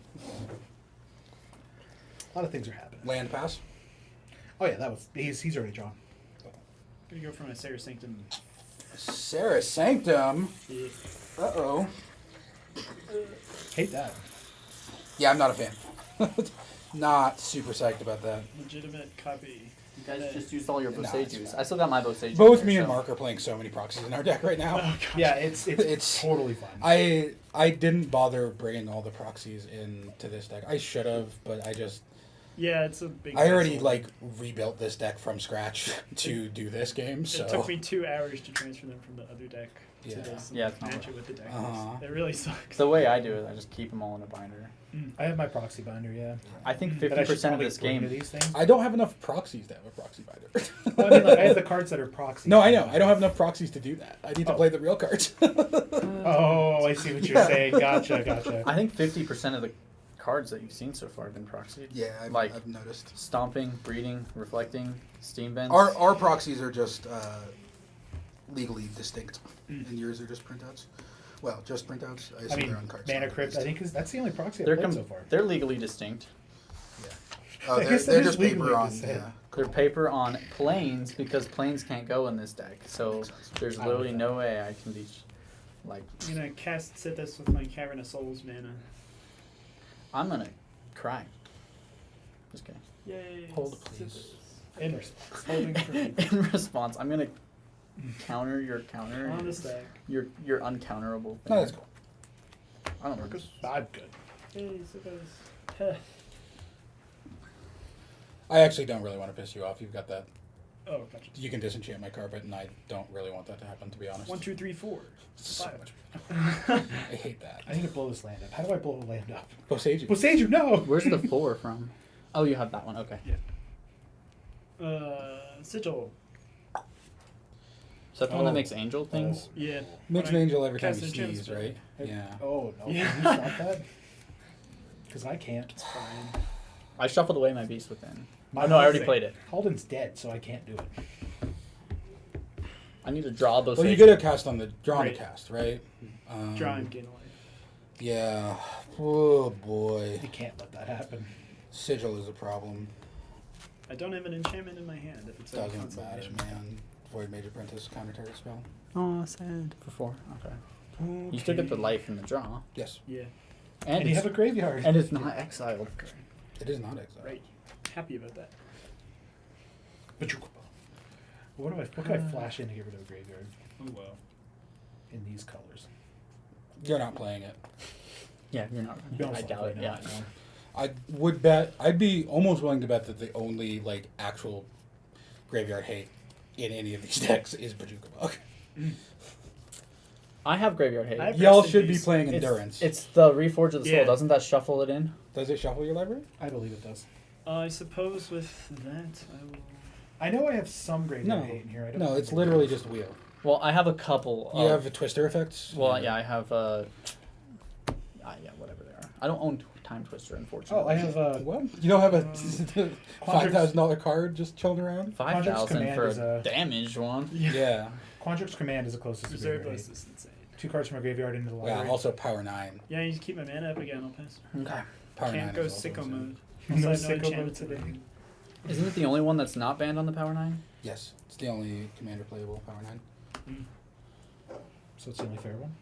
A lot of things are happening. Land pass. Oh yeah, that was he's already drawn. Gonna go for my Sarah Sanctum. Sarah Sanctum. Yeah. Uh-oh. Hate that. Yeah, I'm not a fan. Not super psyched about that. Legitimate copy. You guys just used all your Nah, it's Boseijus. fine. I still got my Boseiju. Both here, me and so- Mark are playing so many proxies in our deck right now. Yeah, it's It's- totally fine. I didn't bother bringing all the proxies into this deck. I should have, but Yeah, it's a big. I already hassle. like rebuilt this deck from scratch to do this game. So It took me 2 hours to transfer them from the other deck Yeah. to this. Yeah, And it's not match it with the deck. Uh-huh. It really sucks. The way I do it, I just keep them all in a binder. I have my proxy binder. Yeah. I think That I should 50% of probably this bring to game. these things. I don't have enough proxies to have a proxy binder. Well, I mean, like, I have the cards that are proxy. No, I know. I don't have enough proxies to do that. I need to Oh. play the real cards. Oh, I see what you're saying. Gotcha. I think 50% of the cards that you've seen so far have been proxied. Yeah, Like- I've noticed. Stomping, breeding, reflecting, steam vents. Our proxies are just legally distinct, and yours are just printouts. Well, just printouts. I I assume mean, they're on cards. Mana not Crypt. I based. think that's the only proxy I've they're played com- so far. they're legally distinct. Oh, I they're, guess that they're is just legally paper on. distinct. Yeah. They're paper on planes because planes can't go in this deck. So Makes sense. there's I like literally that. no way I can be like. I'm gonna cast Sithis with my Cavern of Souls mana. I'm gonna cry. Just kidding. Yay! Hold, please. Sithis. In response. Holding for me. In response, I'm gonna counter your counter. On the stack. Your uncounterable thing. No, that's cool. I don't know. I'm good. Yay, Sithis. Heh. I actually don't really want to piss you off. You've got that. Oh, gotcha. You can disenchant my carpet, and I don't really want that to happen, to be honest. 1, 2, 3, 4. So 5. much. I hate that. I need to blow this land up. How do I blow the land up? Boseiju. Boseiju, no! Where's the 4 from? Oh, you have that one. Okay. Sigil. Is that the one that Oh. makes angel things? Yeah. Makes When an I angel every time cast you enchant sneeze, spell. right? Yeah. Oh, no. Yeah. Can you stop that? Because I can't. It's fine. I shuffled away my beast within. My Oh no, I already thing- played it. Halden's dead, so I can't do it. I need to draw those. Well, you get a cast on the draw on the Right. cast, right? Draw and gain a life. Yeah. Oh boy. You can't let that happen. Sigil is a problem. I don't have an enchantment in my hand if it's a Doesn't matter, consolation. man. Void Mage Apprentice counter target spell. Oh, sad. For 4. Okay. You still get the life in the draw, Yes, Yeah. And you it's, have a graveyard. and it's not exiled. it is not exiled. Right. Happy about that. But you What can I flash in to get rid of a graveyard Oh wow. in these colors? You're not playing it. Yeah, you're not. Be I honest, doubt it. right Yeah. now, no. I would bet. I'd be almost willing to bet that the only like actual graveyard hate in any of these decks is Bajuka Bug. I have Graveyard Hate. I have Y'all Rest in should be Peace. playing It's- Endurance. It's the Reforge of the Soul. Yeah. Doesn't that shuffle it in? Does it shuffle your library? I believe it does. I suppose with that, I will. I know I have some graveyard No. hate in here. I don't No, know it's if literally just wheel. Well, I have a couple. You have the twister effects. Well, yeah, I have. Yeah, whatever they are. I don't own Time Twister, unfortunately. Oh, I have What? You don't have a $5,000 card just chilling around? 5,000 Command for is a damaged one. Yeah. Quantrix Command is the closest to Reserve graveyard list hate. is insane. 2 cards from a graveyard into the Yeah. library. Also Power 9. Yeah, you just keep my mana up again. I'll pass. Okay. Power 9 Can't go is also sicko insane. mode. No Also, I have sicko enchantment mode today. today. Isn't it the only one that's not banned on the Power 9? Yes, it's the only commander playable Power 9. So it's the only fair one.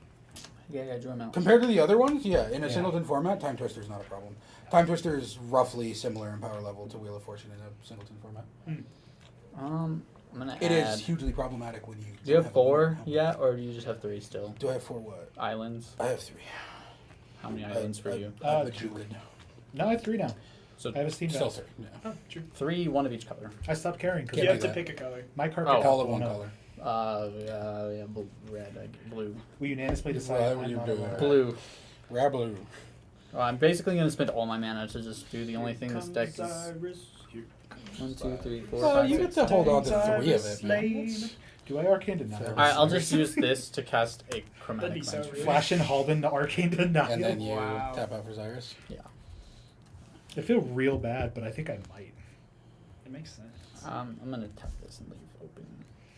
Yeah, I drew him out. Compared to the other ones, yeah, in a Yeah. singleton format, Time Twister is not a problem. Time Twister is roughly similar in power level to Wheel of Fortune in a singleton format. I'm gonna It add. is hugely problematic when you. Do you have a 4 limit. yet, or do you just have 3 still? Do I have 4 what? Islands. I have 3. How many islands for you? I'm a Julian. No, I have 3 now. So I have a Steam Still deck. 3. Yeah. Oh, true. 3, 1 of each color. I stopped carrying because Can't You do have to that. pick a color. my card Oh. pick All got of one blown up. color. Yeah, red, blue. We unanimously Why decided would I'm you not do a that? winner. Blue. Rabblue. I'm basically gonna spend all my mana to just do the only thing this Comes deck is. Iris. Here 1, 2, 3, 4, Oh, 5, you 6. get to hold on to Times 3 of Iris it, man. Slade. Do I Arcane Denial? Alright, I'll just use this to cast a Chromatic That'd be so Lantern. weird. Flash in Halden to Arcane Denial. And then you Wow. tap out for Cyrus. Yeah. I feel real bad, but I think I might. It makes sense. I'm gonna tap this and leave open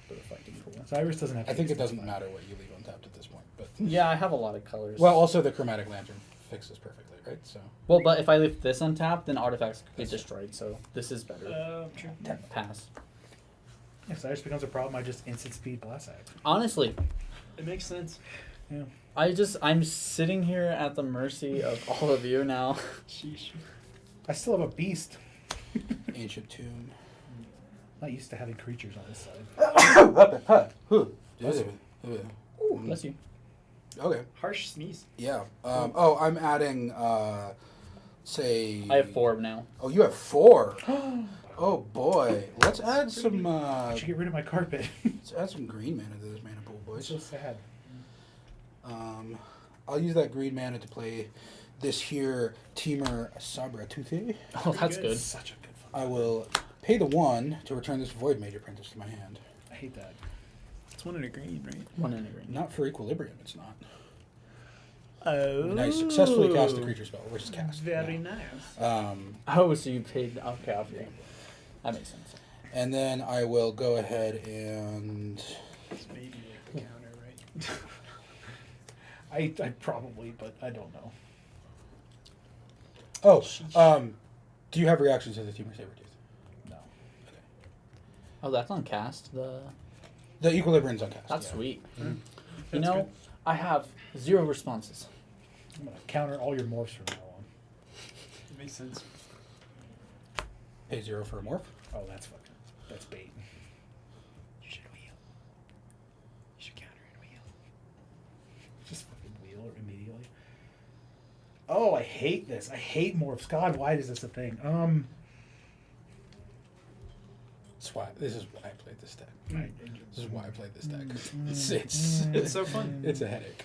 the Reflecting Pool. Cyrus doesn't have to I think use it doesn't this matter what you leave untapped at this point. But Yeah, I have a lot of colors. well, also the Chromatic Lantern fixes perfectly, right? So Well, but if I leave this untapped, then artifacts get destroyed. So this is better. True. Pass. If Cyrus becomes a problem, I just instant speed Blast Act. Honestly, It makes sense. Yeah. I'm sitting here at the mercy of all of you now. Sheesh. I still have a beast. Ancient Tomb. Not used to having creatures on this side. Ooh, bless you. Okay. Harsh sneeze. Yeah. Oh, I'm adding. Say. I have 4 now. Oh, you have 4. Oh boy. Let's add some. I should get rid of my carpet. Let's add some green mana to this mana pool, It's boys. so sad. I'll use that green mana to play this here Teamer Sabra Tuthi. Oh, that's good. good. Such a good fun. I will pay the 1 to return this Void Mage Apprentice to my hand. I hate that. It's 1 in a green, right? 1 in a green. Not for Equilibrium, it's not. Oh. And I successfully cast a creature spell, which is cast. Very yeah. nice. Oh, so you paid. Okay, okay. That makes sense. And then I will go ahead and. It's maybe like the counter, right? I probably, but I don't know. Oh, do you have reactions to the Teamer Sabertooth? No. Oh, that's on cast. The Equilibrium's on cast. That's yeah. sweet. Mhm. You That's know, good. I have 0 responses. I'm going to counter all your morphs from now on. It makes sense. Pay 0 for a morph. Oh, that's bait. You should wheel. You should counter and wheel. Just fucking wheel immediately. Oh, I hate this. I hate morphs. God, why is this a thing? This is why I played this deck. Right. This is why I played this deck. It's It's so fun. it's a headache.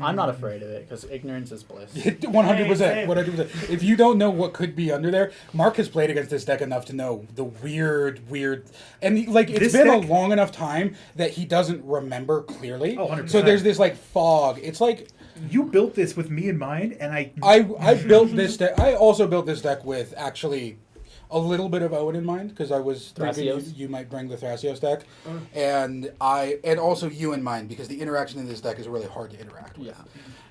I'm not afraid of it because ignorance is bliss. 100%. Same. 100%. If you don't know what could be under there, Mark has played against this deck enough to know the weird, and like it's This been a deck- long enough time that he doesn't remember clearly. Oh, 100%. So there's this like fog. It's like You built this with me in mind, and I built this deck. I also built this deck with actually a little bit of Owen in mind because I was thinking Thrasios? you might bring the Thrasios deck, and also you in mind because the interaction in this deck is really hard to interact with.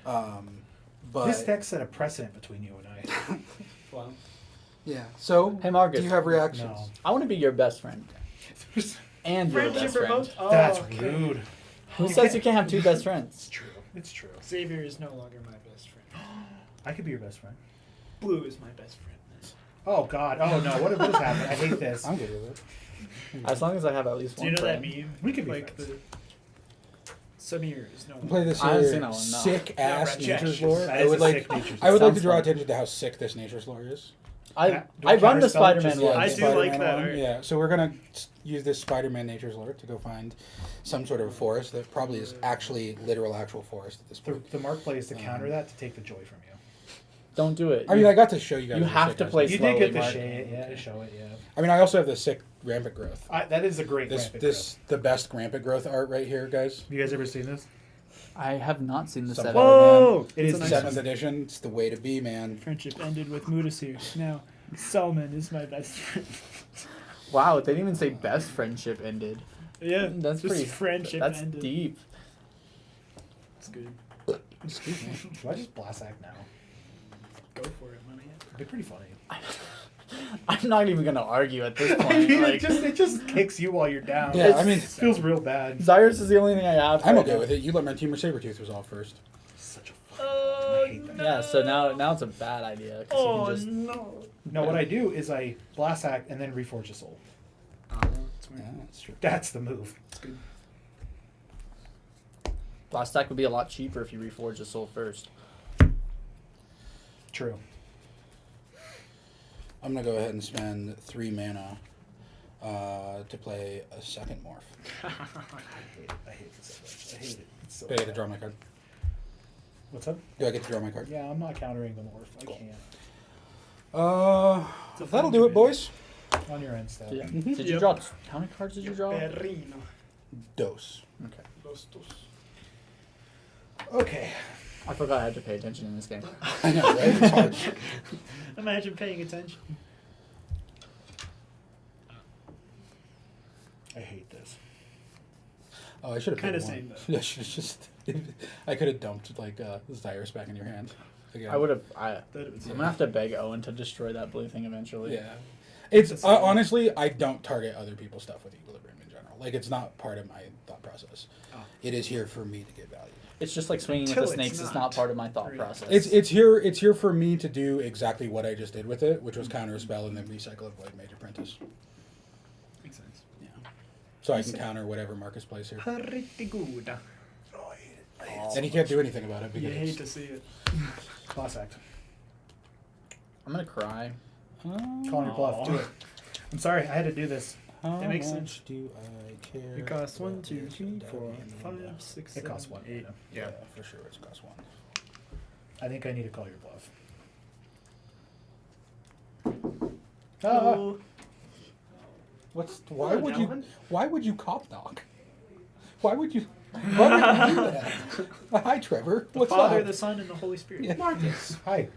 Yeah. But this deck set a precedent between you and I. Wow. yeah. So Hey, Marcus. do you have reactions? No. I want to be your best friend. And your best friend. remote? Oh, That's okay. rude. Who says you can't have 2 best friends? It's true. It's true. Xavier is no longer my best friend. I could be your best friend. Blue is my best friend. Oh God! Oh no! What is happening? I hate this. I'm good with it. As long as I have at least Do one you know that friend. meme? We could be like friends. the some years. No. Play this I haven't seen that one, no. sick ass Yeah, nature's Ratchet. lore. That I is would a like. sick nature's I would lore. like to draw Sounds fun. attention to how sick this nature's lore is. I Don't run the counterspell, Spider-Man just- one. I the do like Spider-Man that one. art. Yeah, so we're gonna use this Spider-Man nature's lore to go find some sort of forest that probably is actually actual forest at this point. The Mark play is to counter that to take the joy from you. Don't do it. I mean, I got to show you guys. You the have sick to ass play You nature's did slowly, get to Mark. show it, yeah. I mean, I also have the sick rampant growth. That is a great This graphic. the best rampant growth art right here, guys. Have you guys ever seen this? I have not seen the Some set. Whoa! It is It's a nice Seventh one. edition. It's the way to be, man. Friendship ended with Mudasir. Now, Salman is my best friend. Wow, they didn't even say best friendship ended. Yeah, That's just pretty. friendship That's ended. deep. It's good. Excuse me. Do I just blast act now? Go for it, money. It'd be pretty funny. I'm not even gonna argue at this I point. mean, Like, it just kicks you while you're down. Yeah, I mean, It feels real bad. Zyrus is the only thing I have. I'm right okay now. with it. You let my Team Sabretooth resolve first. Such a Oh, I hate that. Yeah, so now it's a bad idea. 'Cause you can just, no. No, what I do is I blast act and then reforge a soul. Yeah, that's true. That's the move. It's good. Blast stack would be a lot cheaper if you reforge a soul first. True. I'm gonna go ahead and spend 3 mana to play a second morph. I hate it. I hate this so much. I hate it. It's so Do I get to bad. draw my card? What's up? Do I get to draw my card? Yeah, I'm not countering the morph. I Cool. can't. It's a That'll fun do it, debate. boys. On your end, Steph. Yeah. Mhm. Did you Yep. draw? How many cards did you draw? Perrino. Dose. Okay. Los dos. Okay. I forgot I had to pay attention in this game. I know, right? It's hard. Imagine paying attention. I hate this. Oh, I should have. Kinda same, though. Yeah, should have just. I could have dumped like Zyrus back in your hand. Again. I would have. That'd have been I'm sick. gonna have to beg Owen to destroy that blue thing eventually. Yeah. It's honestly, I don't target other people's stuff with Equilibrium in general. Like, it's not part of my thought process. Oh. It is here for me to get value. It's just like swinging Until with the it's snakes. It's not. not part of my thought Right. process. It's here for me to do exactly what I just did with it, which was counter a spell and then recycle a Void Mage Apprentice. Makes sense. Yeah. So I can counter whatever Marcus plays here. Pretty good. Oh, I hate it. I hate And he can't do anything about it You because hate it's, to see it. Class act. I'm gonna cry. Calling your bluff. Do it. I'm sorry. I had to do this. How That makes much sense. do I care? It costs about 1, 2, this? 3, And 4, and 5, 6, It 7, costs 1. 8. Yeah, for sure, it's cost 1. I think I need to call your bluff. Oh, Why would you? gentlemen. Why would you cop knock? Why would you? Why would you do that? Hi, Trevor. the What's Father, up? the Son, and the Holy Spirit. Yeah. Marcus, Hi.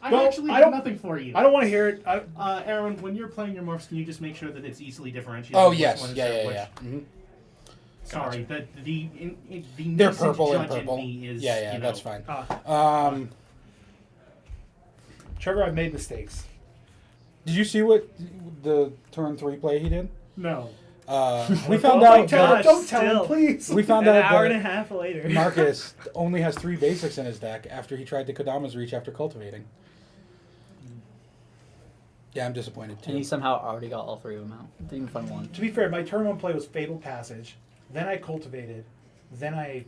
I Well, actually I have don't- nothing for you. I don't want to hear it. Aaron, when you're playing your morphs, can you just make sure that it's easily differentiated? Oh which yes, one is yeah, there, yeah, which- yeah. Mhm. Sorry, the They're message purple and judge in purple. me is, Yeah, yeah, you know, that's fine. Ah, Trevor, I've made mistakes. Did you see what the turn 3 play he did? no. We Oh found my out. God. Don't tell still. him, please. We found An out hour and a that half later. Marcus only has 3 basics in his deck after he tried to Kodama's Reach after cultivating. Yeah, I'm disappointed And he too. somehow already got all 3 of them out. Didn't even find one. To be fair, my turn 1 play was Fatal Passage. Then I cultivated. Then I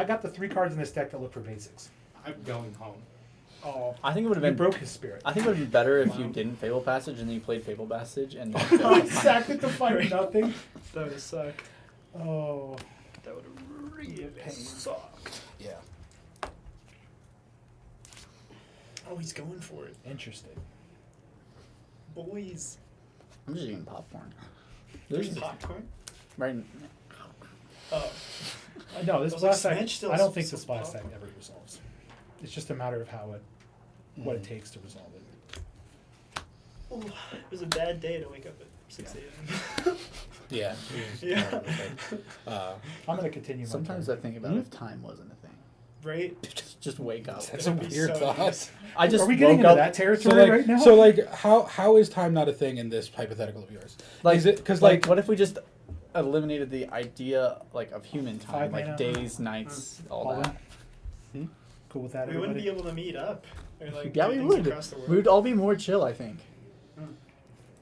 got the 3 cards in this deck that look for basics. I'm going home. Oh, I think it would have you been. broke his spirit. I think it would have been better if you didn't Fable Passage and then you played Fable Passage and. I sacked it to find nothing. That would have sucked. Oh, That would have really sucked. Yeah. Oh, he's going for it. interesting. Boys. I'm just eating popcorn. There's popcorn? Right. Oh. No, this I was like, blast act. Smetch still I don't think some this blast act popcorn. ever resolves. It's just a matter of how what it takes to resolve it. Ooh, it was a bad day to wake up at 6 a.m. Yeah. Yeah. I'm gonna continue. My Sometimes turn. I think about if time wasn't a thing. Right? Just wake up. That's a That'd be weird so thought. nice. I just Are we getting woke into up. that So territory like, right now? so like, how is time not a thing in this hypothetical of yours? Like, is it because like, what if we just eliminated the idea like of human time, 5 like mana? days, nights, all Paula? that? Cool with that, We everybody? wouldn't be able to meet up. Or like Yeah, do we things would. across the world. We would all be more chill, I think. Hmm.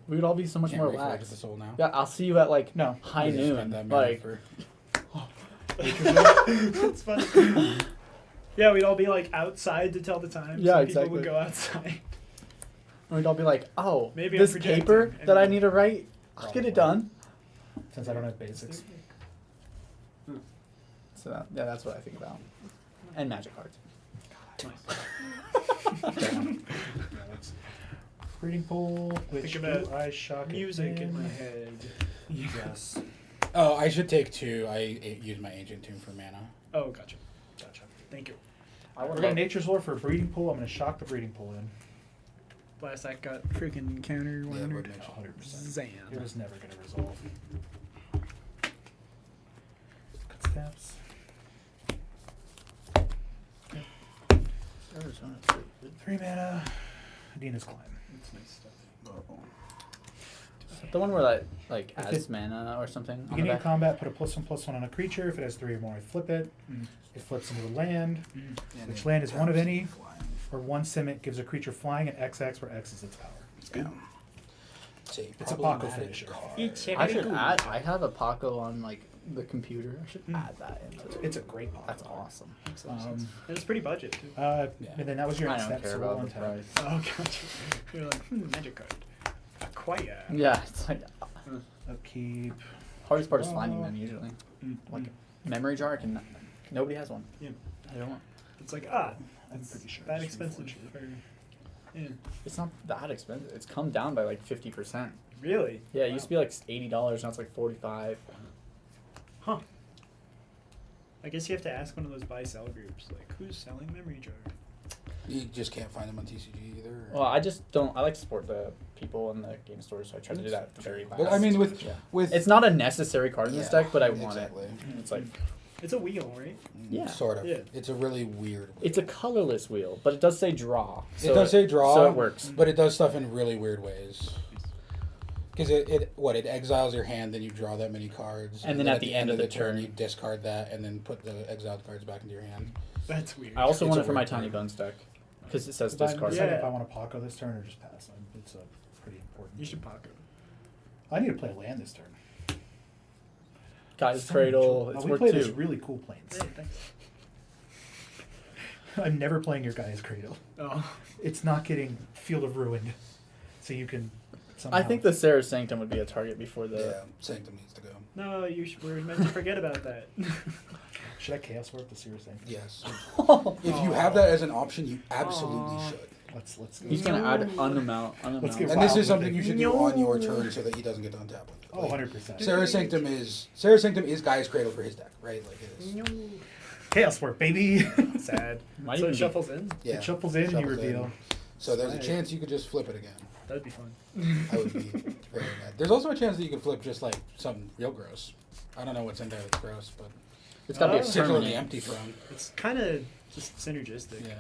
We would all be so much Can't more wait for Edge of relaxed. the Soul now. Yeah, I'll see you at like No. high We just spent noon. that money Like, for- That's funny. Yeah, we'd all be like outside to tell the time. Yeah, so exactly. People would go outside. we'd all be like, oh, Maybe this I'm paper projecting, that I and- need to write, I'll get it done. Since I don't have basics. So yeah, that's what I think about. And magic cards. Yeah, that's breeding pool. Which Think about do I shock Music in in? my head. Yes. Oh, I should take 2. Use my Ancient Tomb for mana. Oh, gotcha. Thank you. We're going Nature's Lore for a breeding pool. I'm going to shock the breeding pool in. Last act got freaking counter Yeah, it would 100. make sense. 100%. Zam. It was never going to resolve. Cut steps. Arizona's 3 mana. Adina's Climb. That's nice stuff. Is that the one where that like If adds it- mana or something? on the Beginning of back? combat, put a +1/+1 on a creature. If it has 3 or more, I flip it. Mm. It flips into a land. And Which it land is one of taps any? and flying. Or 1 Simic gives a creature flying at XX, where X is its power. Yeah. It's a Paco problematic finisher. card. I should add. I have a Paco on like the computer. I should add that into it. It's a great Paco. That's awesome. Makes a lot of sense. And it's pretty budget too. Yeah. And then that was your I next don't step. care So about we'll the untap. price. Oh, gotcha. You're like, magic card. Acquire. Yeah, it's like Upkeep. hardest part is finding them usually. Mm. Like memory jar, can nobody has one. Yeah. I don't. It's like, I'm it's pretty sure. that it's expensive. reforged. For, yeah. It's not that expensive. It's come down by like 50%. Really? Yeah, it used to be like $80. Now it's like $45. Huh. I guess you have to ask one of those buy-sell groups, like, who's selling memory jar? You just can't find them on TCG either. Well, I just don't. I like to support the people in the game stores, so I try to do that very last. But I mean, with Yeah. with It's not a necessary card in this Yeah, deck, but I want exactly. it. It's like It's a wheel, right? Yeah. sort of. Yeah. It's a really weird. it's a colorless wheel, but it does say draw. It does say draw, so it works. but it does stuff in really weird ways. Because it exiles your hand, then you draw that many cards, And then at the end of the turn- you discard that, and then put the exiled cards back into your hand. That's weird. I also It's want a it for my weird Tiny card. Bones deck because it says If I'm discard. deciding Yeah. if I want to Paco this turn or just pass. It's a pretty important. You should pocket. I need to play land this turn. Guy's So Cradle. much- It's we worth play this 2. really cool planes. Hey, thanks. I'm never playing your Guy's Cradle. Oh. It's not getting Field of Ruin, so you can. Somehow I think the Sarah Sanctum would be a target before the. Yeah, Sanctum needs to go. No, we're meant to forget about that. Should I Chaos Warp the Seer thing? Yes. If you have that as an option, you absolutely Aw. should. Let's go. He's gonna add unamount. Let's get And this wild is something with you it. should do on your turn so that he doesn't get to untap with it. Oh, 100%. Sarah Sanctum is Guy's Cradle for his deck, right? Like it is. Chaos Warp, baby. Sad. Might So even it be- shuffles in? Yeah. It shuffles in and you Shuffles in. reveal. So there's a Right. chance you could just flip it again. That'd be fun. I would be very mad. There's also a chance that you could flip just like something real gross. I don't know what's in there that's gross, but It's gotta be a Sigil of the permanent. Empty Throne. It's kind of just synergistic. Yeah.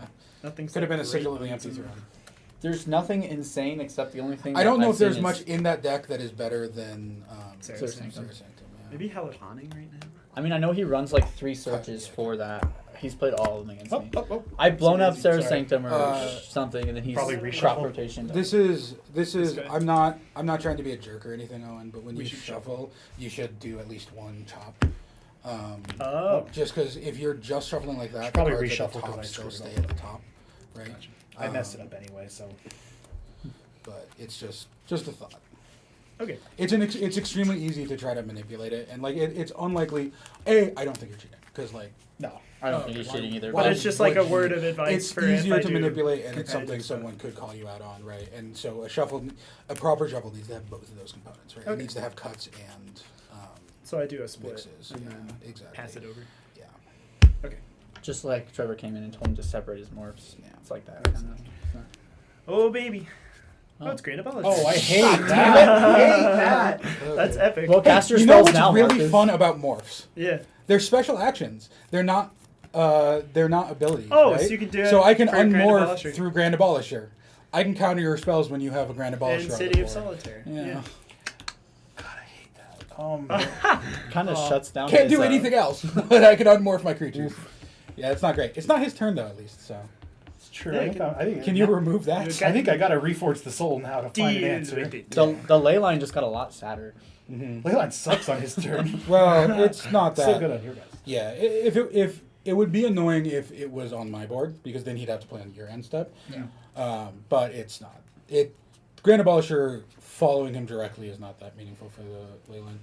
Nothing's Could have been a great Sigil of the lands Empty in- Throne. There's nothing insane except the only thing. I don't that know I've if there's seen much is- in that deck that is better than Sarah Sarah Sanctum. Sarah Sanctum. Yeah. Maybe Hallowed Haunting right now? I mean, I know he runs like 3 searches for that. He's played all of them against me. Oh. I've blown up Easy. Sarah Sorry. Sanctum or Uh, something, and then he's Probably crop reshuffle. rotation. This is guy? I'm not trying to be a jerk or anything, Owen, but when We you should shuffle, you should do at least one chop. Oh. Just because if you're just shuffling like that, Should probably the cards at reshuffle the 'cause top I still screwed stay up. at the top, right? Gotcha. I messed it up anyway, so. But it's just a thought. Okay. It's extremely easy to try to manipulate it, and like it's unlikely. I don't think you're cheating because like No. I don't think he's cheating either. But it's just like a would word you- of advice It's for if easier I to do manipulate, and it's something competitive stuff. someone could call you out on, right? And so a proper shuffle needs to have both of those components, right? It Okay. needs to have cuts and So I do a split mixes. and Yeah, then exactly. pass it over. Yeah. Okay. just like Trevor came in and told him to separate his morphs. Yeah. It's like that. Kind of. Oh, baby. Oh. Oh, it's great. Apology. Oh, I hate Damn that. it! I hate that. That's epic. Well, cast your You know spells what's now, really Marcus. fun about morphs? Yeah. They're special actions. They're not abilities. Oh, right? so you can do it So I can for Grand unmorph Abolisher. through Grand Abolisher. I can counter your spells when you have a Grand Abolisher. And on City the of board. Solitaire. Yeah. God, I hate that. Kind of Oh. shuts down. Can't his, do anything else, but I can unmorph my creatures. Yeah, it's not great. It's not his turn though, at least. So It's true. Yeah, I think can you remove that? I think I got to reforge the soul now to find an answer. The ley line just got a lot sadder. Leyline sucks on his turn. Well, it's not that. Still good on your guys. Yeah, if it would be annoying if it was on my board because then he'd have to play on your end step. Yeah. But it's not. Grand Abolisher following him directly is not that meaningful for the Leyland.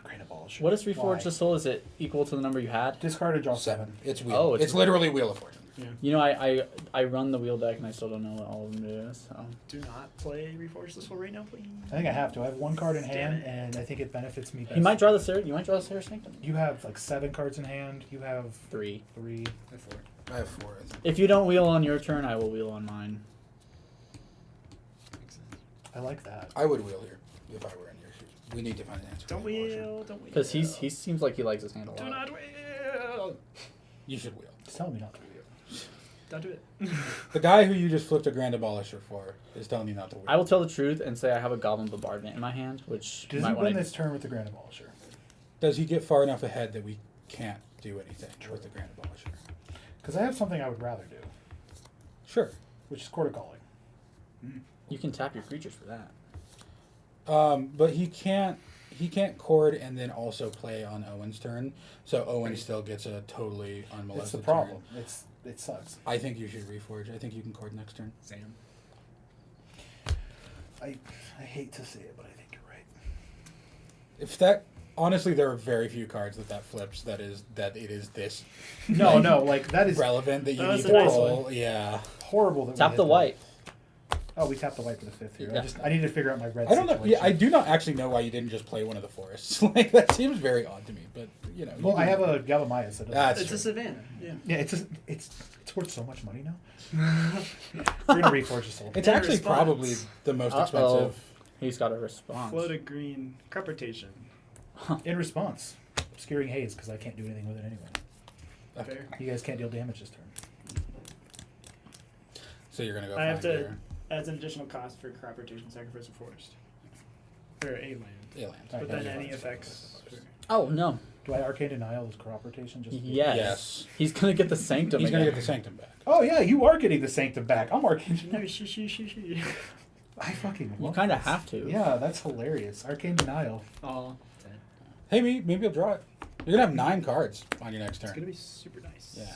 Grand Abolisher. What is Reforge Why? the Soul? Is it equal to the number you had? Discard or draw 7. It's wheel. Oh, it's literally Wheel of Fortune. You know, I run the wheel deck and I still don't know what all of them do. So Do not play Reforge the Soul right now, please. I think I have to. I have 1 card in Damn hand, it. and I think it benefits me best. you might draw the Sarah. You might draw the Sarah Sanctum. You have like 7 cards in hand. You have 3. 3. I have 4. I think. If you don't wheel on your turn, I will wheel on mine. I like that. I would wheel here if I were in your shoes. We need to find an answer. Don't for the Abolisher. wheel, don't wheel. Because he seems like he likes his hand a Do lot. not wheel. You should wheel. Just tell me not to wheel. Don't do it. The guy who you just flipped a Grand Abolisher for is telling you not to wheel. I will tell the truth and say I have a Goblin Bombardment in my hand, which you Does might he want win to. this turn with the Grand Abolisher? Does he get far enough ahead that we can't do anything with the Grand Abolisher? Because I have something I would rather do, Sure. which is Quarter Calling. You can tap your creatures for that. But he can't chord and then also play on Owen's turn. So Owen still gets a totally unmolested It's the turn. problem. It sucks. I think you should reforge. I think you can chord next turn. Sam. I hate to say it, but I think you're right. If that honestly, there are very few cards that flips that it is this No, like that is relevant that you That need was to a nice pull. one. Yeah. horrible. That we Tap hit the that. white. Oh, we tapped the white for the 5th here. Yeah. I need to figure out my red. I don't know. situation. Yeah, I do not actually know why you didn't just play one of the forests. Like that seems very odd to me. But you know. Well, you I do- have a Galamaya, so it doesn't- That's It's true. a Savannah. Yeah. yeah, it's worth so much money now. We're gonna reforge the soul. It's In actually response. probably the most Uh-oh. expensive. He's got a response. Floated green. Crepitation. In response, Obscuring Haze because I can't do anything with it anyway. Fair. You guys can't deal damage this turn. So you're gonna go. I have find to your adds an additional cost for Crepitation, Sacrifice of Forest. For a land. land. All But right, then now any you effects. Oh no. Do I Arcane Denial as Cooperation? Just Yes. Yes. He's gonna get the Sanctum. He's gonna again. get the sanctum back. Oh yeah, you are getting the Sanctum back. I'm Arcane Denial. No, she. I fucking You love kind of this. have to. Yeah, that's hilarious. Arcane Denial. Oh, Hey, maybe you'll draw it. You're gonna have 9 cards on your next it's turn. gonna be super nice. Yeah.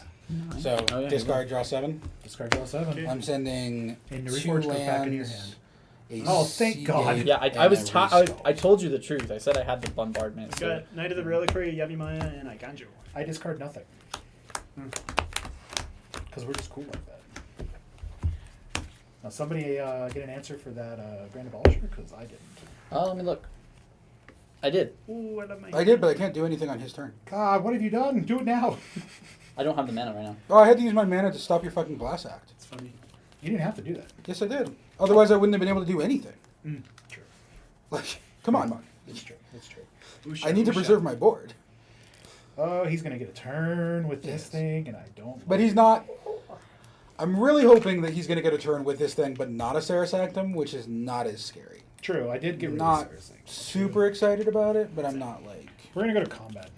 Nice. So Oh, yeah, discard, draw 7. Discard draw 7. Okay. I'm sending And the 2 Reforge goes back into your lands, hand. a Oh, thank Sea God. Gate, Yeah, I and was a I Restore. told you the truth. I said I had the bombardment. It's So. got Knight of the Reliquary, Yavimaya, and Ikanjo. I discard nothing. Because we're just cool like that. Now somebody get an answer for that Grand Abolisher? Because I didn't. Oh, let me look. I did. Ooh, I love my. I did, but I can't do anything on his turn. God, what have you done? Do it now. I don't have the mana right now. Oh, I had to use my mana to stop your fucking Blast Act. It's funny. You didn't have to do that. Yes, I did. Otherwise, I wouldn't have been able to do anything. True. Like, come on. It's true. It's true. I need to preserve my board. Oh, he's going to get a turn with this Yes. thing, and I don't. But he's not. I'm really hoping that he's going to get a turn with this thing, but not a Sarasactum, which is not as scary. True, I did get rid Not of the Sarah thing. Super excited about it, but I'm not like. We're going to go to combat.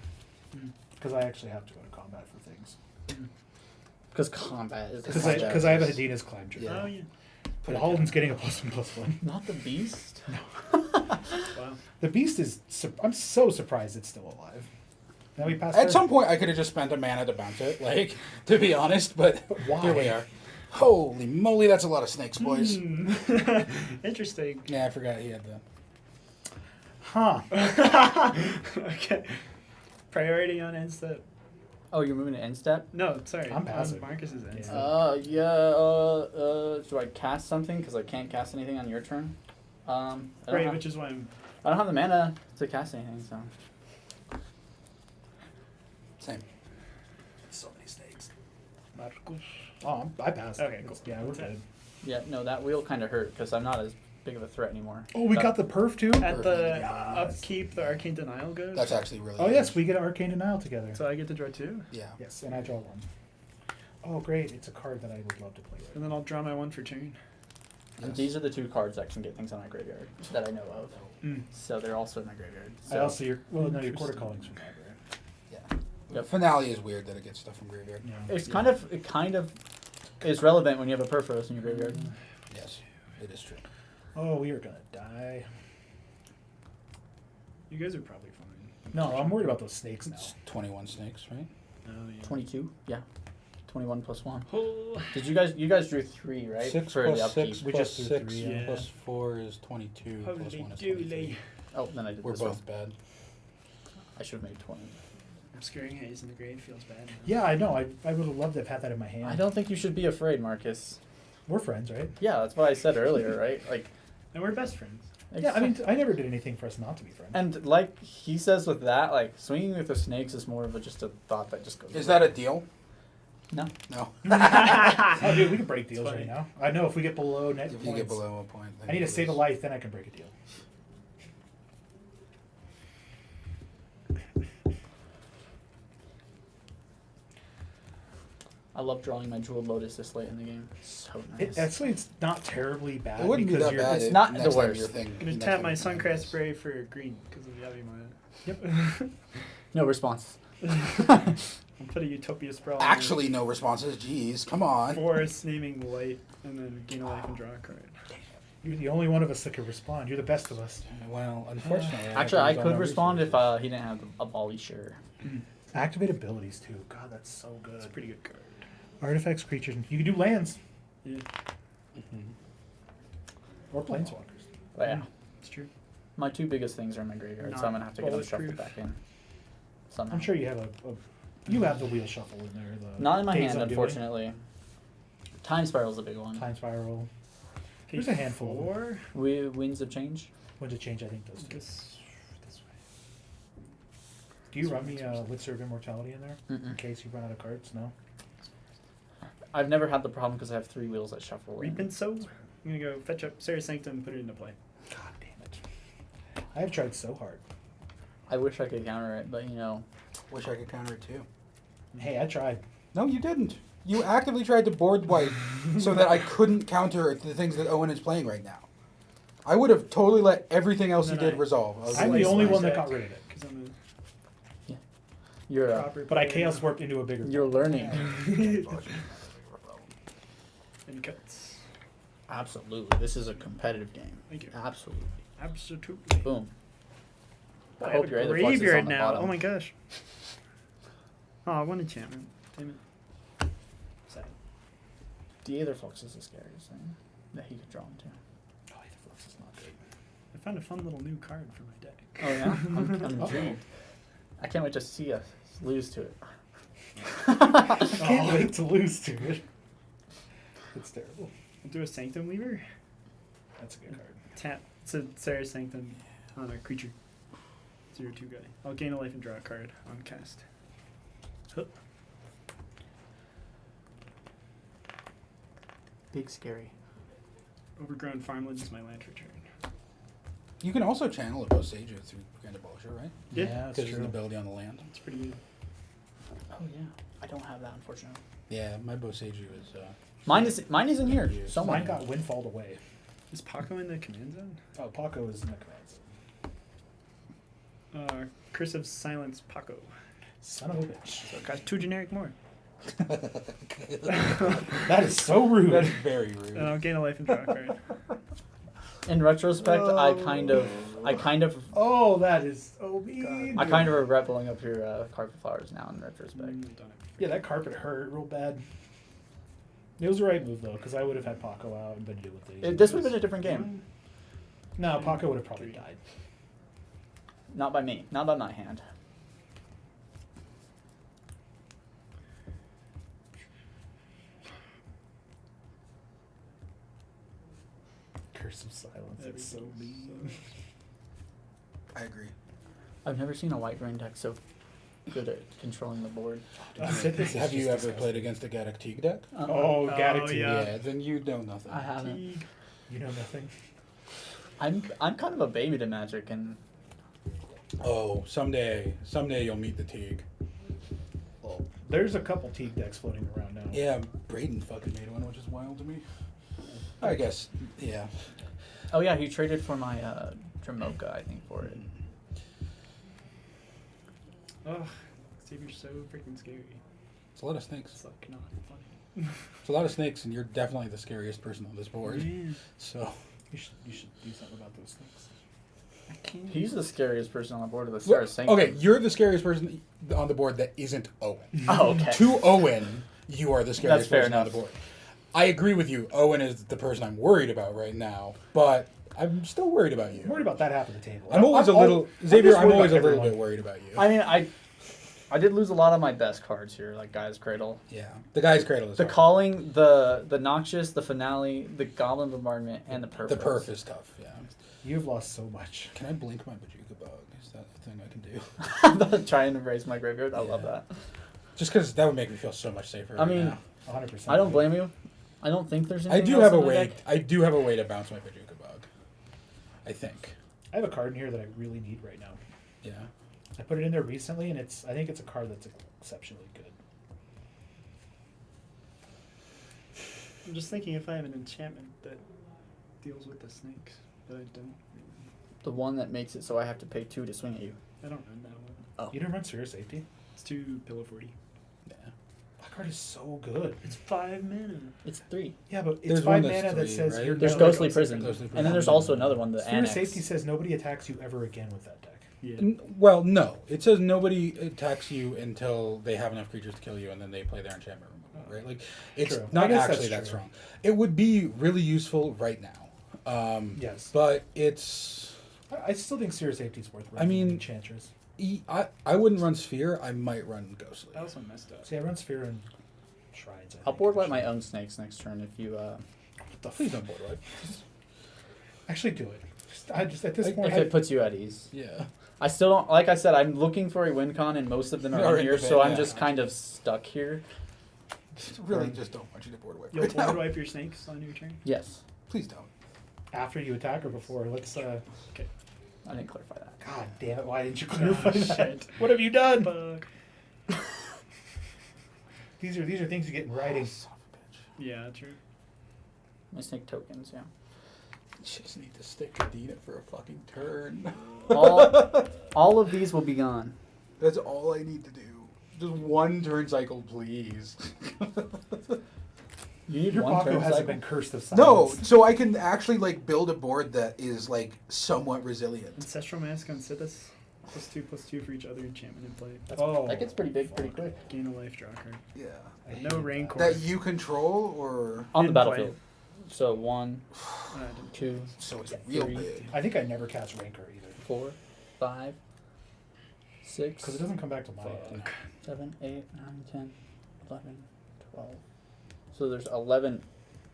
Because I actually have to go to combat for things. Because combat is. Because I have a Hadina's Climb Tree. Yeah. Oh, yeah. But Halden's getting a +1/+1. Not the beast. Wow. The Beast is. I'm so surprised it's still alive. Now we passed. At some point, I could have just spent a mana to bounce it, like, to be honest, but Why? here we are. Holy moly, that's a lot of snakes, boys. Interesting. Yeah, I forgot he had that. Huh. Okay. Priority on end step. Oh, you're moving to end step? No, sorry. I'm passive. On Marcus's end Yeah. step. Do I cast something? Because I can't cast anything on your turn. I don't Right, have- which is why I'm. I don't have the mana to cast anything, so. Same. So many snakes. Oh, I passed. Okay, cool. Yeah, we're good. Yeah, no, that wheel kind of hurt because I'm not as big of a threat anymore. Oh, we But- got the perf too? At the Yes. upkeep, the Arcane Denial goes. That's actually really Oh, good. yes, we get Arcane Denial together. So I get to draw 2, Yeah. Yes, and I draw 1. Oh, great. It's a card that I would love to play with. and then I'll draw my 1 for turn. And Yes. these are the 2 cards that can get things on my graveyard that I know of. Mm. So they're also in my graveyard. I So also, well, no, your Interesting. Quarter Calling's from library. Yeah. Yep. Finale is weird that it gets stuff from graveyard. Yeah. It kind of is relevant when you have a Purphoros in your graveyard. Yes, it is true. Oh, we are gonna die. You guys are probably fine. No, I'm worried about those snakes now. It's 21 snakes, right? Oh, yeah. 22, yeah. 21 plus 1. Oh, Did you guys drew 3, right? 6 for plus the upkeep. 6 We plus just threw 6 three, yeah. plus 4 is 22. Plus 1 is 23. Oh, then I did We're this both one. bad. I should have made 20. obscuring haze in the grave feels bad. Now. Yeah, I know. I would have loved to have had that in my hand. I don't think you should be afraid, Marcus. We're friends, right? Yeah, that's what I said earlier, right? Like, And we're best friends. Yeah, I mean, I never did anything for us not to be friends. and like he says with that, like swinging with the snakes is more of a just a thought that just goes. Is that a deal? No. No. Oh, dude, we can break deals funny. right now. I know if we get below net If points. you get below a point, then I need you to save a lose. life, then I can break a deal. I love drawing my Jeweled Lotus this late in the game. So nice. Actually, it's not terribly bad. It wouldn't be because that you're- bad. it's if not next the time worst. your thing- I'm gonna next tap time my your thing Suncrest is- spray for green because of Yavimaya. Yep. No response. I'll put a Utopia Sprawl. on Actually, no responses. Jeez, come on. force, naming white, and then gain a life and draw a card. You're the only one of us that can respond. You're the best of us. Well, unfortunately. Actually, I have to use all could my respond if resources. he didn't have a Bali sure. Activate abilities too. God, that's so It's a good. pretty good card. Artifacts, creatures. You can do lands Yeah, or planeswalkers. But yeah, it's true. my two biggest things are in my graveyard, so Not I'm gonna have to get them bulletproof. shuffled back in. Somehow. I'm sure you have you have the wheel shuffle in there. The Not in my Days hand, Undoing, unfortunately. Time Spiral's a big one. Time spiral. Pay There's a handful. 4. Winds of Change. Winds of Change, I think those two. This way. Do you run the Elixir of Immortality in there in Mm-mm. case you run out of cards? No. I've never had the problem because I have 3 wheels that shuffle. Reap and Sow. I'm gonna go fetch up Sarah Sanctum and put it into play. God damn it! I have tried so hard. I wish I could counter it, but you know. Wish I could counter it too. Hey, I tried. No, you didn't. You actively tried to board white so that I couldn't counter the things that Owen is playing right now. I would have totally let everything else he And then did I- resolve. I was I'm like, the only slice one that that. got rid of it. Because I'm You're a proper But I player chaos now. warped into a bigger. you're learning. And cuts. Absolutely. This is a competitive game. Thank you. Absolutely. Absolutely. Boom. I hope have your a other flux is graveyard on the now. bottom. Oh my gosh. Oh, one enchantment. Damn it. Sad. The Aether Flux is the scariest thing that he could draw into. Oh, the flux is not good. I found a fun little new card for my deck. Oh yeah? I'm Uh-oh. intrigued. I can't wait to see us lose to it. I can't wait to lose to it. It's terrible. I'll do a Sanctum Weaver. That's a good card. Tap. It's a Sarah Sanctum on a creature. 0/2 guy. I'll gain a life and draw a card on cast. Huh. Big scary. Overgrown Farmland is my land return. You can also channel a Boseiju through Grand Abolisher, right? Yeah, that's Because there's an true. ability on the land. It's pretty good. Oh yeah. I don't have that unfortunately. Yeah, my Boseiju is. Mine is in here. Yes. Somewhere. Mine got windfalled away. Is Paco in the command zone? Oh, Paco is in the command zone. Curse of Silence Paco. Son of a bitch. So it costs 2 generic more. That is so rude. That's very rude. And I'll gain a life and draw a card. In retrospect, I kind of Oh, that is so mean. I kind of regret pulling up your carpet flowers now in retrospect. Done it. Yeah, that carpet hurt real bad. It was the right move though, because I would have had Paco out and been deal with these. This would have been a different game. No, Paco would have probably died. Not by me. Not by my hand. Curse of Silence. There It's we so go. mean. I agree. I've never seen a white green deck so good at controlling the board. Have you ever played against a Gaddock Teague deck? Oh, Gaddock Teague. yeah. Then you know nothing. I haven't. Teague. You know nothing. I'm kind of a baby to Magic, and Oh, someday you'll meet the Teague. Well, there's a couple Teague decks floating around now. Yeah, Braden fucking made one, which is wild to me. I guess, yeah. oh yeah, he traded for my Dramoka, I think, for it. Oh, Xavier's so freaking scary. It's a lot of snakes. It's like not funny. It's a lot of snakes, and you're definitely the scariest person on this board. Man, So You should do something about those things. I can't. He's the scariest person on the board of the Star Sanctum. okay, you're the scariest person on the board that isn't Owen. Oh, okay. To Owen, you are the scariest fair person on the enough. board. I agree with you. Owen is the person I'm worried about right now, but I'm still worried about you. I'm worried about that half of the table. I'm always a little Xavier. I'm always a little bit worried about you. I mean, I did lose a lot of my best cards here, like Guy's Cradle. Yeah, the guy's cradle is The hard. Calling, the Noxious, the Finale, the Goblin Bombardment, and the Perf. The perf is tough. Yeah. You've lost so much. Can I blink my Bajuka Bug? Is that a thing I can do? I'm not trying to raise my graveyard. I love that. Just because that would make me feel so much safer. I mean, now. 100%. I don't blame you. I don't think there's I anything do else have a in my way. deck. I do have a way to bounce my Bajuka Bug. I think. I have a card in here that I really need right now. Yeah. I put it in there recently, and I think it's a card that's exceptionally good. I'm just thinking if I have an enchantment that deals with the snakes, but I don't. The one that makes it so I have to pay 2 to swing at you. I don't run that one. Oh. You don't run Sphere of Safety? It's 2 pillow 40. Yeah. That card is so good. It's 5 mana. It's 3. Yeah, but it's There's 5 one mana that's that 3, says right? you're There's no, Ghostly like, Prison. Ghostly And then Prison. there's also another one, the Sphere of Annex. Safety says nobody attacks you ever again with that deck. Yeah. Well, no. It says nobody attacks you until they have enough creatures to kill you, and then they play their enchantment removal, right? Like, it's True. I not guess actually that's that true. strong. It would be really useful right now. Yes. But it's. I still think Sphere of Safety is worth I running. mean- Enchantress. I wouldn't run Sphere. I might run Ghostly. I also messed up. See, I run Sphere and Shrines. I'll board wipe my own snakes next turn if you. Please don't board wipe. Actually, do it. I just at this If point, If it puts you at ease. Yeah. I still don't. Like I said, I'm looking for a win con, and most of them You're are in in here, the so bed, I'm yeah. just kind of stuck here. Really, just don't want you to board wipe. You'll Right now. board wipe your snakes on your turn? Yes. Please don't. after you attack or before? Let's. Okay. I didn't clarify that. God damn it! Why didn't you clarify Ah, that? shit. What have you done? Bug. These are things you get in writing. Son of a bitch. Yeah, true. My snake tokens, yeah. Just need to stick to Dina for a fucking turn. All of these will be gone. That's all I need to do. Just one turn cycle, please. You need Your one Paco turn hasn't cycle. been cursed of No, silence. so I can actually like build a board that is like somewhat resilient. Ancestral Mask on Sithis. +2/+2 for each other enchantment in play. Oh, That gets pretty big pretty quick. Gain a life, draw a card. Yeah. I hate No rain core. That you control, or On the In battlefield. So 1, I didn't 2, so it's real 3. big. I think I never cast Rancor either 4, 5, 6, because it doesn't come back to my hand. 7, 8, 9, 10, 11, 12. So there's 11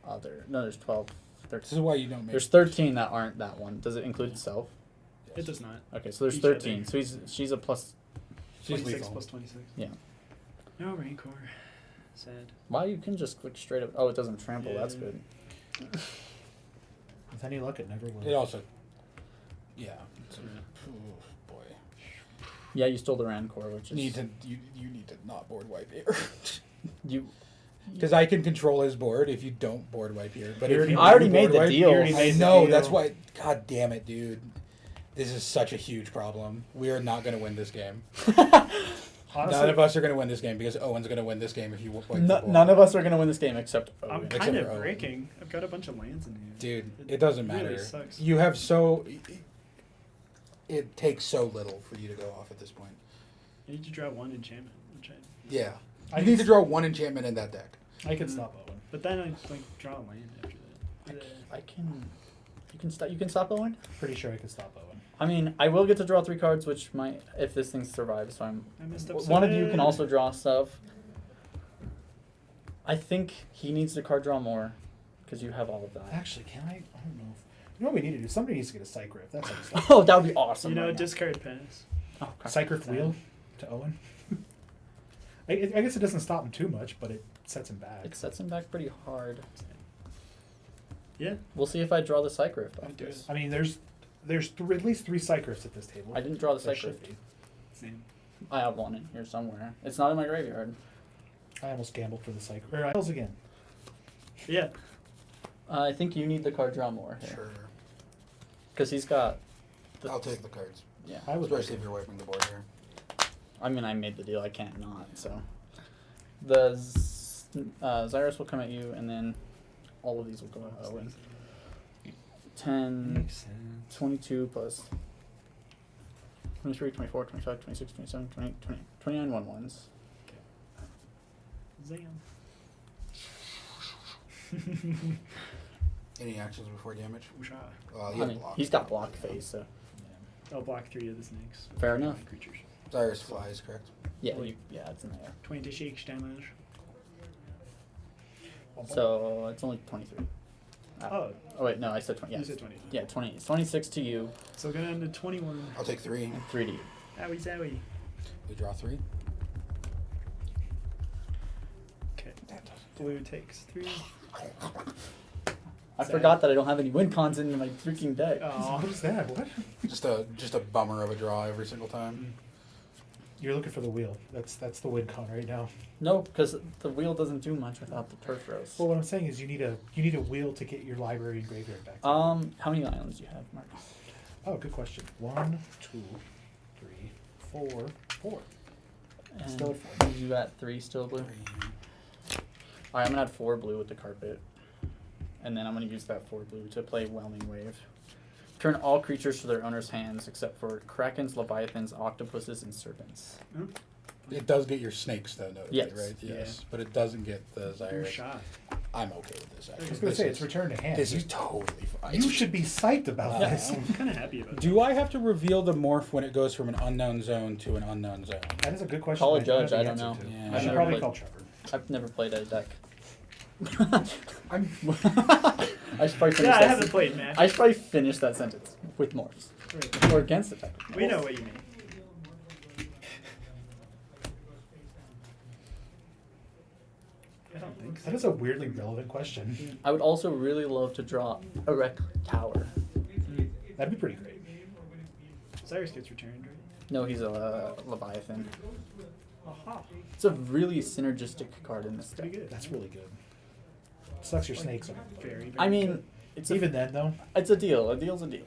other. No, there's 12. This is 13. why you don't make. There's 13 that aren't that one. Does it include itself? It does not. Okay, so there's Each other. 13. So she's a plus. She's 26 lethal. +26. Yeah. No rain core. Sad. Why you can just click straight up? Oh, it doesn't trample. That's Yeah. good. With any luck, it never will. It also. Yeah. It's Yeah. oh, boy. Yeah, you stole the Rancor, which is You need to not board wipe here. you. Because I can control his board if you don't board wipe here. But if you I already do made board the wipe, deal. You already I made the know, deal. that's why. God damn it, dude. This is such a huge problem. We are not going to win this game. Honestly, None of us are going to win this game because Owen's going to win this game if you wipe the board. None of us are gonna win this game except I'm Owen. Except kind for of Owen. breaking. I've got a bunch of lands in here. Dude, it doesn't really matter. sucks. You have so... It takes so little for you to go off at this point. I need to draw one enchantment, which I. Yeah. I You can need to draw one enchantment in that deck. I can stop Owen. But then I draw a land after that. I can. You can stop. You can stop Owen. Pretty sure I can stop Owen. I mean, I will get to draw 3 cards, which might if this thing survives. So I'm. I messed up. One of you can bad. also draw stuff. I think he needs to card draw more, because you have all of that. Actually, can I? I don't know. You know what we need to do? Somebody needs to get a Psych Rift. That's how you stop. Oh, that would be awesome. You know, right now. discard pass. Oh, crap. Psych Rift wheel to Owen. I guess it doesn't stop him too much, but it sets him back. It sets him back pretty hard. Yeah. We'll see if I draw the Psych Rift off I'd do this. I mean, there's at least 3 Psych Rifts at this table. I didn't draw the There Psych should Rift. be. Same. I have one in here somewhere. It's not in my graveyard. I almost gambled for the Psych. Or I again. Yeah. I think you need the card draw more here. Sure. Because he's got. I'll take the cards. Yeah. I would. Especially if you're wiping the board here. I mean, I made the deal. I can't not. So the Zyrus will come at you, and then all of these will go out. Oh, wait. 10, Makes sense. 22 plus 23, 24, 25, 26, 27, 28, 20, 29 1-1s. Zam. Any actions before damage? Whoosha. You I have mean, block. he's got block phase, so I'll block 3 of the snakes. fair enough. My creatures. Cyrus flies, correct? Yeah, Wait. yeah, it's in there. 20 shakes damage. So it's only 23. Oh, Oh wait, no, I said 20. Yeah, you said 20. yeah, 20. It's 26 to you So go down to 21. I'll take 3. and 3 to you. Owie zowie. We draw 3. Okay. Blue takes 3. I Sad. forgot that I don't have any win cons in my freaking deck. Oh, What is that? What? Just a bummer of a draw every single time. You're looking for the wheel. That's the win con right now. No, because the wheel doesn't do much without the turf roast. Well, what I'm saying is you need a wheel to get your library and graveyard back. How many islands do you have, Marcus? Oh, good question. 1, 2, 3, 4, 4. And Still at 4. You got 3 still blue. 3. Alright, I'm gonna add 4 blue with the carpet, and then I'm gonna use that 4 blue to play Whelming Wave. Turn all creatures to their owner's hands except for krakens, leviathans, octopuses, and serpents. It does get your snakes though, notably, Yes. right? Yeah. Yes. But it doesn't get the Zyrus. Whoosha. I'm okay with this. I Actually. was going to This say, is- it's return to hand. This is totally fine. You should be psyched about Yeah. this. I'm kind of happy about that. Do I have to reveal the morph when it goes from an unknown zone to an unknown zone? That is a good question. Call a that I judge, have I the don't answer know. to. Yeah. I I've should never probably played- call Trevor. I've never played a deck. I'm I should probably finish Yeah, I that. haven't played, man. I should probably finish that sentence with morphs Right. or against the deck. We know what you mean. I don't think so. That is a weirdly relevant question. I would also really love to draw a wreck tower. That'd be pretty great. Cyrus gets returned, right? No, he's a Leviathan. Aha. It's a really synergistic card in this Pretty deck. good. That's really good. Sucks your snakes are. Very, very I mean, good. it's Even then, though. it's a deal. A deal's a deal.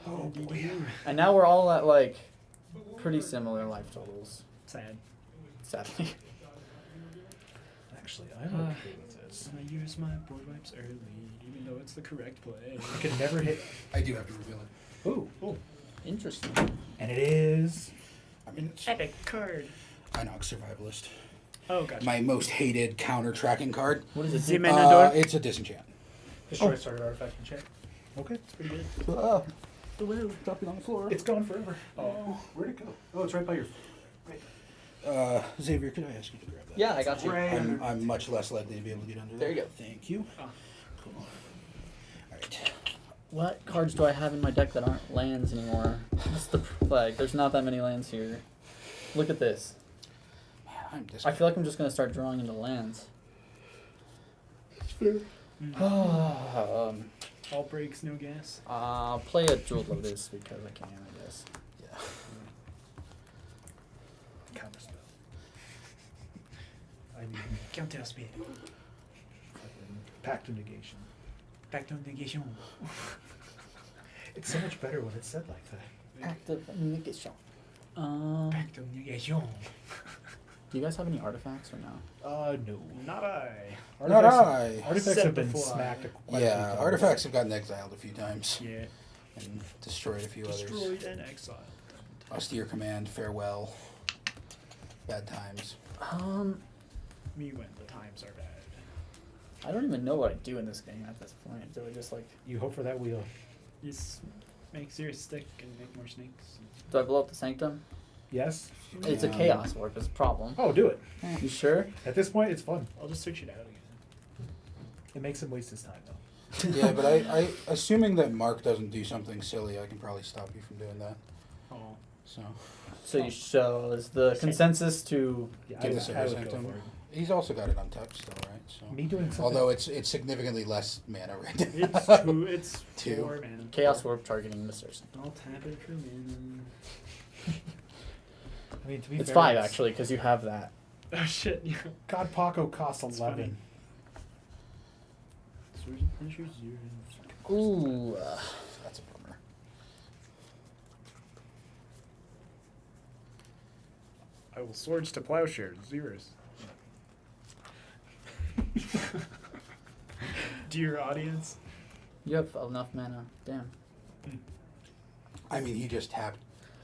Oh boy. And now we're all at like pretty similar life totals. Sad. Sadly. Actually, I'm okay with this. I use my board wipes early, even though it's the correct play. I could never hit. I do have to reveal it. Ooh. Ooh. Interesting. And it is. I mean, it's Epic card. Inox Survivalist. Oh, gotcha. My most hated counter tracking card. What is it? Zim and a door. It's a disenchant. Destroy target artifact and check. Okay. It's pretty good. Dropping on the floor. It's gone forever. Oh. Where'd it go? Oh, it's right by your. Xavier, could I ask you to grab that? Yeah, I got you. I'm much less likely to be able to get under There you there. go. Thank you. Ah. Cool. All right. What cards do I have in my deck that aren't lands anymore? That's the flag. There's not that many lands here. Look at this. Man, I'm just. I feel like I'm just gonna start drawing into lands. All breaks, no gas. Play a Jeweled Lotus because I can, I guess. Yeah. Counter spell. I mean, Counter speed. pact of negation. Back to negation. It's so much better when it's said like that. Active negation. Back to negation. Do you guys have any artifacts or no? No. Not I. Not I. Artifacts Said have been before I- smacked quite a few Yeah, times. artifacts have gotten exiled a few times Yeah. and destroyed a few others. Destroyed and exiled. Austere Command, farewell. Bad times. Me when the times are bad. I don't even know what I do in this game at this point. Do I just like, You hope for that wheel. Just make Sirius stick and make more snakes. do I blow up the Sanctum? Yes. It's a Yeah. Chaos Warp, is a problem. Oh, do it. You sure? At this point, it's fun. I'll just search it out again. It makes him waste his time, though. Yeah, but I assuming that Mark doesn't do something silly, I can probably stop you from doing that. Oh. So So is the consensus to Yeah, Give I this would, a I would go Sanctum. for it. he's also got it untouched still, right? So Me doing something. although it's significantly less mana right now. It's two. It's Two. 4 mana. Chaos Warp targeting Mr. Sanctum? I'll tap it for mana. I mean, to be It's fair, 5 actually, because you have that. Oh shit! Yeah. God Paco costs It's 11. Swords and Punishers, Ooh. That's a bummer. I will swords to plowshare. Zeros. Dear audience. You have enough mana. Damn. I mean, he just tapped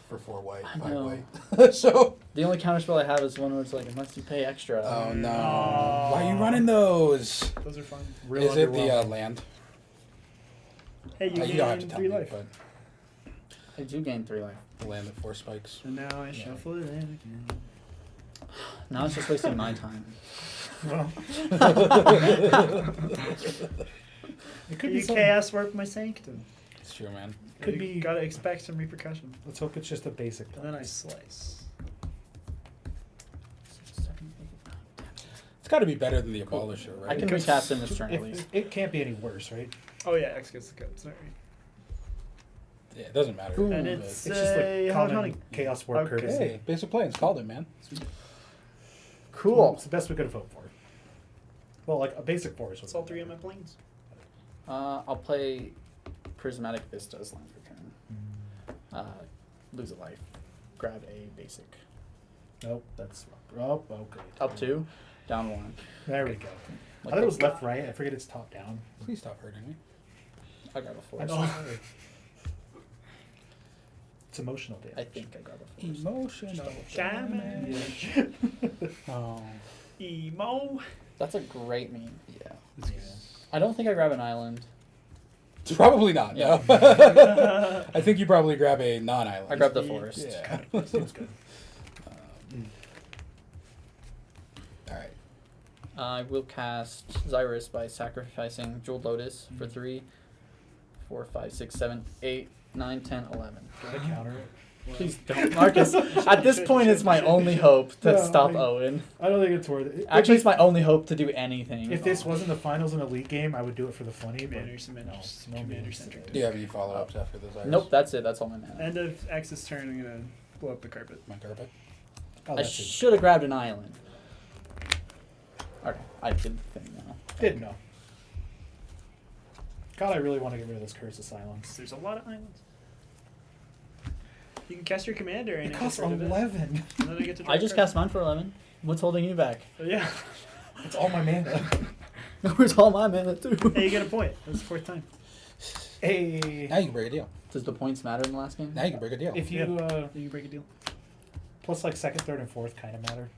for 4 white, I 5 know. white. So. The only counterspell I have is one where it's like, unless you pay extra. Oh no! Oh. Why are you running those? Those are fun. Real Is it the underwhelming. land? Hey, you You don't have to gain tell 3 me, life. but I do gain 3 life. the land at 4 spikes. And now I Yeah. shuffle it in again. Now it's just wasting my time. Well, it could be You something. chaos warp my sanctum. It's true, man. Could You be- Gotta expect some repercussion. Let's hope it's just a basic. And then I slice. It's got to be better than the Abolisher, right? I can recast him this turn at If, least. it can't be any worse, right? Oh yeah, X gets the cut. Sorry. Yeah, it doesn't matter. Ooh. And but- it's It's just a like hard common hunting. chaos warp Okay. courtesy. Hey, basic planes called it, man. Cool. It's the best we could have hoped for. Well, like a basic force. That's all 3 of my planes. I'll play Prismatic Vistas land for turn. Lose a life. Grab a basic. Nope, that's oh okay. Up 2, down 1. There we go. Like I thought it was that. left right. I forget it's top down. Please stop hurting me. I grab a 4. I know. It's emotional damage. I think I grab a 4. Emotional Damage. Oh. Emo. That's a great meme. Yeah. Yeah. I don't think I grab an island. Probably not, Yeah. no. I think you probably grab a non-island. I grab the forest. Yeah. Seems good. Alright. I will cast Xyrus by sacrificing Jeweled Lotus for 3, 4, 5, 6, 7, 8, 9, 10, 11. Do I counter it? Please don't, Marcus. At this point, it's my only hope to No, stop I- Owen. I don't think it's worth it. Actually, it's my only hope to do anything. If this wasn't the finals in a league game, I would do it for the funny. But Commanders, Commanders, no Commander means centric. today. Do you have any follow-ups after this? Iris? Nope, that's it. That's all my mana. End of X's turn, I'm gonna blow up the carpet. My carpet? Oh, I that's it. should have grabbed an island. Okay, I did the thing now. Didn't know. God, I really want to get rid of this Curse of Silence. There's a lot of islands. You can cast your commander and It costs gets rid of it, 11. and then I get to draw I a just card. cast mine for 11. What's holding you back? Yeah. It's all my mana. Where's all my mana too? Hey, you get a point. That's the 4th time. Hey. Now you can break a deal. Does the points matter in the last game? Now you can break a deal. If you You can break a deal. plus like second, third, and fourth kind of matter.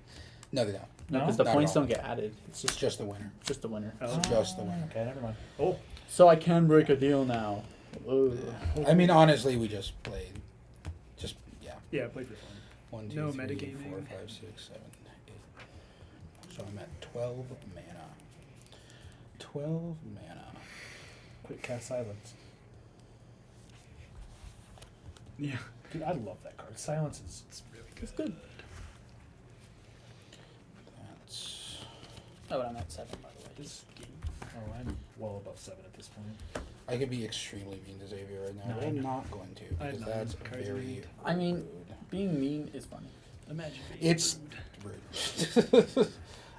No, they don't. No, because No? the Not at points all. don't get added. It's It's just the winner. just the winner. Oh. It's just the winner. Okay, never mind. Oh. So I can break a deal now. Ooh. I mean, honestly, we just played. Just, yeah. Yeah, play for fun. 1, 2, No 3, metagaming. 4, 5, 6, 7, 8. So I'm at 12 mana. 12 mana. Quick cast Silence. Yeah. Dude, I love that card. Silence is. It's really good. It's good. That's. Oh, but I'm at 7 by the way. This game. Oh, I'm well above 7 at this point. I could be extremely mean to Xavier right now, but I'm Nine. not going to I have because nine that's cards very. removed. I mean, being mean is funny. Imagine being It's rude.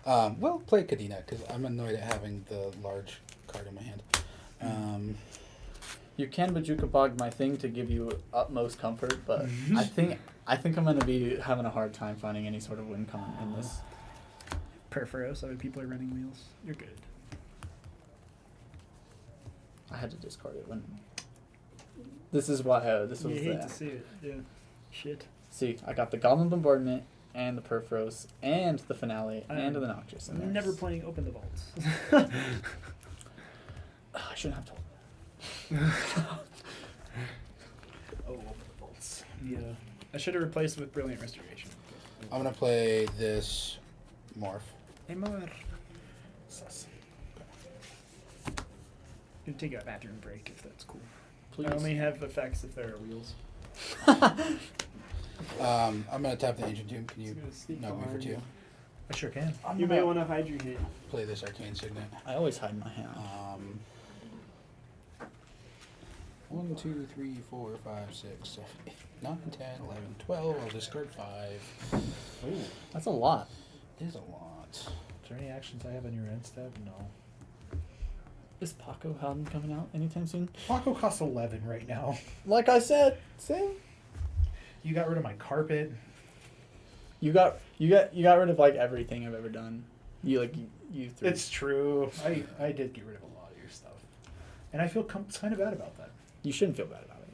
Well, play Kadena because I'm annoyed at having the large card in my hand. You can Bajuka Bog my thing to give you utmost comfort, but I think I'm gonna be having a hard time finding any sort of win con in this. Perforos, other people are running wheels. You're good. I had to discard it when. This is why this was. You hate the- to see it. Yeah. Shit. See, I got the Goblin Bombardment and the Perforos and the Finale and the I'm Noctis in there. Never playing Open the Vaults. I shouldn't have told. Oh, open the bolts. Yeah. I should have replaced it with Brilliant Restoration. I'm gonna play this morph. Hey, more. Sus. Gonna take a bathroom break if that's cool. Please. I only have effects if there are wheels. I'm gonna tap the Ancient Tomb. Can you It's gonna sneak knock me for behind 2? you. I sure can. You may want to hide your hand. Play this Arcane Signet. I always hide my hand. 1, 2, 3, 4, 5, 6, 7, 8, 9, 10, 11, 12. I'll discard 5. Ooh. That's a lot. It is a lot. Is there any actions I have on your end step? No. Is Paco Howden coming out anytime soon? Paco costs 11 right now. Like I said, same. You got rid of my carpet. You got rid of like everything I've ever done. You threw. It's true. I did get rid of a lot of your stuff, and I feel kind of bad about that. You shouldn't feel bad about it.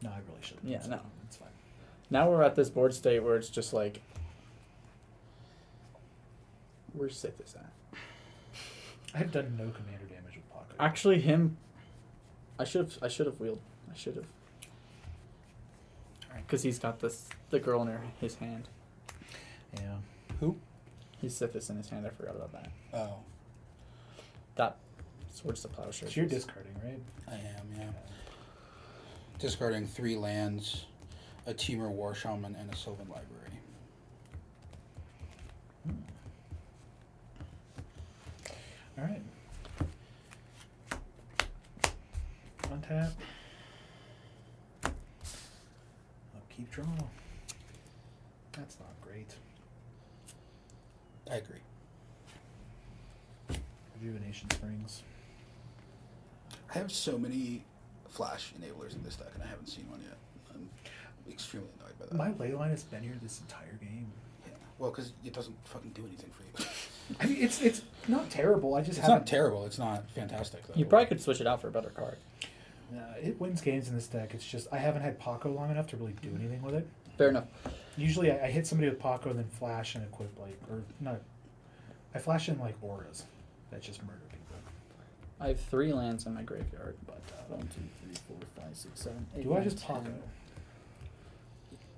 No, I really shouldn't. Yeah, no. It's fine. Now we're at this board state where it's just like, where's Sith is at? I've done no commander damage with Paco. Actually, him. I should have wheeled. I should have. Because he's got the girl in his hand. Yeah. Who? He's Sithis in his hand. I forgot about that. Oh, That Swords to Plowshare. So you're discarding, right? I am. Yeah. Discarding 3 lands, a Temur War Shaman, and a Sylvan Library. All right. Untap. Keep drawing. That's not great. I agree. Rejuvenation Springs. I have so many flash enablers in this deck, and I haven't seen one yet. I'm extremely annoyed by that. My leyline has been here this entire game. Yeah. Well, because it doesn't fucking do anything for you. I mean, it's not terrible. I just It's haven't. not terrible. It's not fantastic, though. You probably could switch it out for a better card. It wins games in this deck. It's just I haven't had Paco long enough to really do anything with it. Fair enough. Usually, I hit somebody with Paco and then flash and equip or not. I flash in like auras that just murder people. I have 3 lands in my graveyard, but 1, 2, 3, 4, 5, 6, 7, 8. Do I 9, just 10. Paco?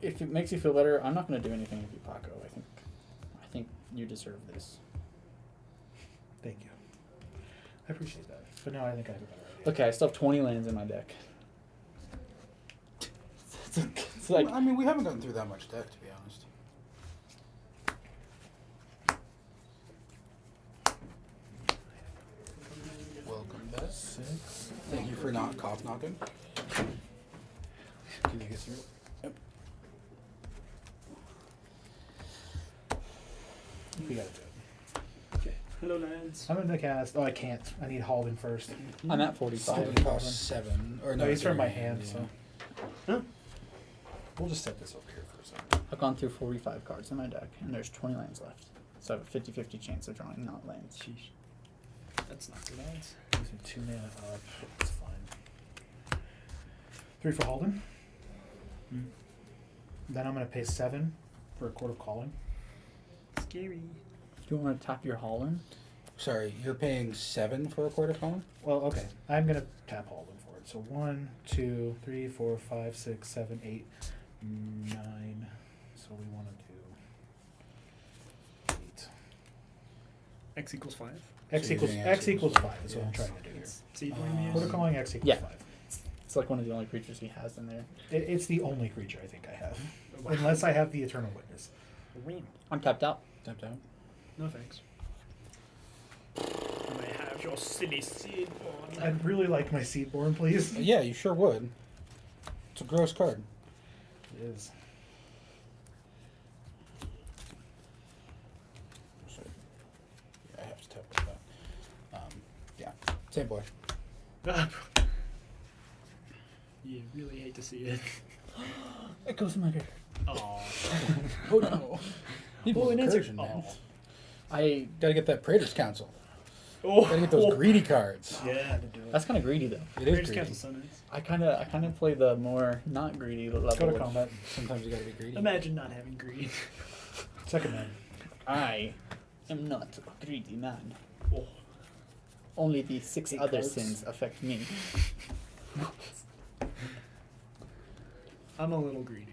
If it makes you feel better, I'm not going to do anything with you, Paco. I think you deserve this. Thank you. I appreciate that. But no, I think I have a better idea. Okay, I still have 20 lands in my deck. It's like I mean, we haven't gotten through that much deck, to be honest. Welcome back. 6. Thank you for not cough knocking. Can you get through? Yep. We gotta do it. Okay. Hello, lads. I'm gonna cast. Oh, I can't. I need Halden first. I'm at 45. Sylvan costs 7. Or No, he's from my 3, hand, yeah. so. Huh? We'll just set this over here for a second. I've gone through 45 cards in my deck, and there's 20 lands left. So I have a 50-50 chance of drawing not lands. Sheesh. That's not good odds. Using 2 mana up. It's fine. 3 for Halden. Then I'm gonna pay 7 for a Court of Calling. Scary. Do you want to tap your Holland? Sorry, you're paying 7 for a quarter column? Well, okay. I'm gonna tap Halden for it. So 1, 2, 3, 4, 5, 6, 7, 8, 9. So we want to do 8. X equals 5. X So you're equals doing X equals 5 is what yeah. I'm trying to do here. Seedling Court of Calling X equals Yeah. 5. It's like one of the only creatures he has in there. It's the only creature I think I have, Wow. unless I have the Eternal Witness. I'm tapped out. Tapped out. No thanks. I may have your silly seedborn. I'd really like my Seedborn, please. Yeah, you sure would. It's a gross card. It is. So, yeah, I have to tap with that. Yeah, same boy. You really hate to see it. It goes in my graveyard. Oh. Oh no. Oh, an answer. Incursion, man. I. Gotta get that Praetor's Council. Oh. Gotta get those greedy cards. Yeah, I had to do it. That's kind of greedy though. It is Raiders greedy. Council so nice. I kind of play the more not greedy level. Go to of- combat. Sometimes you gotta be greedy. Imagine not having greed. Second man. I am not a greedy man. Oh. Only the 6 Eight other cards. sins affect me. I'm a little greedy.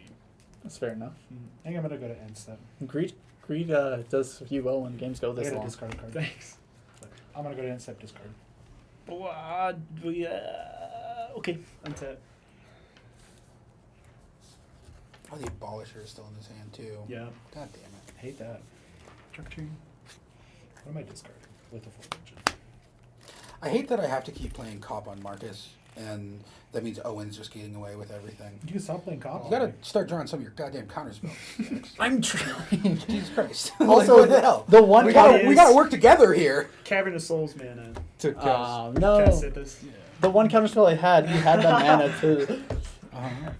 That's fair enough. I think I'm gonna go to end step. Greed does you well when games go I this gotta long. discard a card. Thanks. I'm gonna go to end step, discard. Okay, untap. Oh, the Abolisher is still in his hand too. Yeah. God damn it. I hate that. Structuring. What am I discarding? With the full engine. I hate that I have to keep playing Cop on Marcus, and that means Owen's just getting away with everything. You can stop playing cop. You gotta start drawing some of your goddamn counter spells. I'm trying. Jesus Christ. Also, what the hell? the one we card gotta work together here. Cavern of Souls mana. To Oh Cast no! Sithis. The one counterspell I had, you had that mana too.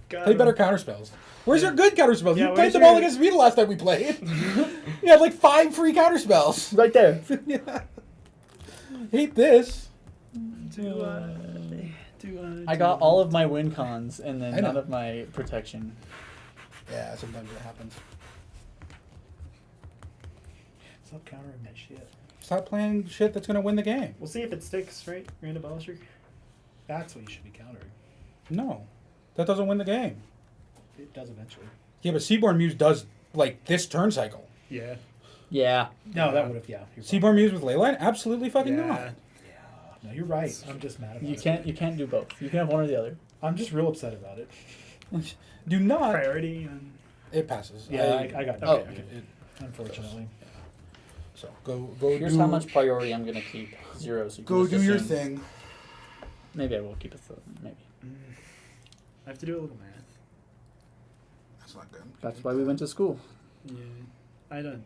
Got Play him. better counterspells. Where's your good counterspells? Yeah, You played where's them all your- against me the last time we played. You had like 5 free counterspells. Right there. Yeah. Hate this. I got all of my win cons and then I know. none of my protection. Yeah, sometimes it happens. Stop countering that shit. Stop playing shit that's gonna win the game. We'll see if it sticks, right? Random Balusher. That's what you should be countering. No, that doesn't win the game. It does eventually. Yeah, but Seaborn Muse does like this turn cycle. Yeah. Yeah. No, that would have, yeah. You're Seaborn Muse with Leyline? Absolutely fucking Yeah. not. Yeah. No, you're right. I'm just mad about it. You can't do both. You can have one or the other. I'm just real upset about it. Do not. Priority and It passes. Yeah, I got it. Oh. okay. Unfortunately. So go Here's do. how much priority I'm gonna keep. 0. So you can Go just do your assume- thing. Maybe I will keep it. Maybe. I have to do a little math. That's not good. That's why we went to school. Yeah. I don't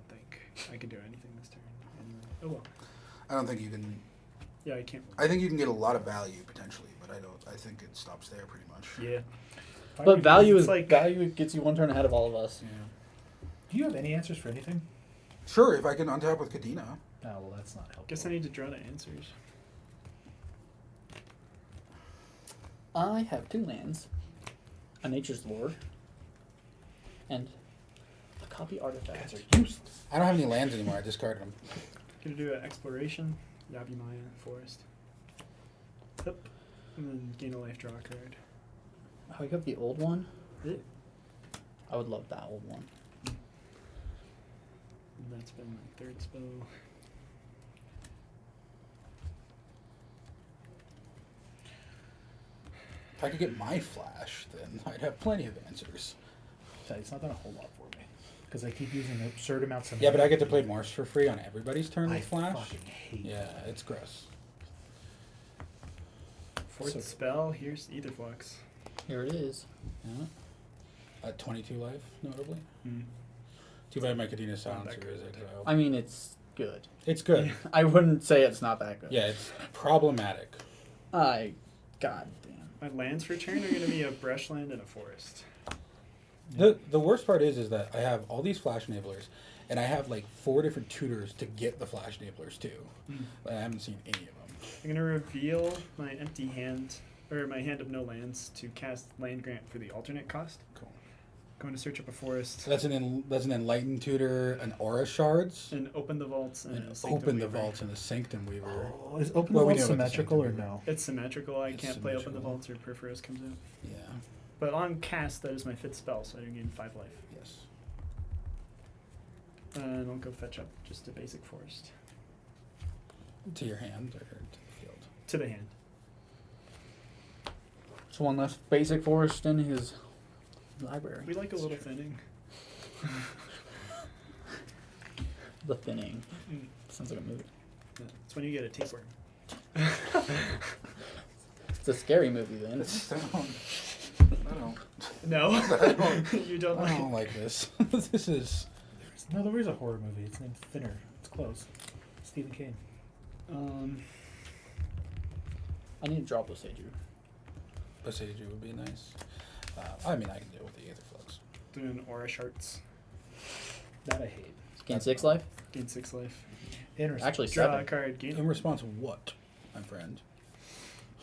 think I can do anything this turn. Anyway. Oh well. I don't think you can. Yeah, I can't. I think you can get a lot of value potentially, but I don't. I think it stops there pretty much. Yeah. But value It's is like- value gets you one turn ahead of all of us. Yeah. Do you have any answers for anything? Sure, if I can untap with Kadena. Oh, well, that's not helpful. Guess I need to draw the answers. I have 2 lands, a Nature's Lord, and a copy artifact. Guys are useless. I don't have any lands anymore. I discarded them. Gonna do an exploration. Yabimaya Forest. Yep. And then gain a life, draw a card. Oh, you got the old one? Yeah. I would love that old one. And that's been my 3rd spell. If I could get my flash, then I'd have plenty of answers. It's not done a whole lot for me. Because I keep using absurd amounts of Yeah, but I get to play Marsh for free on everybody's turn I with flash. fucking hate Yeah, that. it's gross. 4th So- spell, here's Aetherflux. Here it is. Yeah. At 22 life, notably. Hmm. Too bad my Kadena Silencer that good. is exiled. I mean, it's good. It's good. I wouldn't say it's not that good. Yeah, it's problematic. God damn. My lands for turn are gonna be a brushland and a forest. The worst part is that I have all these flash enablers, and I have like 4 different tutors to get the flash enablers too. But I haven't seen any of them. I'm gonna reveal my empty hand, or my hand of no lands, to cast Land Grant for the alternate cost. Cool. Going to search up a forest So that's an enlightened tutor, an aura shards, and open the vaults and, and a Sanctum open the Weaver. vaults and a sanctum weaver. Oh, is Open Well, the we Vault knew about the symmetrical or Sanctum no? It's symmetrical. I It's can't play open the symmetrical. vaults or Perforos comes out. Yeah. But on cast, that is my 5th spell, so I gain 5 life. Yes. And I'll go fetch up just a basic forest To your hand or to the field. to the hand. So one less basic forest in his library. We like a little thinning. The Thinning. Mm. Sounds like a movie. That's when you get a tapeworm. It's a scary movie then. I don't. No, you don't I like. don't like this. This is. No, there is a horror movie. It's named Thinner. It's close. Stephen King. I need to drop Osage. Osage would be nice. I mean, I can deal with the Aetherflux. Doing aura shards. That I hate. Gain 6 life? Gain 6 life. Interesting. Actually, Draw a 7. card. Gain. In response, what, my friend?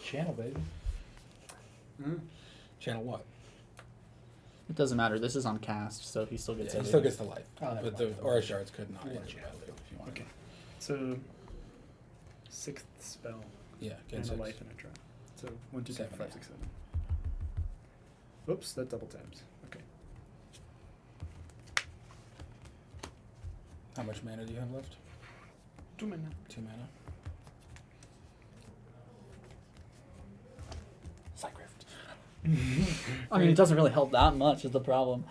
Channel, baby. Channel what? It doesn't matter. This is on cast, so he still gets He it. still gets the life. Oh, never But the mind. aura shards could not We'll enter let you by have loop if you want. Okay. So 6th spell Yeah, get and a 6. life and a draw. So 1, 2, 3, 7, 4, 5, yeah. 6, 7. Oops, that double tabs. Okay. How much mana do you have left? 2 mana. 2 mana. Psych Rift. I mean, it doesn't really help that much is the problem.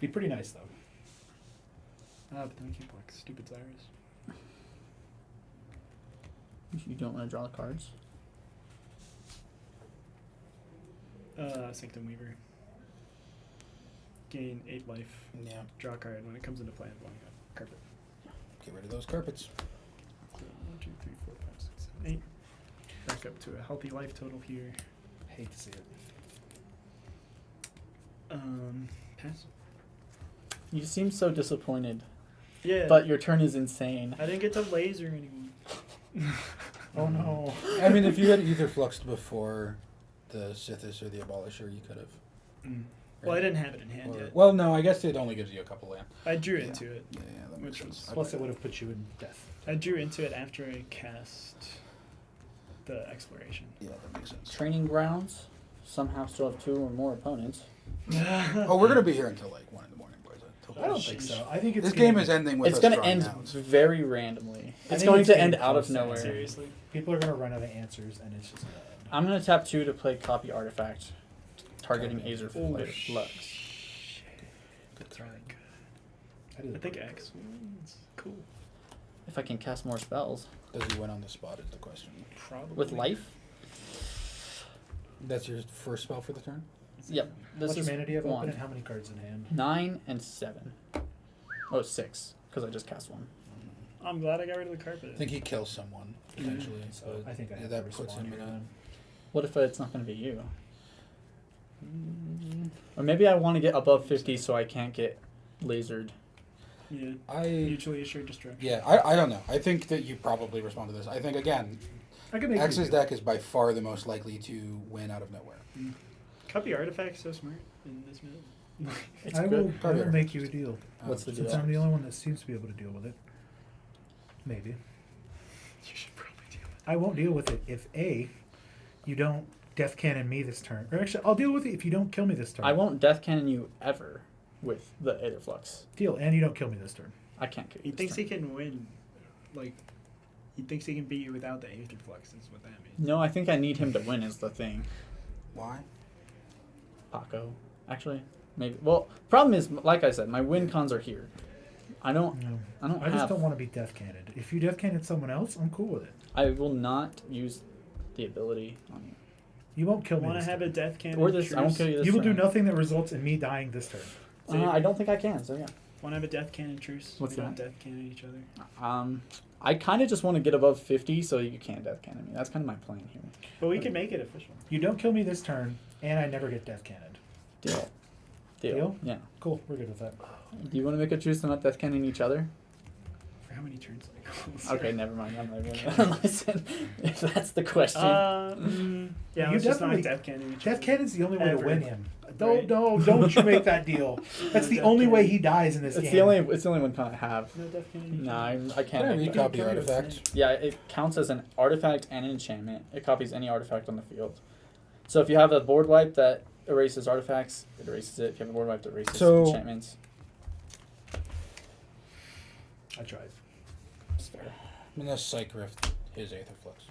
Be pretty nice though. But then we can't block stupid Cyrus. You don't want to draw the cards? Sanctum Weaver. Gain 8 life. Yeah. Draw a card. When it comes into play, I'm blowing up. Carpet. Get rid of those carpets. So 1, 2, 3, 4, 5, 6, 7, 8. Back up to a healthy life total here. hate to see it. Pass. You seem so disappointed, Yeah. but your turn is insane. I didn't get to laser anyone. Oh no. I mean, if you had Ether Fluxed before the Sithis or the Abolisher, you could have. Mm. Well, I didn't have it in hand yet. Well, no, I guess it only gives you a couple land. I drew Yeah. into it. Yeah, that makes Which sense. was- Plus, it would have put you in death. I drew into it after I cast the exploration. Yeah, that makes sense. Training grounds somehow still have 2 or more opponents. Oh, we're gonna be here until like 1 in the morning, boys. I don't think so. I think it's This game is ending with It's us going to drawing end outs. very randomly. I It's think going it's to getting end out of close to nowhere. Seriously. People are going to run out of answers, and it's just. I'm going to tap 2 to play Copy Artifact, targeting Okay. Aether Oh, Flux. Good turn. I think X wins. Cool. If I can cast more spells. Does he win on the spot? Is the question. Probably. With life? That's your first spell for the turn. Yep. How This much is mana do you have open, 1. and how many cards in hand? 9 and 7. Oh, 6, because I just cast 1. I'm glad I got rid of the carpet. I think he kills someone potentially. So but I think I yeah, have that to puts him respond in here a. then. What if it's not going to be you? Or maybe I want to get above 50 so I can't get lasered. Yeah. I Mutually assured destruction. yeah. I don't know. I think that you probably respond to this. I think again, I can make X's you deck is by far the most likely to win out of nowhere. Copy artifact's so smart in this minute. It's I good. will Probably. make you a deal. What's the Since deal? I'm the only one that seems to be able to deal with it. Maybe. You should probably do it. I won't deal with it if A, you don't Death Cannon me this turn. Or actually, I'll deal with it if you don't kill me this turn. I won't Death Cannon you ever with the Aether Flux. Deal, and you don't kill me this turn. I can't kill He you. thinks this he turn. can win. Like, he thinks he can beat you without the Aether Flux, is what that means. No, I think I need him to win is the thing. Why? Paco. Actually, maybe. Well, problem is, like I said, my win cons are here. I don't No. have... I just don't want to be Death Cannoned. If you Death Cannon someone else, I'm cool with it. I will not use the ability on you. You won't kill me Want to this have turn. a Death Cannon? Or this, I won't kill you this You will do turn. nothing that results in me dying this turn. I don't think I can, so yeah. Want to have a Death Cannon truce? What's We don't that? Death Cannon each other. I kind of just want to get above 50 so you can't Death Cannon me. That's kind of my plan here. But we can make it official. You don't kill me this turn, and I never get Death Cannoned. Deal. Deal? Yeah. Cool, we're good with that. Do you want to make a truce to not Death Cannon each other? For how many turns cycles? Okay, never mind. I'm not even listen. If that's the question. Yeah, You let's just not definitely- Death Cannon each Death other. Cannon's the only way to Ever. win him. Right. Don't you make that deal. That's the Death only way Cannon. he dies in this it's game. the only one con I have. No Death Cannon each No, other. I can't. Can I make that. recopy artifact? Yeah, it counts as an artifact and an enchantment. It copies any artifact on the field. So if you have a board wipe that erases artifacts, it erases it. If you have a board wipe that erases So- enchantments, I tried. it's fair. I'm gonna Psych Rift his Aether Flux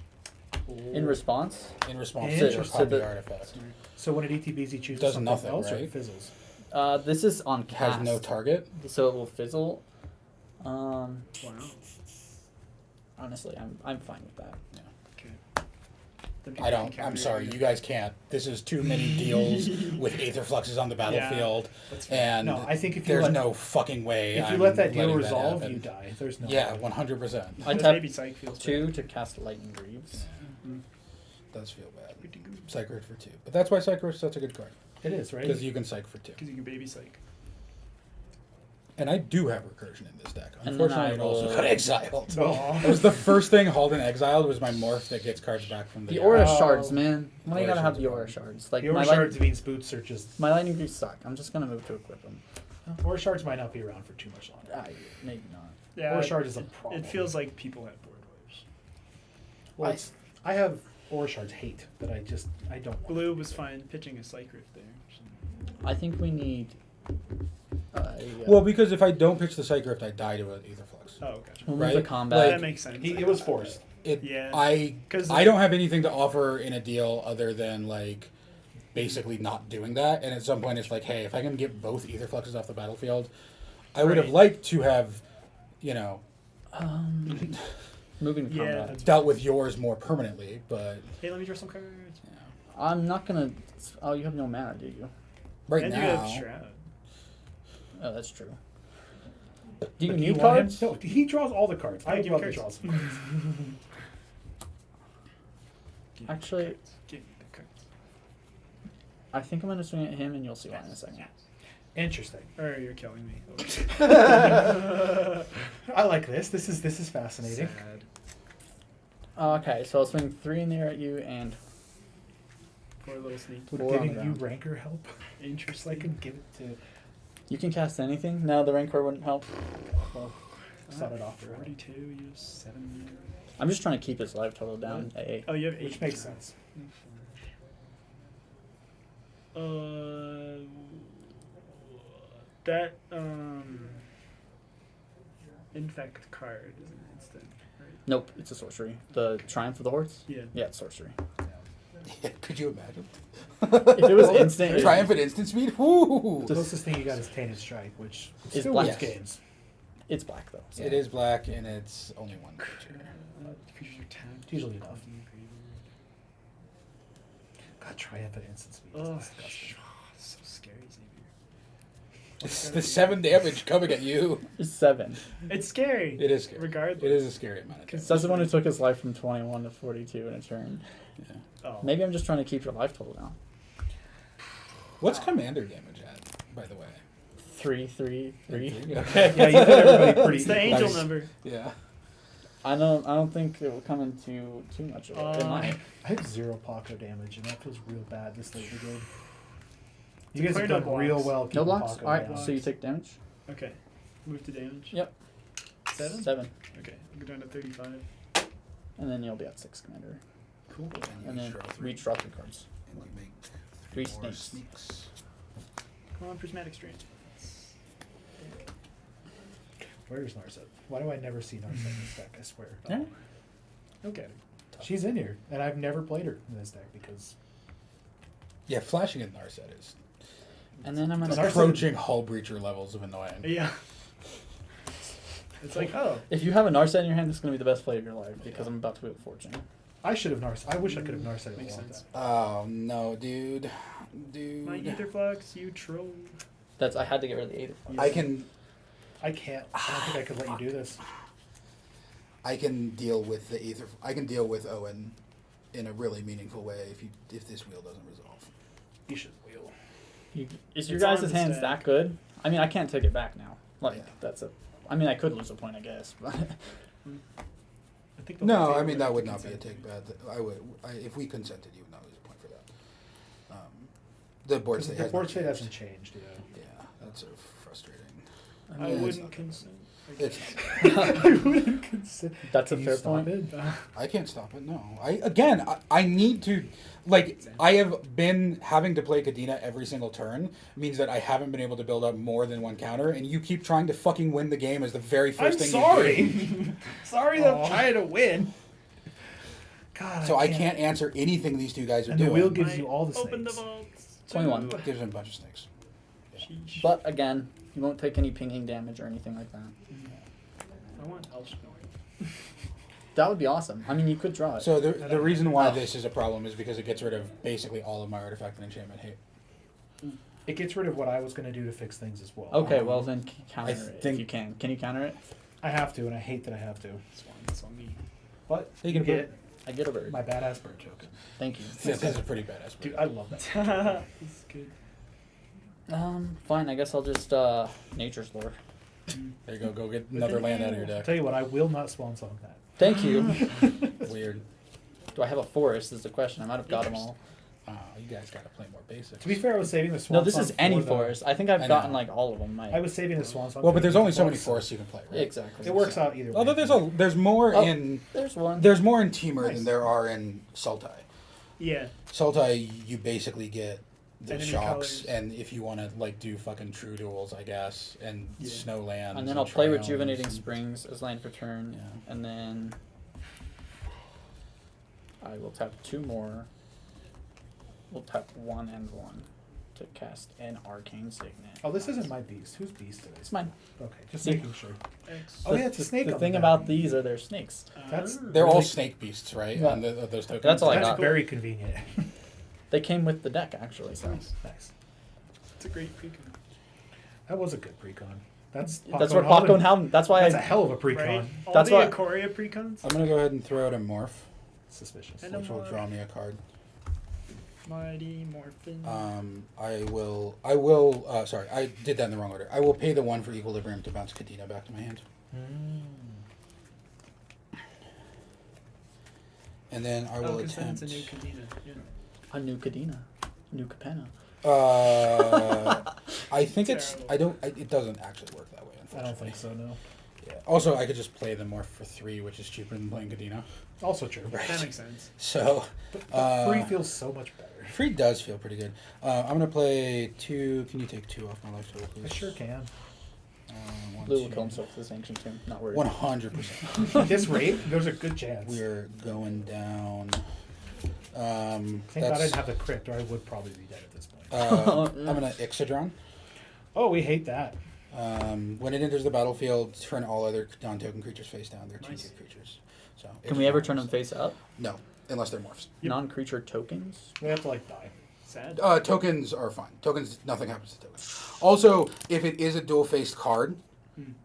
In response, in response And to your to copy the- artifact. So when it ETBs, he chooses Does something nothing, else or right? it fizzles. this is on It cast. has no target. So it will fizzle. Wow. Honestly, I'm fine with that. Okay. Then people I can don't. counter I'm sorry, it. you guys can't. This is too many deals with Aether Fluxes on the battlefield, That's fair. and No, I think if you there's let, no fucking way. if you I'm let that deal letting resolve, happen. you die. There's no Yeah, way. 100%. I Because tap maybe Psych feels 2 to cast Lightning Greaves. Does feel bad. Pretty good. Psych Rift for 2, but that's why Psych Rift's such a good card It is, right? because you can Psych for 2. Because you can baby Psych. And I do have recursion in this deck. And then Unfortunately, I it also will- got exiled. Oh. That was the first thing Halden exiled was my morph that gets cards back from the The Aura Oh. Shards, man. Why do you Aura gotta have Shards the are Aura fun. Shards? Like The Aura my Shards means boots are just... my Lightning Greaves suck. I'm just gonna move to equip them. Aura Shards might not be around for too much longer. Maybe not. Yeah. Aura Shard is a problem. It feels like people have board wipes. Well, I have Aura Shards hate, but I don't want Blue was fine pitching a Psych Rift there. I think we need. Well, because if I don't pitch the Psych Rift, I die to an Aether Flux. Oh, gotcha. we'll move right? the combat. That makes sense. It was forced. Yeah. I 'Cause don't have anything to offer in a deal other than like basically not doing that. And at some point, it's like, hey, if I can get both Aether Fluxes off the battlefield, I would have Right. liked to have, you know, Moving the Yeah, combat. that's- dealt with yours more permanently. But Hey, let me draw some cards. I'm not gonna. Oh, you have no mana, do you? right and now, you have Shroud. Oh, that's true. Do you But need want him- cards? No, he draws all the cards. I give me love to cards. draw some cards. Actually, Give me the cards. I think I'm gonna swing at him, and you'll see why in a second. Interesting. Or you're killing me. I like this. This is fascinating. Sad. Okay, so I'll swing 3 in the air at you, and Poor little sneak. Would 4 on the giving you ground. ranker help? Interesting. I can give it to. You can cast anything. No, the Rancor wouldn't help. Well, start it off. 42, you have 7. I'm just trying to keep his life total down at 8. Oh, you have 8. Which makes sense. That infect card is an instant, right? Nope, it's a sorcery. The Triumph of the Hordes? Yeah. Yeah, it's sorcery. Yeah, could you imagine? If it was instant, it- Triumphant instant speed? Woo! The closest thing you got is Tainted Strike, which Is still black. wins games. It's black though. So. It is black and it's only one creature. Creatures are tapped. Usually enough. God, Triumphant Instant Speed. Oh, Is disgusting. so scary, Xavier. It's the 7 damage coming at you. It's 7. It's scary. It is scary. Regardless. It is a scary amount of damage. Says the one who took his life from 21 to 42 in a turn. Yeah. Oh. Maybe I'm just trying to keep your life total down. What's commander damage at, by the way? 3, 3, 3. Okay. Yeah, you put everybody pretty. It's the angel Nice. number. Yeah. I don't think it will come into too much of it. It might. I have 0 Paco damage, and that feels real bad this late in the game. You guys Declare have no done real blocks. well No keeping blocks? Paco Alright, down. so you take damage? Okay. Move to damage. Yep. 7? 7. Okay. Go down to 35. And then you'll be at 6, Commander. Cool. And then reach drop 3 cards. And you make 3 4 snakes. Come on, Prismatic Strain. Where's Narset? Why do I never see Narset in this deck? I swear. Yeah. Okay. She's in here, and I've never played her in this deck because Yeah, flashing in Narset is And then I'm Narset- gonna. approaching Hull Breacher levels of annoying. Yeah. It's like, oh. If you have a Narset in your hand, this is gonna be the best play of your life because I'm about to wheel fortune. I should have Narset. I wish I could have Narset. Makes Makes sense. Oh no, dude. My Etherflux, you troll. That's I had to get rid of the 8. I can I can't. I don't think I could let you do this. deal with the ether. I can deal with Owen in a really meaningful way if this wheel doesn't resolve. You should wheel. Is your It's on guys' the hands stack. that good? I mean, I can't take it back now. Like Yeah. that's a. I mean, I could lose a point, I guess, but I think the No, whole I table mean that have would to not be a consent. take bad. If we consented, you would not lose a point for that. The board state The has board not state changed. hasn't changed. Yeah. Yeah, that's sort of frustrating. I Yeah, it's wouldn't not- consent. It's I wouldn't consider. that's a Can you fair stop point. it? I can't stop it. No, I need to. Like I have been having to play Kadena every single turn means that I haven't been able to build up more than one counter, and you keep trying to fucking win the game as the very I'm first thing sorry. you do. Sorry that I'm trying to win. God. So I can't answer anything these two guys are And the doing. wheel gives you all the Open the snakes. vaults. 21. Ooh. Gives him a bunch of snakes. Sheesh. But again, you won't take any pinging damage or anything like that. I want Elshnoy. That would be awesome. I mean, you could draw it. So the reason why Oh. this is a problem is because it gets rid of basically all of my artifact and enchantment hate. It gets rid of what I was going to do to fix things as well. Okay, well then counter I it if think- you can. Can you counter it? I have to, and I hate that I have to. It's on me. But You you can get I get a bird. my badass bird token. Thank you. This is a pretty badass. Dude, Bird. I love that. It's good. Fine. I guess I'll just Nature's Lore. There you go. Go get another land out of your I'll deck. tell you what, I will not swan song that. Thank you. Weird. Do I have a forest? Is the question. I might have got them all. Oh, you guys got to play more basics. To be fair, I was saving the swan No, this song is any for the- forest. I think I've I gotten know. like all of them. I was saving the swan song. Well, for but there's the only so many forest. forests you can play, right? Exactly. It works out either way. Although there's more Oh. in There's one. there's more in Temur Nice. than there are in Sultai. Yeah. Sultai, you basically get the Enemy shocks, colors. and if you want to like do fucking true duels, I guess, and Yeah. snow lands, And then I'll play triomes Rejuvenating and- Springs as land for turn, Yeah. and then I will tap 2 more. We'll tap 1 and 1 to cast an Arcane Signet. Oh, this isn't my beast. Whose beast is It's it? mine. Okay, just See? making sure. X. Oh, yeah, it's a snake The on thing the about back. these are they're snakes. That's- They're all Really- snake beasts, right? Yeah. On those tokens. That's all I That's got. very convenient. They came with the deck actually. So Nice. It's a great precon. That was a good precon. That's that's where Paco and Howden. That's why That's a I. hell of a precon. Right? All That's the why- Ikoria precons? I'm gonna go ahead and throw out a morph, Suspicious. And a which will morph. draw me a card. Mighty Morphin. I will. Sorry, I did that in the wrong order. I will pay the 1 for Equilibrium to bounce Kadena back to my hand, and then I will because then attempt. it's a new Kadena. Yeah. A new Kadena. New Capenna. I think it's. Terrible. It doesn't actually work that way. I Unfortunately. don't think so. No. Yeah. Also, I could just play the Morph for 3, which is cheaper than playing Kadena. Also true. Right. That makes sense. So. But free feels so much better. Free does feel pretty good. I'm gonna play 2. Can you take 2 off my life total, please? I sure can. Blue will kill himself with this ancient tomb. Not worried. 100%. At this rate, there's a good chance. We're going down. Thank God I didn't have the crypt, or I would probably be dead at this point. I'm gonna Ixodron. Oh, we hate that. When it enters the battlefield, turn all other non-token creatures face down. They're Nice. 2/2 creatures. So Can we ever turn them face up? No, unless they're morphs. Yep. Non-creature tokens? We have to like die. Sad. Tokens are fine. Tokens, nothing happens to tokens. Also, if it is a dual-faced card,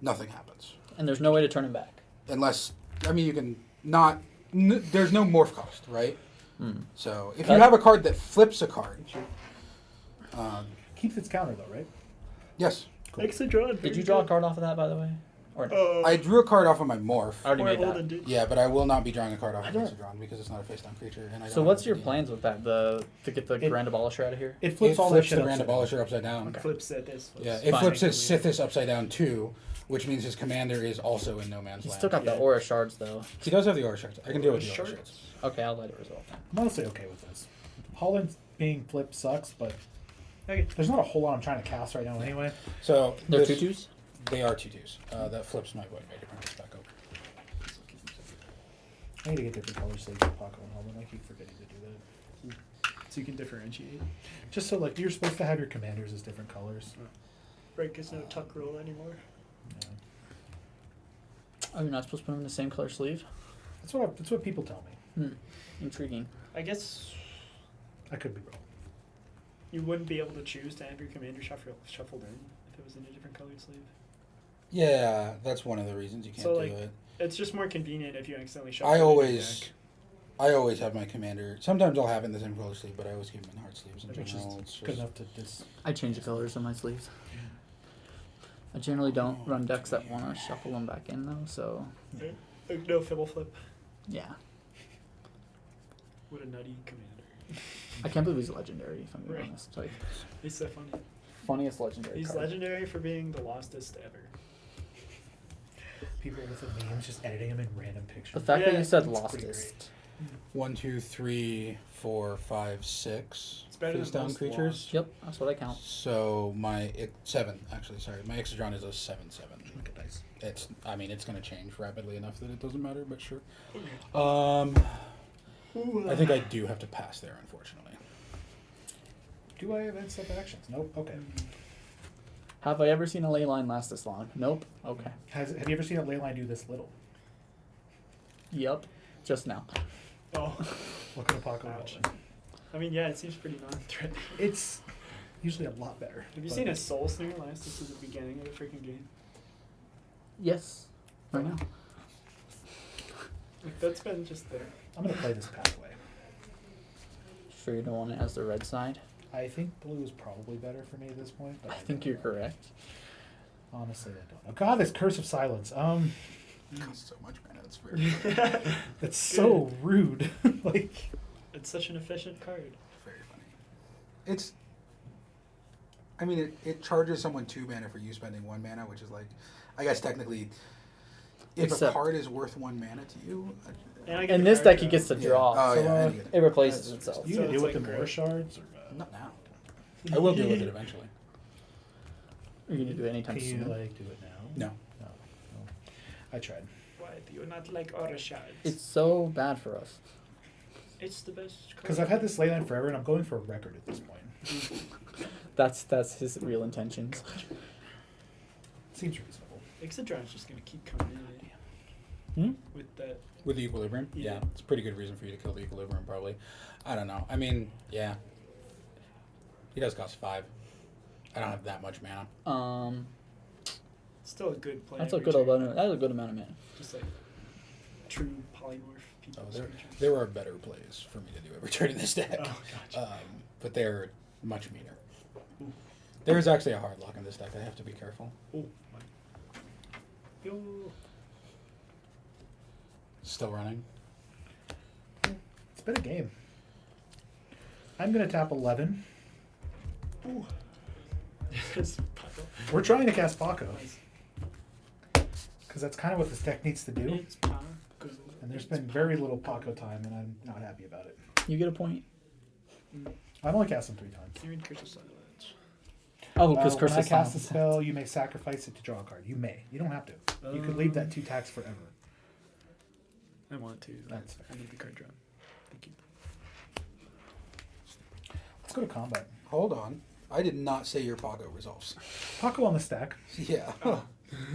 nothing happens. And there's no way to turn them back. Unless, I mean, you can not. There's no morph cost, right? Hmm. So if you have a card that flips a card, Keeps its counter though, right? yes. Extra draw. Did you draw a card off of that, by the way? Or no? I drew a card off of my morph. I already made that. Yeah, but I will not be drawing a card off of Ixodron because it's not a face-down creature. And I So don't what's have your any- plans with that? To get the Grand Abolisher out of here? It It flips all that flips shit the Grand upside down. Abolisher upside down. Flips at this. Yeah, it Fine. flips his Sithis upside down too, which means his commander is also in no man's He's land. still got the Yeah. Aura Shards, though. He does have the Aura Shards. I can deal with the Aura Aura Shards. Okay, I'll let it resolve. I'm honestly okay with this. Holland being flipped sucks, but Okay. there's not a whole lot I'm trying to cast right now anyway. So They're this- 2/2s? They are 2/2s. That flips my Void Major Princess back over. I need to get different color sleeves in Paco and Holland. I keep forgetting to do that. So you can differentiate. Just so like you're supposed to have your commanders as different colors. Right, because no tuck roll anymore. Yeah. Oh, you're not supposed to put them in the same color sleeve? That's what people tell me. Intriguing. I guess I could be wrong. you wouldn't be able to choose to have your commander shuffled in if it was in a different colored sleeve. Yeah, that's one of the reasons you can't So, do like, it. It's just more convenient if you accidentally shuffle I it in your always deck. have my commander. Sometimes I'll have it in the same color sleeve, but I always keep them in heart sleeves in Which general. is It's good just, enough to just. I change the colors on my sleeves. I generally don't run decks that want to shuffle them back in, though, so No Fibble Flip. yeah. What a nutty commander. I can't believe he's legendary, if I'm being Right. honest. Like, He's so funny. funniest legendary He's card. legendary for being the lostest ever. People with the memes just editing them in random pictures. The fact Yeah, that you said that's pretty lostest. 1, 2, 3, 4, 5, 6 It's better face than down most creatures. lost. Yep, that's what I count. So my 7, actually, sorry, my Ixodron is a 7/7. Look at dice. It's, I mean, it's going to change rapidly enough that it doesn't matter, but sure. I think I do have to pass there, unfortunately. Do I have end step actions? Nope. Okay. Have I ever seen a ley line last this long? Nope. Okay. Have you ever seen a ley line do this little? Yep. Just now. Oh, Look at a Paco. ouch. I mean, yeah, it seems pretty non-threatening. It's usually a lot better. Have you but- seen a Soul Snare last to the beginning of the freaking game? Yes. Right now. Like, that's been just there. I'm gonna play this pathway. Sure you don't want it as the red side? I think blue is probably better for me at this point. But I think you're correct. honestly, I don't know. God, this curse of silence. Costs so much mana, it's very, That's so rude. Like, It's such an efficient card. very funny. It's, I mean, it charges someone 2 mana for you spending 1 mana, which is like, I guess technically, if a Except- card is worth 1 mana to you, And I get In the this card deck, he draw. gets to yeah. draw. Oh, So, yeah, uh, and you get It replaces that's- itself. you So can it's deal with like the great. more shards. Or, Not now. I will deal with it eventually. Are you going to do it anytime can you soon? like do it now? No. No. I tried. Why do you not like Aura Shards? It's so bad for us. It's the best card. Because I've had this ley line forever, and I'm going for a record at this point. That's his real intentions. Seems reasonable. Ixodron's just gonna keep coming in with that. With the Equilibrium? Yeah. Yeah, it's a pretty good reason for you to kill the Equilibrium, probably. I don't know. I mean, yeah. He does cost 5. I don't have that much mana. Still a good play. That's a every good turn. amount. That's a good amount of mana. Just like true polymorph. people's there, creatures. there are better plays for me to do every turn in this deck. Oh, gotcha. But they're much meaner. There is actually a hard lock in this deck. I have to be careful. Oh, my. Yo. Still running. It's been a game. I'm gonna tap 11. Ooh. Yes, Paco. We're trying to cast Paco Nice. because that's kind of what this deck needs to do. It's Paco. And there's been very little Paco time, and I'm not happy about it. You get a point. I've only cast him 3 times. Searing Crystal Silence. Oh, because When I Curse cast a spell, you may sacrifice it to draw a card. You may. You don't have to. You could leave that 2 tax forever. I want to. That's fair. I need the card draw. Thank you. Let's go to combat. Hold on. I did not say your Pago resolves. Paco on the stack. Yeah.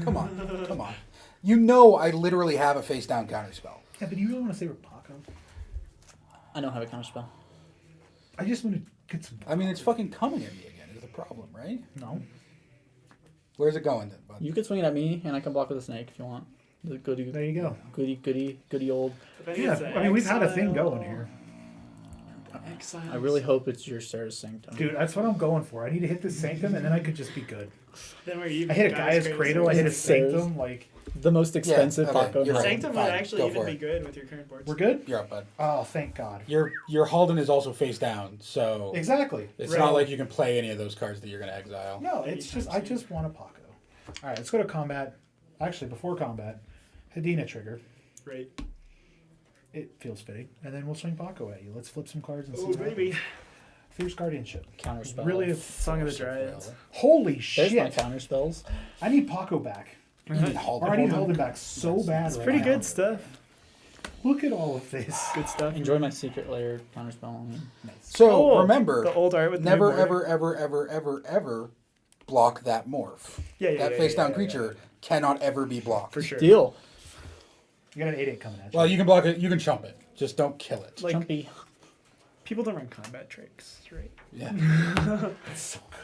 Come on. Come on. You know I literally have a face down counter spell. Yeah, but you really want to say we're Paco? I don't have a counterspell. I just want to get some. I mean, it's fucking coming at me again is the problem, right? No. Where's it going then, bud? You could swing it at me, and I can block with a snake if you want. The goody, There you go. goody old. Yeah, I mean, we've had a thing going here. Exile. I really hope it's your Sarah's Sanctum. Dude, that's what I'm going for. I need to hit this Sanctum, and then I could just be good. Then we're even. I hit a Gaia's Cradle, I hit a Sarah's. Sanctum, like... The most expensive okay, Paco. you're right. Sanctum would Fine, actually go even for be it. good with your current boards. We're good? You're up, bud. Oh, thank God. Your Halden is also face down, so Exactly. it's Right. not like you can play any of those cards that you're going to exile. No, it's just, I just want a Paco. Alright, let's go to combat. Actually, before combat, Hedina trigger. Right. It feels fitting. And then we'll swing Paco at you. Let's flip some cards and see Oh, what baby. happens. Fierce Guardianship. Counterspell. Really, Song of the Force of Dryads. Will. holy There's my shit! counterspells. I need Paco back. You need Halden. Or I need Halden back so bad. It's right pretty now. good stuff. Look at all of this. Good stuff. Enjoy my secret layer counterspell. So Oh, remember, the old art with the never, new border. ever block that morph. Yeah, That yeah, face down yeah, creature cannot ever be blocked. For sure. Deal. You got an 8/8 coming at you. Well, you can block it. You can chump it. Just don't kill it. Like, Chumpy. people don't run combat tricks, right? Yeah. It's so good.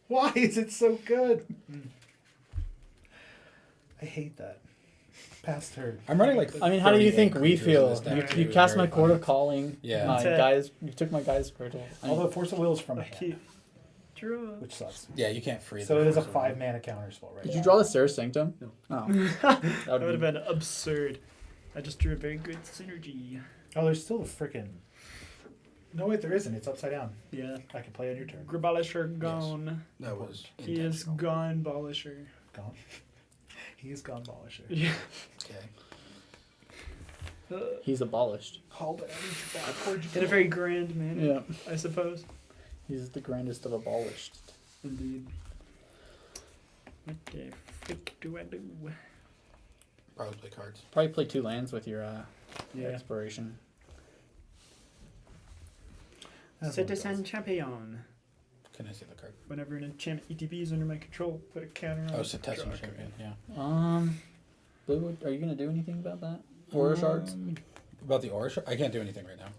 Why is it so good? I hate that. Past turn. I'm running like. I mean, how do you 38 think we creatures in feel? this deck, You too. cast Very my Court of fun. Calling. Yeah. My That's it. guys. You took my guy's Cradle. Although Force of Will is from I hand, keep. Draw. which sucks. Yeah, you can't free. So the it is a Force of Will. 5-mana counter spell, right? Did you draw the Sarah's Sanctum? No. Oh. That would have been absurd. I just drew a very good synergy. Oh, there's still a freaking. No, wait, there isn't. It's upside down. Yeah. I can play on your turn. Grabolisher gone. That was. He is intentional. gone, Bolisher. Gone. He is gone, Bolisher. Yeah. Okay. He's abolished. Hold it. I need you back. Where'd you In a go? very grand manner, Yeah. I suppose. He's the grandest of abolished. Indeed. What the frick do I do? Probably play cards. Probably play 2 lands with your Yeah. exploration. That's what it Citizen does. Champion. Can I see the card? Whenever an enchantment ETB is under my control, put a counter on Oh, it, Citizen draw a Champion. card. Yeah. Blue, are you gonna do anything about that? Aura shards. About the Aura Shard? I can't do anything right now.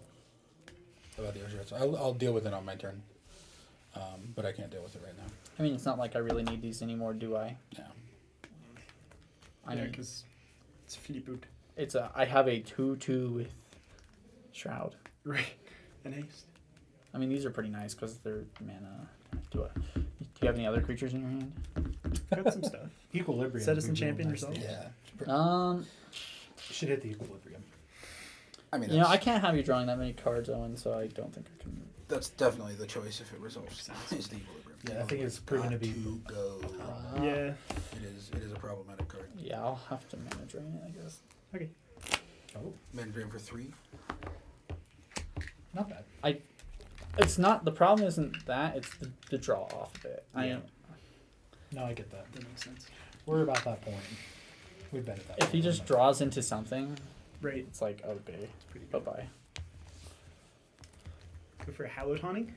About the Aura Shards. I'll deal with it on my turn. But I can't deal with it right now. I mean, it's not like I really need these anymore, do I? No. I Yeah, mean, because it's Fleetwood. I have a 2/2 with Shroud. Right. And haste. I mean, these are pretty nice because they're mana. Do you have any other creatures in your hand? Got some stuff. Equilibrium. Citizen would be real Champion nice. results? Yeah. Should hit the equilibrium. I mean, You know, that's, I can't have you drawing that many cards, Owen, so I don't think I can. that's definitely the choice if it resolves. Is the Equilibrium. Yeah, I think it's proven to be- Go. Yeah. It is a problematic card. Yeah, I'll have to mana drain it, I guess. Okay. Oh, Man drain for 3. not bad. It's not, the problem isn't that, it's the draw off of it. Yeah. No, I get that. That makes sense. We're about that point. We've been at that If point. he just draws into something, Right. it's like, okay, It's pretty bye good. bye. Go for a Hallowed Haunting.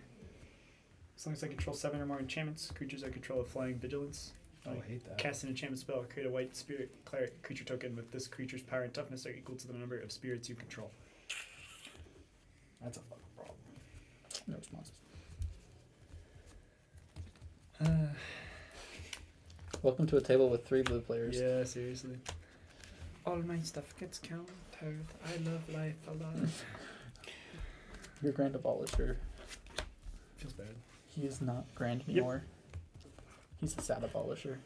As long as I control 7 or more enchantments, creatures I control have flying vigilance. Oh, I hate that. Cast an enchantment spell, create a white spirit cleric creature token with this creature's power and toughness are equal to the number of spirits you control. That's a fucking problem. No responses. Welcome to a table with 3 blue players. Yeah, seriously. All my stuff gets counted. heart. I love life a lot. Your Grand Abolisher. Feels bad. He is not grand Yep. anymore. He's a sad abolisher.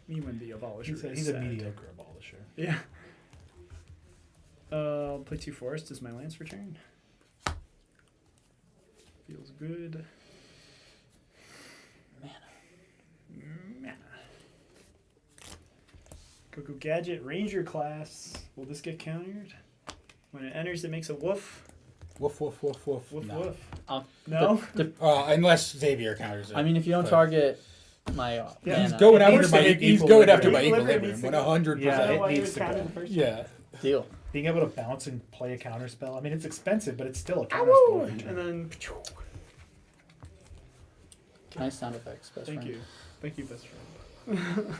Me when the abolisher He's a, is he's a sad. mediocre abolisher. Yeah. I'll play 2 forest as my lance for turn. Feels good. Mana. Coco Gadget, Ranger class. Will this get countered? When it enters, it makes a woof. Woof, woof, woof, woof. Woof, No. woof. I'll- No? Unless Xavier counters it. I mean, if you don't But- target my Yeah, He's mana, going It after needs my. to hit He's going after my Equilibrium equilibrium. needs to 100%. Yeah, Is that it why needs was to counted go. the first Yeah. deal. Being able to bounce and play a counter spell. I mean, it's expensive, but it's still a counter Ow! spell. every And turn. then, Nice sound effects, best thank friend. you. Thank you, best friend.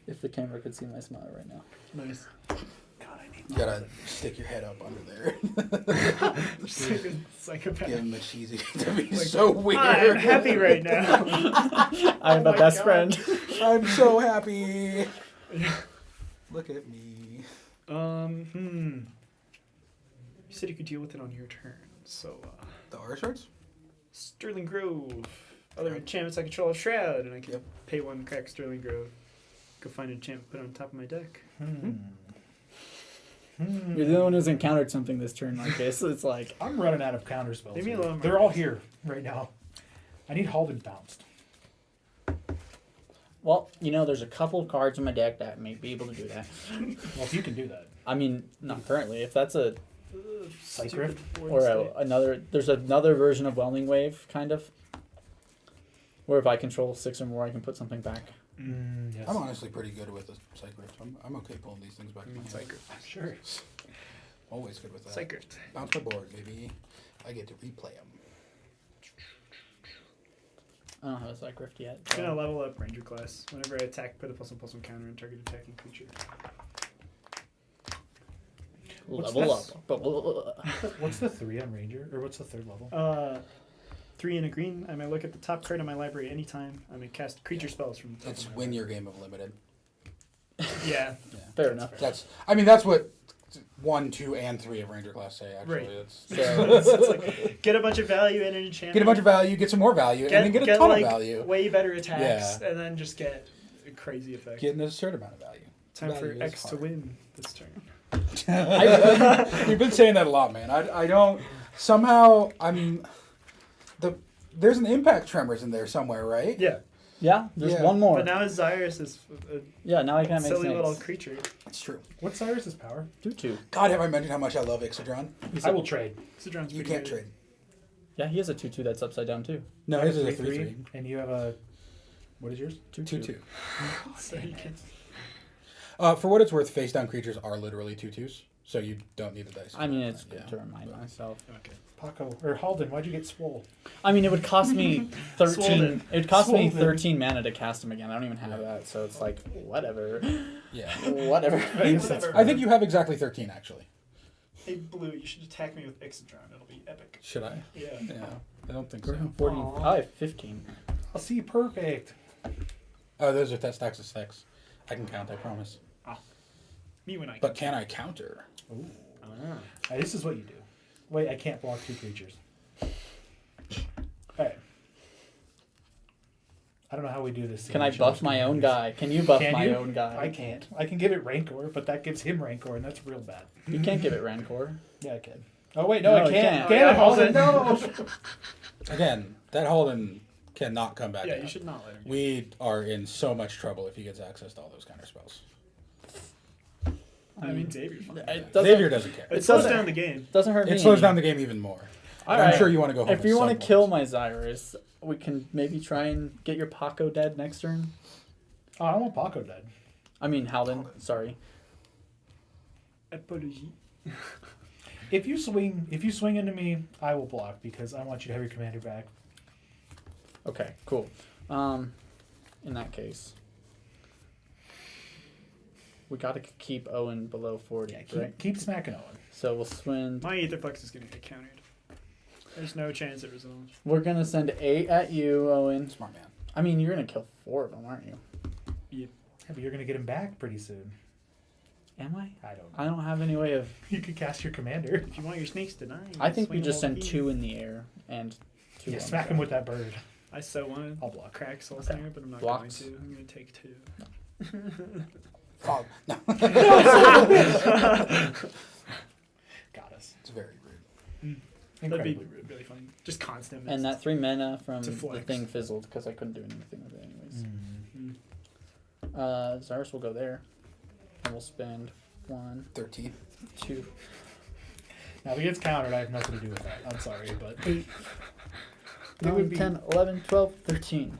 If the camera could see my smile right now. Nice. God, I need You gotta stick your head up under there. Just like a psychopath. Give him the cheesy to be so weird. I'm happy right now. I'm Oh a my best God. friend. I'm so happy. Look at me. You said you could deal with it on your turn. So, The R shards? Sterling Grove. Other enchantments I control of Shroud, and I can Yep. pay 1, crack Sterling Grove. Go find an enchantment, put it on top of my deck. You're the only one who's encountered something this turn like this. It's like, I'm running out of counter spells. Leave me here. alone, They're Mark. all here right now. I need Halden bounced. well, you know, there's a couple of cards in my deck that may be able to do that. Well, if you can do that. I mean, not currently. If that's a Psych Stupid Rift? board or state. another, there's another version of Whelming Wave, kind of, where if I control 6 or more, I can put something back. Yes. I'm honestly pretty good with the Psych Rift. I'm okay pulling these things back. in my hand. Psych Rift. Sure. Always good with that. Psych Rift. Bounce the board, baby. I get to replay them. I don't have a Psych Rift yet. I'm gonna so- level up Ranger class. Whenever I attack, put a +1/+1 counter on target attacking creature. What's Level this? up. What's the 3 on Ranger? Or what's the third level? 3 and a green. I may look at the top card of my library anytime. I may cast creature spells from the top It's of my win library. your game of limited. Yeah. Yeah. Fair enough. That's. I mean, that's what 1, 2, and 3 of Ranger class say. Actually, Right. it's So it's like, get a bunch of value in an enchantment. get a bunch of value, get some more value, and then get a ton of value. way better attacks, Yeah. and then just get a crazy effect. Get a certain amount of value. Time for value is X to hard. win this turn. You've been saying that a lot, man. I don't. Somehow, I'm. There's an impact tremors in there somewhere, right? Yeah, Yeah, there's Yeah. one more. but now Zyrus is a Yeah, now I can't make silly little snakes. creature. It's true. What's Cyrus's power? 2/2. God, have I mentioned how much I love Ixodron? He's I a- will trade. Sidron's You pretty can't good. trade. Yeah, he has a 2/2 that's upside down too. No, I have his is a 3/3, 3/3. and you have a. What is yours? 2/2. So you can, For what it's worth, face down creatures are literally 2/2s, so you don't need the dice. I mean, it's good Yeah. to remind myself. okay. Paco or Halden, why'd you get swole? I mean, it would cost me 13. Swollen. It would cost me Swollen. 13 mana to cast him again. I don't even have that, so it's like whatever, Yeah. whatever. I think you have exactly 13, actually. Hey, Blue, you should attack me with Ixodron. It'll be epic. Should I? Yeah. Yeah. I don't think so. 40. Aw. I have 15. I'll see perfect. Oh, those are stacks of stacks. I can count, I promise. Me when I But can I counter? Ooh. Ah. This is what you do. Wait, I can't block 2 creatures. Alright. I don't know how we do this. Can I buff my own guy? Can you buff Can my you? own guy? I can't. I can give it Rancor, but that gives him Rancor, and that's real bad. You can't give it Rancor. Yeah, I can. Oh wait, no, No, I you can't. can't. Damn it, Oh, yeah, Halden, no! Again, that Holden cannot come back Yeah, down. you should not let him. We are in so much trouble if he gets access to all those counter spells. I mean, Xavier's fine. It doesn't, Xavier doesn't care. It slows doesn't- down the game. doesn't hurt me. It slows down the game even more. All And I'm right. sure you want to go home. If you want to kill my Zyrus, we can maybe try and get your Paco dead next turn. Oh, I don't want Paco dead. I mean, Halden. Sorry. Apologie. If you swing into me, I will block because I want you to have your commander back. Okay, cool. In that case, we got to keep Owen below 40, Yeah, right? keep smacking Owen. So we'll swing. My Aetherflux is going to get countered. There's no chance it resolves. We're gonna send 8 at you, Owen. Smart man. I mean, you're gonna kill 4 of them, aren't you? Yeah, but you're gonna get him back pretty soon. Am I? I don't know. I don't have any way of. You could cast your commander. If you want your snakes to die, I think swing we just them all send the 2 in the air and 2. Yeah, on smack the him with that bird. I so want I'll to block. crack Soul Okay. Snare, but I'm not Blocks. going to. I'm going to take 2. Oh, no. Got us. It's very rude. That'd be Incredibly rude. really fun. Just constant. And that 3 mana from To the flex. thing fizzled because I couldn't do anything with it anyways. Mm. Zyrus will go there. And we'll spend 1, 13. 2, Now, if he gets countered, I have nothing to do with that. I'm sorry, but 8, It would 9, be- 10, 11, 12, 13.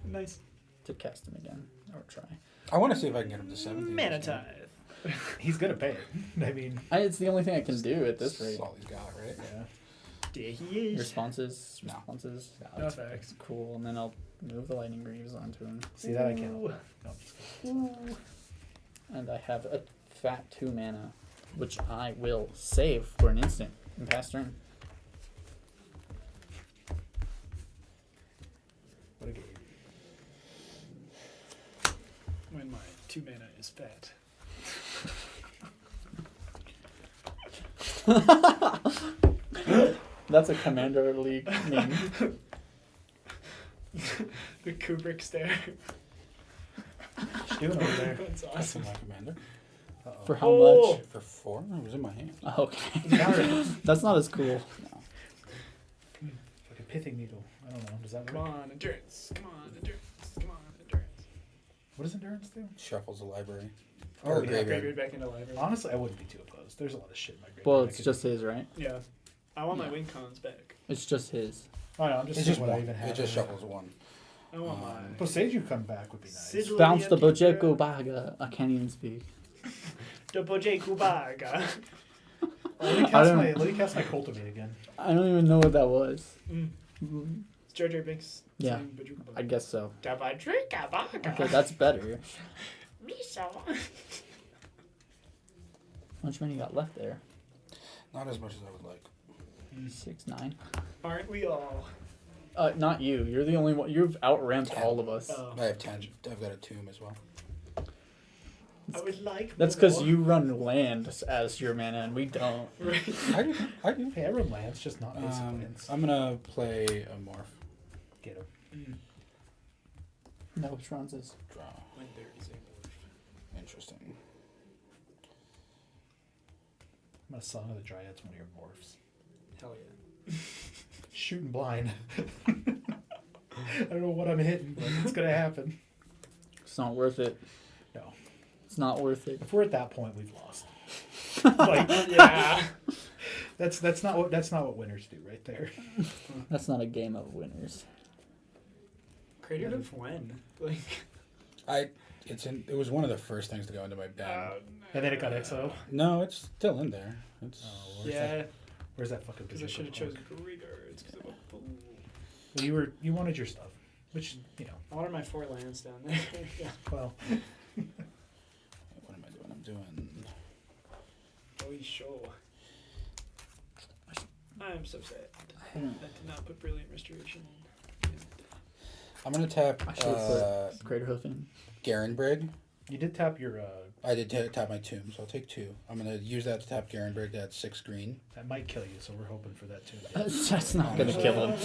Nice. To cast him again. Or try. I want to see if I can get him to 17. Mana tithe. he's gonna pay it. I mean, It's the only thing I can do at this rate. That's all he's got, right? yeah. There he is. Responses. No. Responses. No effects. Cool. And then I'll move the Lightning Greaves onto him. See that I can't. No, I'm just kidding. And I have a fat 2 mana, which I will save for an instant and pass turn. What a game. When my 2 mana is fat. That's a Commander League name. The Kubrick stare. What you doing over there? That's That's awesome. my commander. Uh-oh. For how Oh! much? For 4? It was in my hand. Okay. Countered. That's not as cool. Like a pithing needle. I don't know. Does that Come work? on, endurance. Come on, endurance. Come on, endurance. What does endurance do? Shuffles the library. Oh, Or yeah, graveyard. Graveyard back into library. Honestly, I wouldn't be too opposed. There's a lot of shit in my graveyard. Well, I it's could- just his, right? Yeah. I want my Yeah. win cons back. It's just his. Oh, no, I'm just It's seeing just what I one. even have. It just shuffles 1. I want my Boseiju come back would be nice. Sigil- Bounce the empty Bojeku threat. Baga. I can't even speak. the Bojeku Baga. Let me cast my Cultivate again. I don't even know what that was. It's Jar Jar Binks. Yeah. saying Bojeku I Baga. guess so. Da Bojeku Baga. Okay, that's better. Miso. How much money you got left there? Not as much as I would like. 6, 9. Aren't we all? Not you. You're the only one. You've outramped all of us. Oh. I have 10. I've got a tomb as well. I would like. That's because more. you run land as your mana, and we don't. Right. I do. I do. Hey, I run lands, just not basic lands. I'm gonna play a morph. Get him. No, which runs is. Draw. When there is a morph. Interesting. I'm gonna Song of the Dryads one of your morphs. Hell yeah. Shooting blind. I don't know what I'm hitting, but it's gonna happen. It's not worth it. No. It's not worth it. If we're at that point, we've lost. Like, yeah. That's not what winners do right there. That's not a game of winners. Created of when? Like. It was one of the first things to go into my den. And then it got exiled. No, it's still in there. It's Oh, Yeah, Where's that fucking because I should have Boseiju chosen cloak? regards. Because I'm a fool. Well, you wanted your stuff, which I wanted my 4 lands down there. Yeah. well, what am I doing? I'm doing. Oh, sure. I'm so sad. I Hmm. did not put Brilliant Restoration in. I'm gonna tap I should have put Greater Hoof in. Garenbrig. you did tap your. I did tap my tomb, so I'll take 2. I'm gonna use that to tap Garenbrig. That's 6 green. That might kill you, so we're hoping for that too. That's not going to kill him.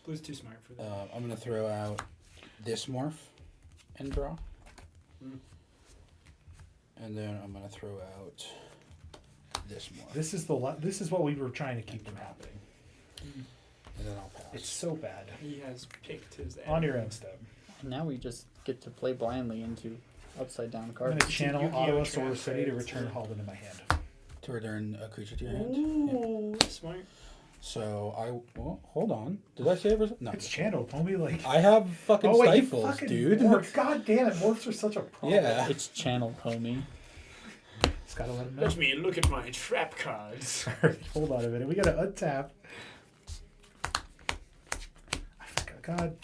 Blue's too smart for that. I'm gonna throw out this morph and draw, Mm. and then I'm gonna throw out this morph, This is what we were trying to keep from happening. and then I'll pass. It's so bad. He has picked his On your end step. Now we just get to play blindly into upside down I'm cards. gonna channel Yu-Gi-Oh! Ottawa Draft Solar City to cards. return Halden in my hand. To return a creature to your hand. Yep. Ooh, smart. So hold on. Did I say it was no? It's channeled, homie. Like I have fucking you stifles, fucking dude. morph. God damn it, morphs are such a problem. Yeah. It's channeled, homie. Just gotta let him know. Let me look at my trap cards. Alright, hold on a minute. We gotta untap. God,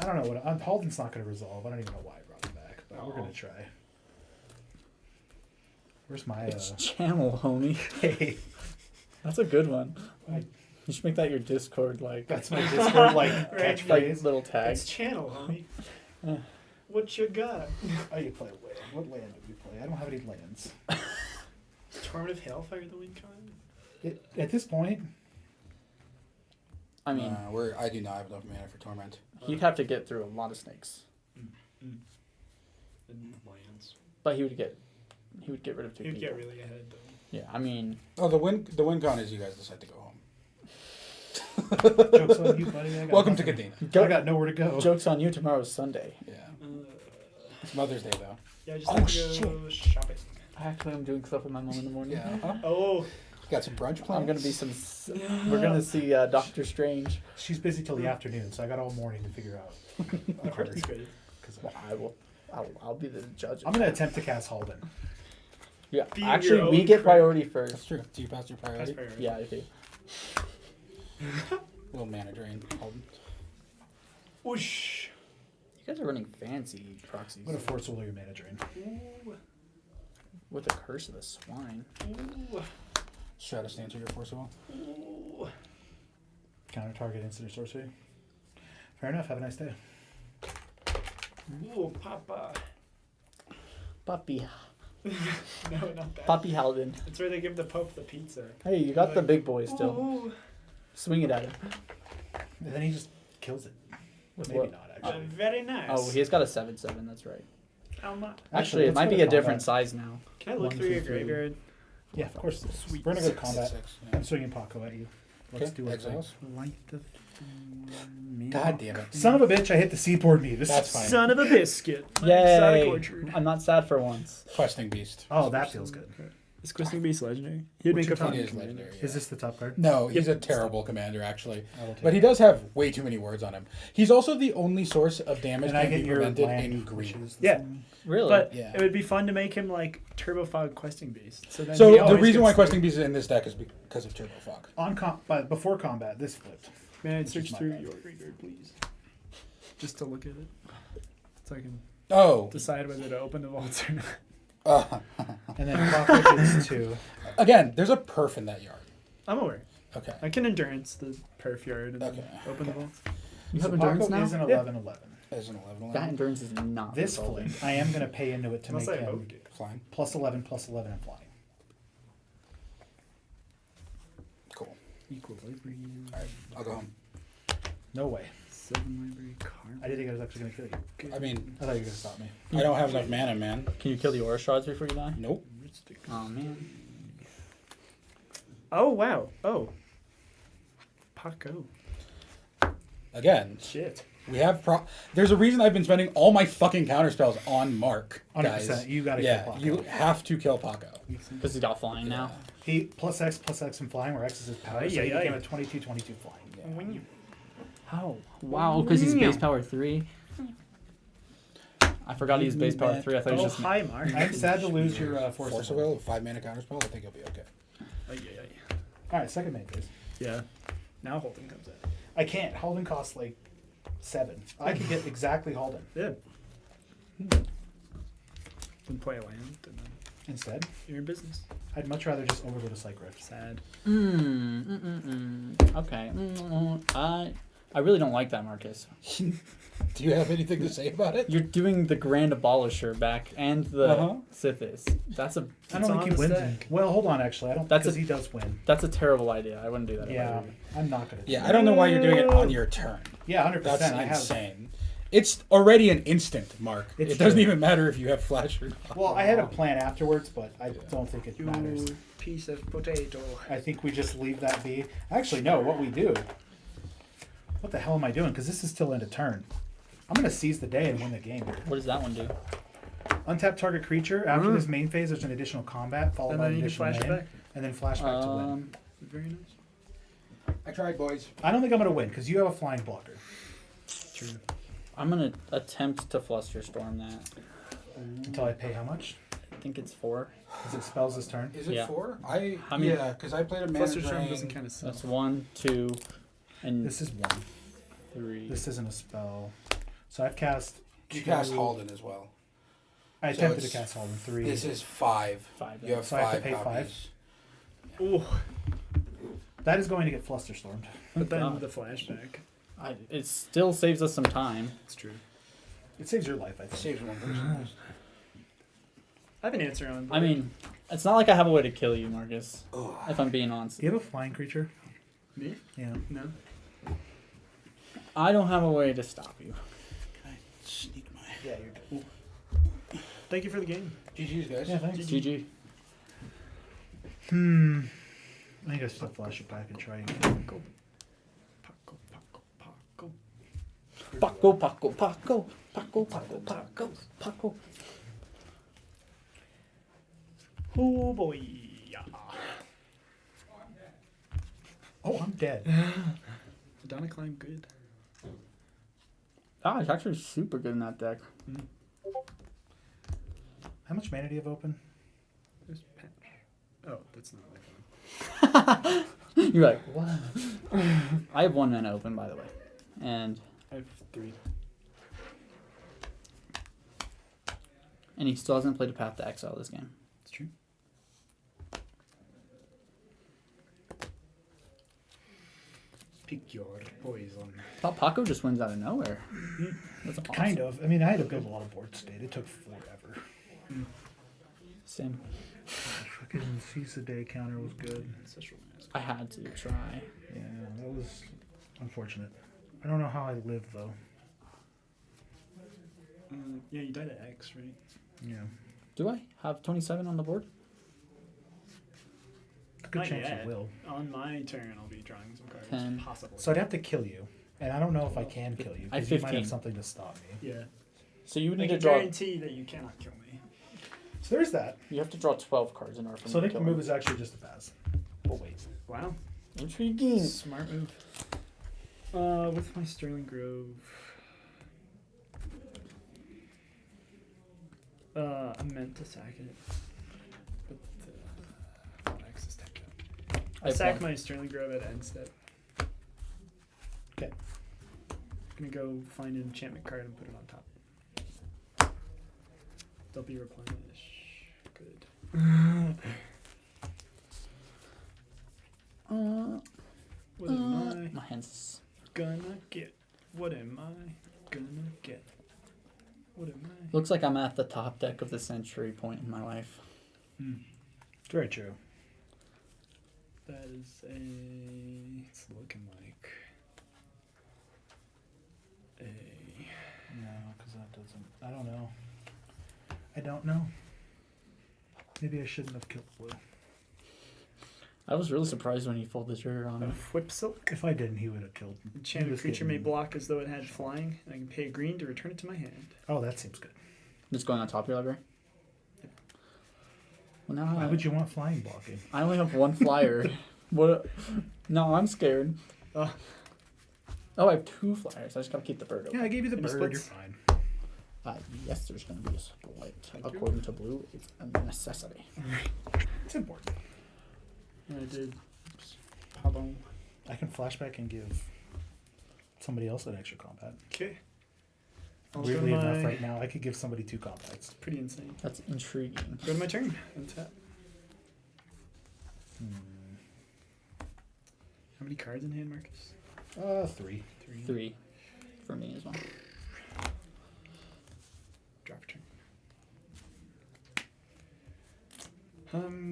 I don't know what Halden's not gonna resolve. I don't even know why I brought him back, but we're gonna try. Where's my It's channel, homie. hey? That's a good one. I- You should make that your Discord, like, That's my Discord like Right. like catchphrase. little tag. It's channel, homie. What you got? Oh, you play land. What land did we play? I don't have any lands. Torment of Hailfire, the win con. At this point, I mean, I do not have enough mana for Torment. he'd have to get through a lot of snakes, And lands. but he would get rid of two He'd people. get really ahead though. Yeah, I mean, Oh, the win con is you guys decide to go home. joke's on you, buddy. I got Welcome to nothing. Kadena. I got nowhere to go. joke's on you. Tomorrow's Sunday. Yeah. It's Mother's Day though. Yeah, I just Oh, have to go shopping. I actually am doing stuff with my mom in the morning. Yeah. Huh? Oh, Got some brunch plans? I'm gonna be We're gonna see Doctor Strange. She's busy till the afternoon, so I got all morning to figure out. that's good. Well, I'll be the judge. I'm gonna attempt to cast Halden. Yeah, Be your actually, we own get critic. priority That's first. true. Do you pass your That's priority? fair. Yeah, I do. Little mana drain. Holden. Whoosh. You guys are running fancy proxies I'm gonna force will your mana drain. Ooh. with the curse of the swine. Ooh. Shadow Stancer your force of will. Ooh. Counter target instant or sorcery. Fair enough. Have a nice day. Ooh, Papa. Puppy, No, not that. Puppy Halden. It's where they give the Pope the pizza. Hey, you got the big boy still. Ooh. Swing it at him. And then he just kills it. With Maybe what? not actually. Very nice. Oh, he's got a 7/7. That's right. How much? Actually, it let's might go be to a different combat. size now. Can I look 1, through 2, your 3. graveyard? Yeah, of course. Sweet. We're gonna go to combat. 6, I'm swinging Paco at you. Let's Okay, do it. exiles. Light the God damn it. Son of a bitch! I hit the seaboard Nevis. That's fine. Son of a biscuit. Exotic Yay! orchard. I'm not sad for once. Questing Beast. Oh, that feels good. Is Questing Beast legendary? He'd What's make a your fun. It is legendary. Is yeah. this the top card? No, he's a terrible commander, actually. I will take But he it. does have way too many words on him. He's also the only source of damage And I that can get be your prevented land, in which green. is the Yeah. same. Really? But Yeah. it would be fun to make him like Turbo Fog Questing Beast. So then So he the always reason why gets Questing Beast is in this deck is because of Turbo Fog. But before combat, this flipped. May I Which is search my through bad. your graveyard, please? Just to look at it. So I can Oh. decide whether to open the vaults or not. And then Paco gets 2. Again, there's a perf in that yard. I'm aware. Okay. I can endurance the perf yard and Okay. then open the vaults. You So have endurance Paco now? is an Yeah. 11/11. There's an 11 That endurance is not This resolving. flip, I am going to pay into it to Unless make I him evoked it. Flying. +11, +11, and flying. Cool. Equal library. Alright, I'll go home. No way. 7 library card. I didn't think I was actually going to kill you. I mean, I thought you were going to stop me. I don't have enough mana, man. Can you kill the aura shards before you die? Nope. Oh man. Oh wow. Oh. Paco. Again, Shit. we have there's a reason I've been spending all my fucking counter spells on Mark, 100%. guys. You got to Yeah, kill Paco. you have to kill Paco. Because he's got flying now. He +X and flying, where X is his power. So he Ay, ay, became ay. a 22/22 flying. Yeah. How? Wow, because he's base power 3. I forgot he's base power 3. I thought he Oh, was just. hi, Mark. I'm sad to lose your Force Force of of Will, 5 mana counter spell. I think you'll be okay. Ay, ay, ay. All right, second main phase. Yeah. Now Holden comes out. I can't. Halden costs like 7. I could get exactly Halden Yeah. Then play a land and then instead. you're in business. I'd much rather just overload a Psych Rift. Sad. Okay. I really don't like that, Marcus. Do you have anything to say about it? You're doing the Grand Abolisher back and the Uh-huh. Sithis. That's a I It's don't on think he the wins. stack. Well, hold on. Actually, I don't. That's Because a- he does win. that's a terrible idea. I wouldn't do that. if I Yeah, were you. I'm not gonna. Yeah, I don't know why you're doing it on your turn. Yeah, 100%. That's I have. insane. It's already an instant, Mark. It's It doesn't true. even matter if you have flash or not. Well, I had a plan afterwards, but I don't think it You matters. piece of potato. I think we just leave that be. Actually, no. What we do. What the hell am I doing? Because this is still end of turn. I'm gonna seize the day and win the game. What does that one do? Untap target creature. After this main phase, there's an additional combat followed And by then an you can additional flash it main, back. and then flashback to win. Very nice. I tried, boys. I don't think I'm gonna win because you have a flying blocker. True. I'm gonna attempt to Flusterstorm that. Until I pay how much? I think it's 4. Because it spells this turn. Is it Yeah. 4? I mean- yeah, because I played a mana Fluster drain. Storm doesn't kind of suck. That's 1, 2, and This is 1. 3. This isn't a spell. So I've cast. You cast 2. Halden as well. I So attempted to it's- cast Halden 3. This is 5. 5. You have So I have to 5 pay 5? copies. Ooh. That is going to get Flusterstormed. But then God. the flashback. It still saves us some time. It's true. It saves your life, I think. Saves one person. I have an answer on. I mean, it's not like I have a way to kill you, Marcus. If I'm being honest. Do you have a flying creature? me? Yeah. No. I don't have a way to stop you. Can I sneak my... Yeah, you're good. Thank you for the game. GG's, guys. Yeah, thanks. GG. I think I still flash it back and try and kill him. Paco, Paco, Paco. Paco, Paco, Paco, Paco, Paco, Paco, Paco. Oh boy. Yeah. Oh, I'm dead. Donna climb good. Ah, it's actually super good in that deck. How much mana do you have open? There's patch. Oh, that's not my phone. You're like, what? I have 1 mana open, by the way. And I have 3. he still hasn't played a Path to Exile this game. It's true. Pick your poison. Thought Paco just wins out of nowhere. That's awesome. Kind of. I mean, I had to build a lot of board state. It took forever. Same. Fucking Seize the Day counter was good. Ancestral Mask. I had to try. Yeah, that was unfortunate. I don't know how I lived, though. Yeah, you died at X, right? Yeah. Do I have 27 on the board? Good Not chance yet. you will. On my turn, I'll be drawing some cards. 10. Possibly. So I'd have to kill you. And I don't know if I can kill you. I have Because you might 15. have something to stop me. Yeah. So you would I need to can draw. guarantee that you cannot kill me. So there's that. You have to draw 12 cards in order for So I me think to the kill move him. is actually just a pass. Oh, wait. Wow. Intriguing. Smart move. With my Sterling Grove. I meant to sack it. But X is tapped out. I have sack one. my Sterling Grove at end step. Okay. Gonna go find an enchantment card and put it on top. They'll be replenish. Good. What am I My hands. gonna get? What am I gonna get? What am I? Looks like I'm at the top deck of the century point in my life. Very true. That is a. It's looking like a. No, because that doesn't. I don't know. I don't know. Maybe I shouldn't have killed blue. I was really surprised when he pulled the trigger on A me. whip silk. If I didn't, he would have killed. He Enchanted was creature may getting- block as though it had flying, and I can pay a green to return it to my hand. Oh, that seems good. It's going on top of your library? Well, now Why would you want flying blocking? I only have 1 flyer. What? No, I'm scared. Oh. Oh, I have 2 flyers. I just gotta keep the bird open. Yeah, I gave you the Any bird. You're splits? fine. Yes, there's gonna be a split. Thank you. According to Blue, it's a necessity. It's important. And I did. Pardon. I can flashback and give somebody else an extra combat. Okay. I'll Weirdly go to enough, my- right now I could give somebody 2 combats. Pretty insane. That's intriguing. Go to my turn. Untap. How many cards in hand, Marcus? 3. 3 for me as well. Drop a turn.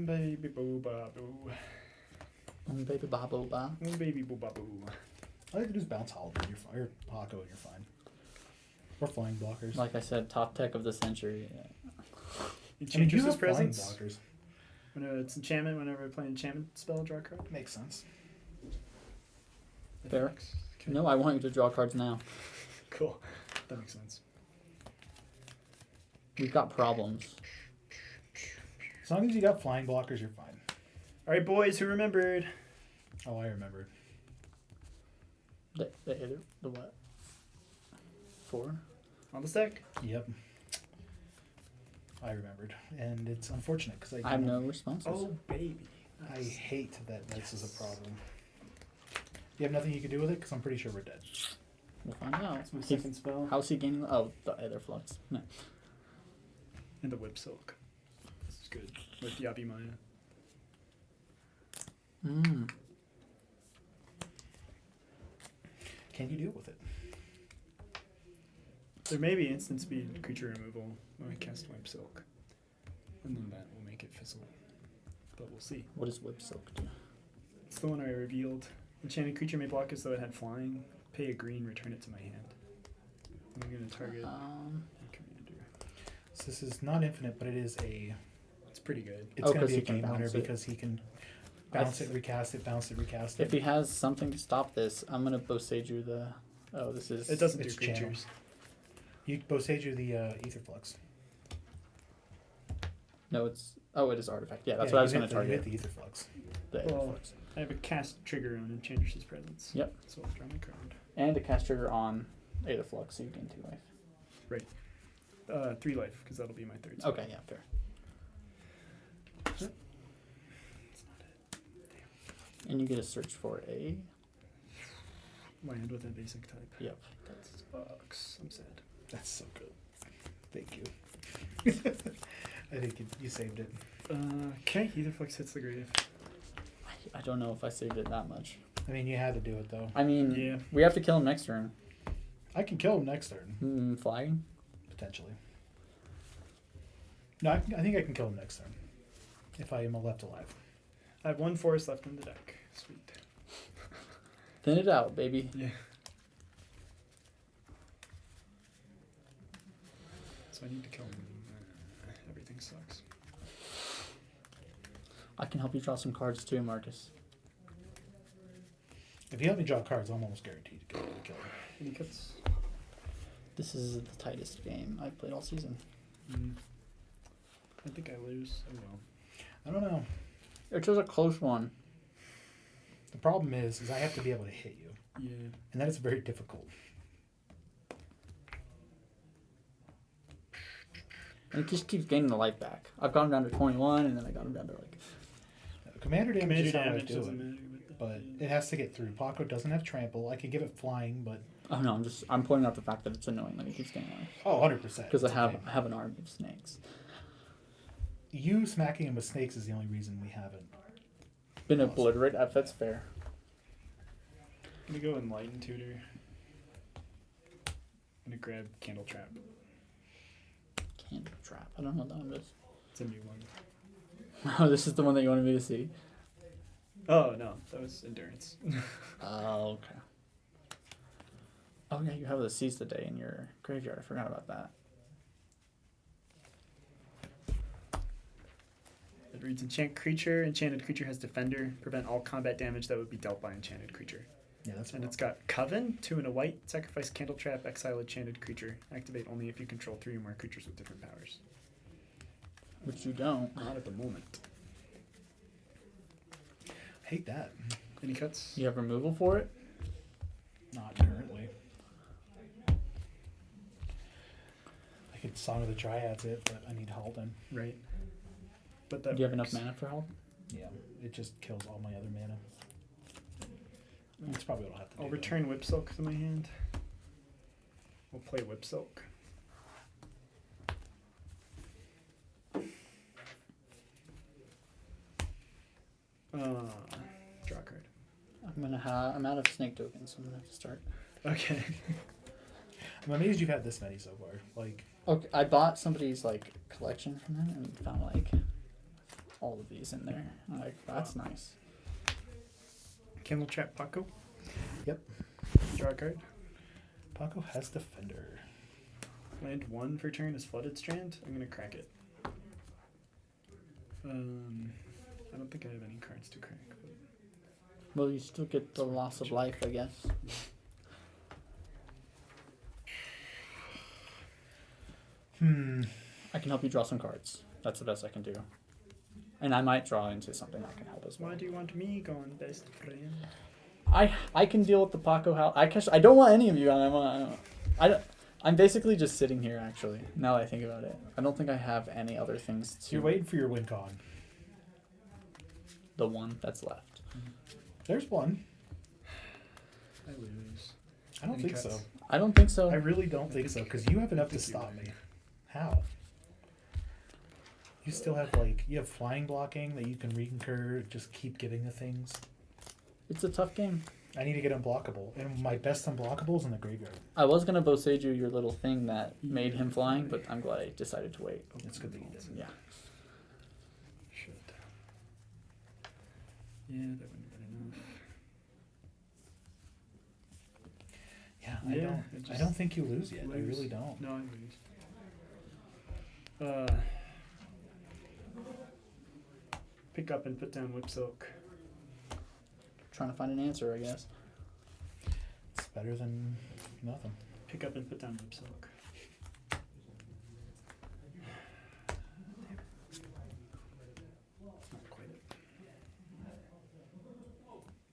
Baby boo ba boo. Baby babo ba. Baby boo ba boo. All you have to do is bounce Holiday, you're fine. Or Paco, and you're fine. Or flying blockers. Like I said, top deck of the century. Enchantress's have flying presence. blockers. When it's enchantment, whenever I play an enchantment spell, draw a card. Makes sense. That Fair. works. Okay. No, I want you to draw cards now. Cool. That makes sense. We've got problems. As long as you got flying blockers, you're fine. All right, boys, who remembered? Oh, I remembered. The what? 4? On the stack? Yep. I remembered. And it's unfortunate because I have no responses. Oh, baby. I hate that this is a problem. You have nothing you can do with it because I'm pretty sure we're dead. We'll find out. That's my second spell. How's he gaining? Oh, the other flux. No. And the whip silk. This is good. With Yabi Maya. Can you deal with it? There may be instant speed creature removal when I cast Wimp Silk. And then that will make it fizzle. But we'll see. What does Whip Silk do? It's the one I revealed. Enchanted creature may block as though it had flying. Pay a green, return it to my hand. I'm going to target commander. So this is not infinite, but it is a. It's pretty good. It's Oh, going to 'cause be a he can game winner bounce it. because he can bounce it, recast it, bounce it, recast it. If he has something to stop this, I'm gonna Boseiju the. Oh, this is. It doesn't do It's channel. creatures. You Boseiju the Aetherflux. No, it's. Oh, it is artifact. Yeah, that's Yeah, what I was you gonna hit target. the Aetherflux. The Well, Aetherflux. I have a cast trigger on Enchantress's Presence. Yep. So I'll draw my card. And a cast trigger on Aetherflux, so you gain 2 life. 3 life, because that'll be my third. spell. Okay, yeah, fair. That's not it. And you get to search for a. Land with a basic type. Yep. That sucks. I'm sad. That's so good. Thank you. I think you saved it. Okay, Aetherflux hits the grave. I don't know if I saved it that much. I mean, you had to do it though. I mean, Yeah. we have to kill him next turn. I can kill him next turn, Flagging? potentially. No, I think I can kill him next turn. If I am left alive. I have 1 forest left in the deck. Sweet. Thin it out, baby. Yeah. So I need to kill him. Everything sucks. I can help you draw some cards too, Marcus. If you help me draw cards, I'm almost guaranteed to kill him. Any cuts? This is the tightest game I've played all season. I think I lose. Oh well. I don't know. It was a close one. The problem is I have to be able to hit you, Yeah. and that is very difficult. And it just keeps gaining the life back. I've got him down to 21, and then I got him down to like. Commander damage Commander is how I damage do doesn't it, matter with that. but it has to get through. Paco doesn't have trample. I could give it flying, but Oh no, I'm pointing out the fact that it's annoying that he keeps gaining life. 100%. Because I have an army of snakes. You smacking him with snakes is the only reason we haven't. Been obliterated. That's fair. I'm gonna go Enlighten Tutor. I'm gonna grab Candle Trap. Candle Trap. I don't know what that one is. It's a new one. Oh, this is the one that you wanted me to see. Oh no, that was Endurance. Oh, okay. Oh yeah, you have the Seize the Day in your graveyard. I forgot about that. It reads Enchant Creature. Enchanted creature has Defender. Prevent all combat damage that would be dealt by Enchanted creature. Yeah, that's And it's got Coven, 2 and a white. Sacrifice Candle Trap. Exile Enchanted creature. Activate only if you control 3 or more creatures with different powers. Which you don't. Not at the moment. hate that. Any cuts? You have removal for it? Not currently. I could Song of the Triads it, but I need Halden. Right. But that Do you have enough works. mana for help? Yeah, it just kills all my other mana. That's probably what I'll have to do. I'll though. return Whip Silk to my hand. We'll play Whip Silk. Draw a card. I'm out of snake tokens, so I'm gonna have to start. Okay. I'm amazed you've had this many so far. Like, Okay, I bought somebody's like collection from them and found like all of these in there. I'm like, that's nice. Candle Trap Paco. Yep. Draw a card. Paco has Defender. Land 1 for turn is Flooded Strand. I'm gonna crack it. I don't think I have any cards to crack. But Well, you still get the loss of life, I guess. I can help you draw some cards. That's the best I can do. And I might draw into something that can help as well. why do you want me gone, best friend? I can deal with the Paco house. I don't want any of you. I'm basically just sitting here, actually, now that I think about it. I don't think I have any other things to... You're waiting for your win con. The one that's left. There's one. I lose. I don't Any think cuts? so. I don't think so. I really don't think so, because you have enough to think you stop win. me. How? You still have, like, you have flying blocking that you can recur, just keep giving the things. It's a tough game. I need to get unblockable, and my best unblockable is in the graveyard. I was gonna Boseiju your little thing that made him flying, but I'm glad I decided to wait. It's good that you did. Yeah. Should. Yeah, that wouldn't have been enough. Yeah, Yeah, it I just don't think you lose yet. I lose. really don't. No, I lose. Pick up and put down Whip Silk. Trying to find an answer, I guess. It's better than nothing. Pick up and put down Whip Silk. That's not quite it.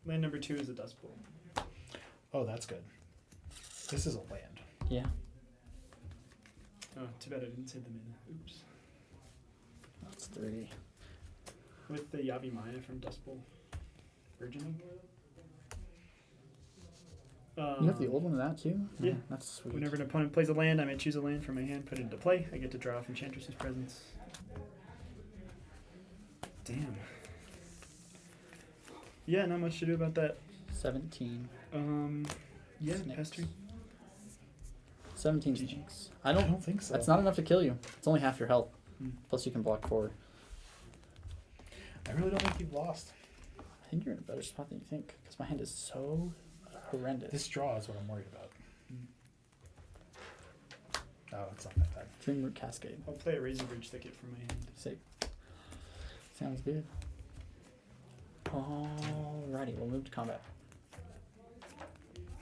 Land number 2 is a Dust Bowl. Oh, that's good. This is a land. Yeah. Oh, too bad I didn't say the mana. Oops. That's 3. With the Yavi Maya from Dust Bowl. Burgeoning. You have the old one of that too? Yeah. That's sweet. Whenever an opponent plays a land, I may choose a land from my hand, put it into play. I get to draw from Enchantress's Presence. Damn. Yeah, not much to do about that. 17. Yeah, Snakes. pestry. 17 GG. snakes. I I don't. don't think so. That's not enough to kill you. It's only half your health. Mm. Plus you can block 4. I really don't think you've lost. I think you're in a better spot than you think. Because my hand is so horrendous. This draw is what I'm worried about. Mm. Oh, it's not that bad. Dream Root Cascade. I'll play a Razor Bridge Thicket from my hand. Sick. Sounds good. Alrighty, we'll move to combat.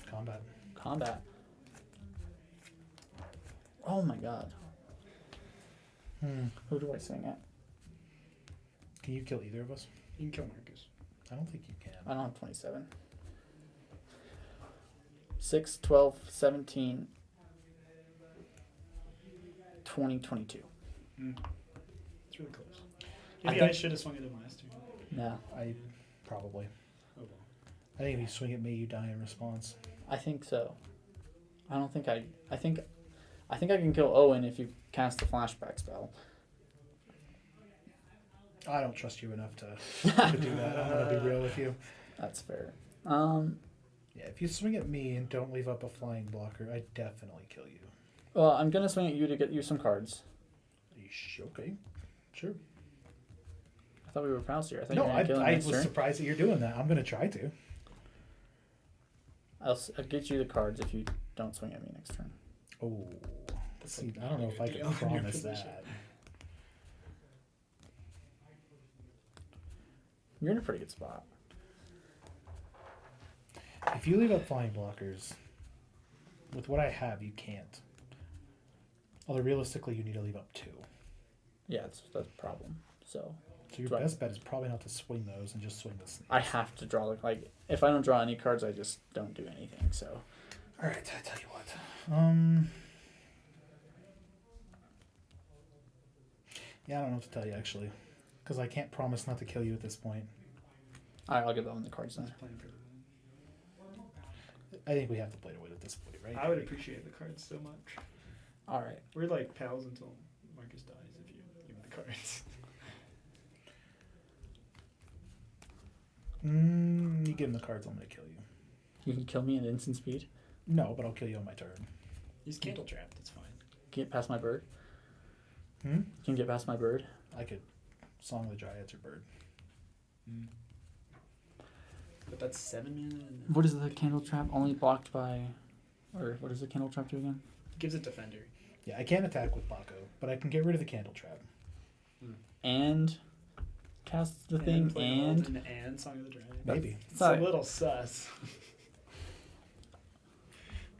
Combat. Combat. Oh my god. Who do I swing at? Can you kill either of us? You can kill Marcus. I don't think you can. I don't have 27. 6, 12, 17, 20, 22. It's really close. I Maybe I, think- should have swung at him last turn. No, I probably. Oh well. I think if you swing at me, you die in response. I think so. I don't think I think I can kill Owen if you cast the flashback spell. I don't trust you enough to do that. I'm gonna be real with you. That's fair. Yeah, if you swing at me and don't leave up a flying blocker, I definitely kill you. Well, I'm gonna swing at you to get you some cards. Okay, sure. I thought we were pals here. I thought No, you were gonna kill him I next was turn. surprised that you're doing that. I'm gonna try to. I'll get you the cards if you don't swing at me next turn. Oh, That's see, like I don't know if I the can only promise position. that. You're in a pretty good spot. If you leave up flying blockers, with what I have, you can't. Although realistically, you need to leave up 2. Yeah, that's the problem. So So your Right. best bet is probably not to swing those and just swing the snake. I have to draw like if I don't draw any cards, I just don't do anything. So All right, I tell you what. Yeah, I don't know what to tell you actually, because I can't promise not to kill you at this point. all right, I'll give that one the cards then. Just playing for the win. I think we have to play to win at this point, right? I would appreciate the cards so much. All right. We're like pals until Marcus dies if you give me the cards. You give him the cards, I'm gonna kill you. You can kill me at instant speed. No, but I'll kill you on my turn. He's candle trapped. That's fine. Get past my bird. Hmm? Can you get past my bird? I could Song of the Dryads or Bird. But that's 7 mana. And What is the candle trap? Only blocked by, or what does the candle trap do again? gives it defender. Yeah, I can't attack with Baco, but I can get rid of the Candle Trap. And cast the thing play and Walden and Song of the Dragon. Maybe. It's Sorry. a little sus.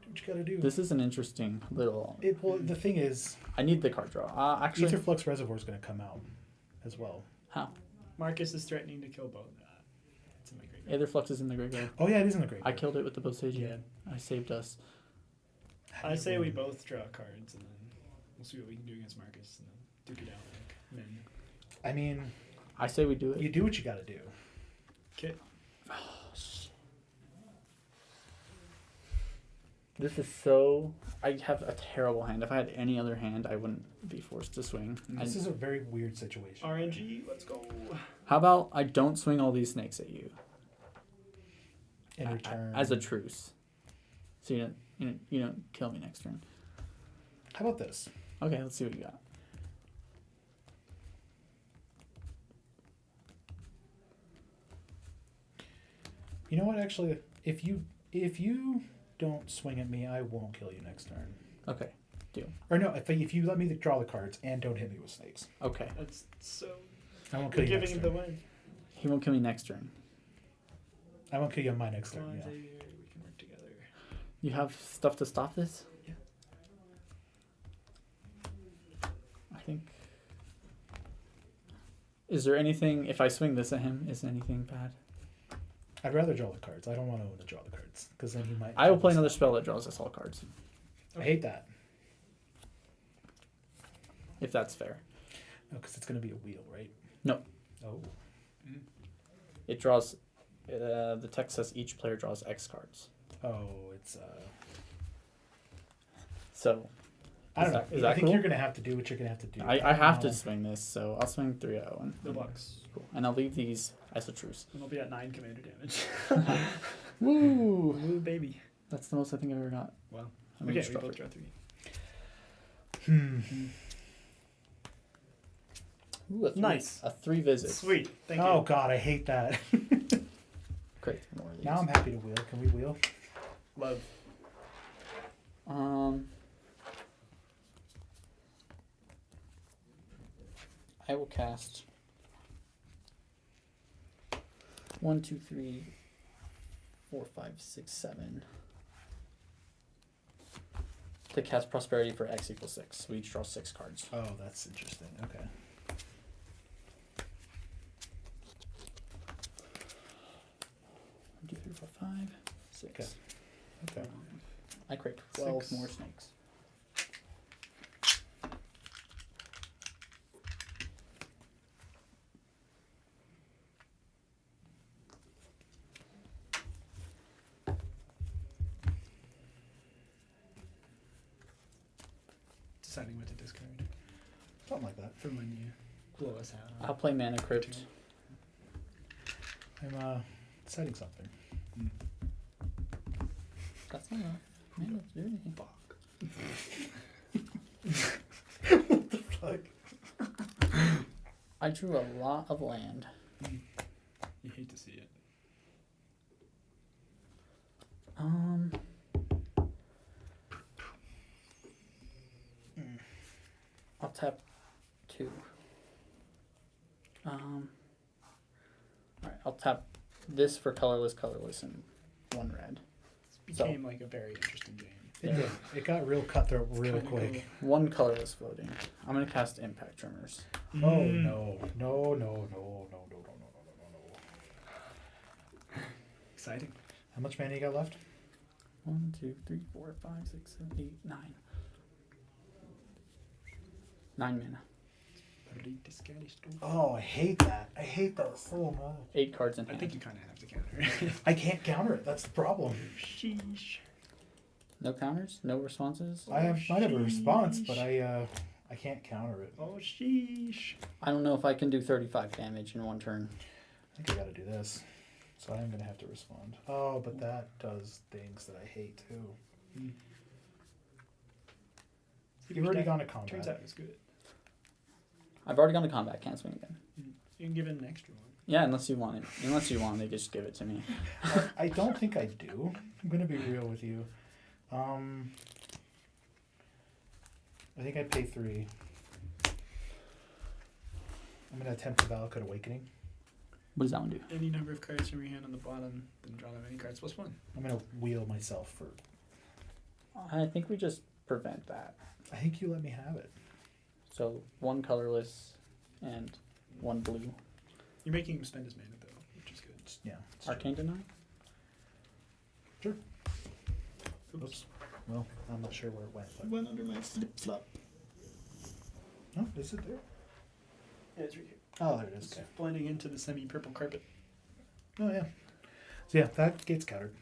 Do what you gotta do. this is an interesting little. Well, the thing is, I need the card draw. Actually, Aetherflux Reservoir is gonna come out as well. how? Marcus is threatening to kill both. It's in my graveyard. Aetherflux is in the graveyard. Oh yeah, it is in the graveyard. I killed it with the Boseiju. Yeah. I saved us. How do I you say we win? both draw cards and then we'll see what we can do against Marcus and then duke it out like men. I mean, I say we do it. you do what you gotta do. Okay. This is so. I have a terrible hand. If I had any other hand, I wouldn't be forced to swing. This is a very weird situation. RNG, let's go. How about I don't swing all these snakes at you? In return, as a truce. So you don't kill me next turn. how about this? Okay, let's see what you got. You know what? Actually, if you don't swing at me, I won't kill you next turn. Okay, deal. Or no, if you let me draw the cards and don't hit me with snakes, Okay, That's so. I won't kill You're you giving next him the turn. win. he won't kill me next turn. I won't kill you on my next Come turn. on, Yeah. Xavier. We can work together. You have stuff to stop this? Yeah. I think. Is there anything, if I swing this at him, is anything bad? I'd rather draw the cards. I don't want to draw the cards because then he might. I will play another spell that draws us all cards, I hate that. if that's fair. No, because it's going to be a wheel, right? No. Oh. It draws, the text says each player draws X cards. Oh, it's. So, I don't Is know. that- is I that think cool? you're going to have to do what you're going to have to do. I have to Um, swing this, so I'll swing 3 at Owen. The Bucks. Cool. And I'll leave these as a truce. And we'll be at 9 commander damage. Woo! Ooh, baby. That's the most I think I've ever got. Wow. I mean, Okay, just we drop both it. draw 3. Ooh, a 3, Nice. A 3 visit. Sweet. Thank Oh you. God, I hate that. Great. More of these. Now I'm happy to wheel. Can we wheel? Love. I will cast 1, 2, 3, 4, 5, 6, 7. To cast Prosperity for X equals 6. We each draw 6 cards. Oh, that's interesting. Okay. 1, 2, 3, 4, 5, 6. Okay. I create 12 6. more snakes. Deciding what to discard Something like that. for when you blow us out. I'll play Mana Crypt. I'm deciding something. That's not enough. Mana to do anything. Fuck. I drew a lot of land. You hate to see it. I'll tap 2. Alright, I'll tap this for colorless, and 1 red. This became like a very interesting game. It did. It got real cutthroat real Kinda quick. 1 colorless floating. I'm gonna cast Impact Tremors. Oh Mm. no. No, no, no, no, no, no, no, no, no. Exciting. How much mana you got left? 1, 2, 3, 4, 5, 6, 7, 8, 9. 9 mana. Oh, I hate that. I hate that so much. 8 cards in I hand. think you kind of have to counter. I can't counter it. That's the problem. Sheesh. No counters? No responses? I might have a response, but I can't counter it. Oh, sheesh. I don't know if I can do 35 damage in 1 turn. I think I gotta do this. So I am gonna have to respond. Oh, but that does things that I hate too. You've already gone to combat. Turns out it was good. I've already gone to combat. Can't swing again. You can give it an extra one. Yeah, unless you want it. Unless you want it, just give it to me. I don't think I do. I'm gonna be real with you. I think I pay 3. I'm gonna attempt the Valakut Awakening. What does that one do? Any number of cards from your hand on the bottom, then draw that many cards plus 1. I'm gonna wheel myself for. I think we just prevent that. I think you let me have it. So 1 colorless and 1 blue. You're making him spend his mana though, which is good. Yeah. Arcane Deny? Oops. Well, I'm not sure where it went. But... Went under my flip flop. Oh, is it there? Yeah, it's right here. Oh, there it is. It's Okay. blending into the semi-purple carpet. Oh yeah. So yeah, that gets countered.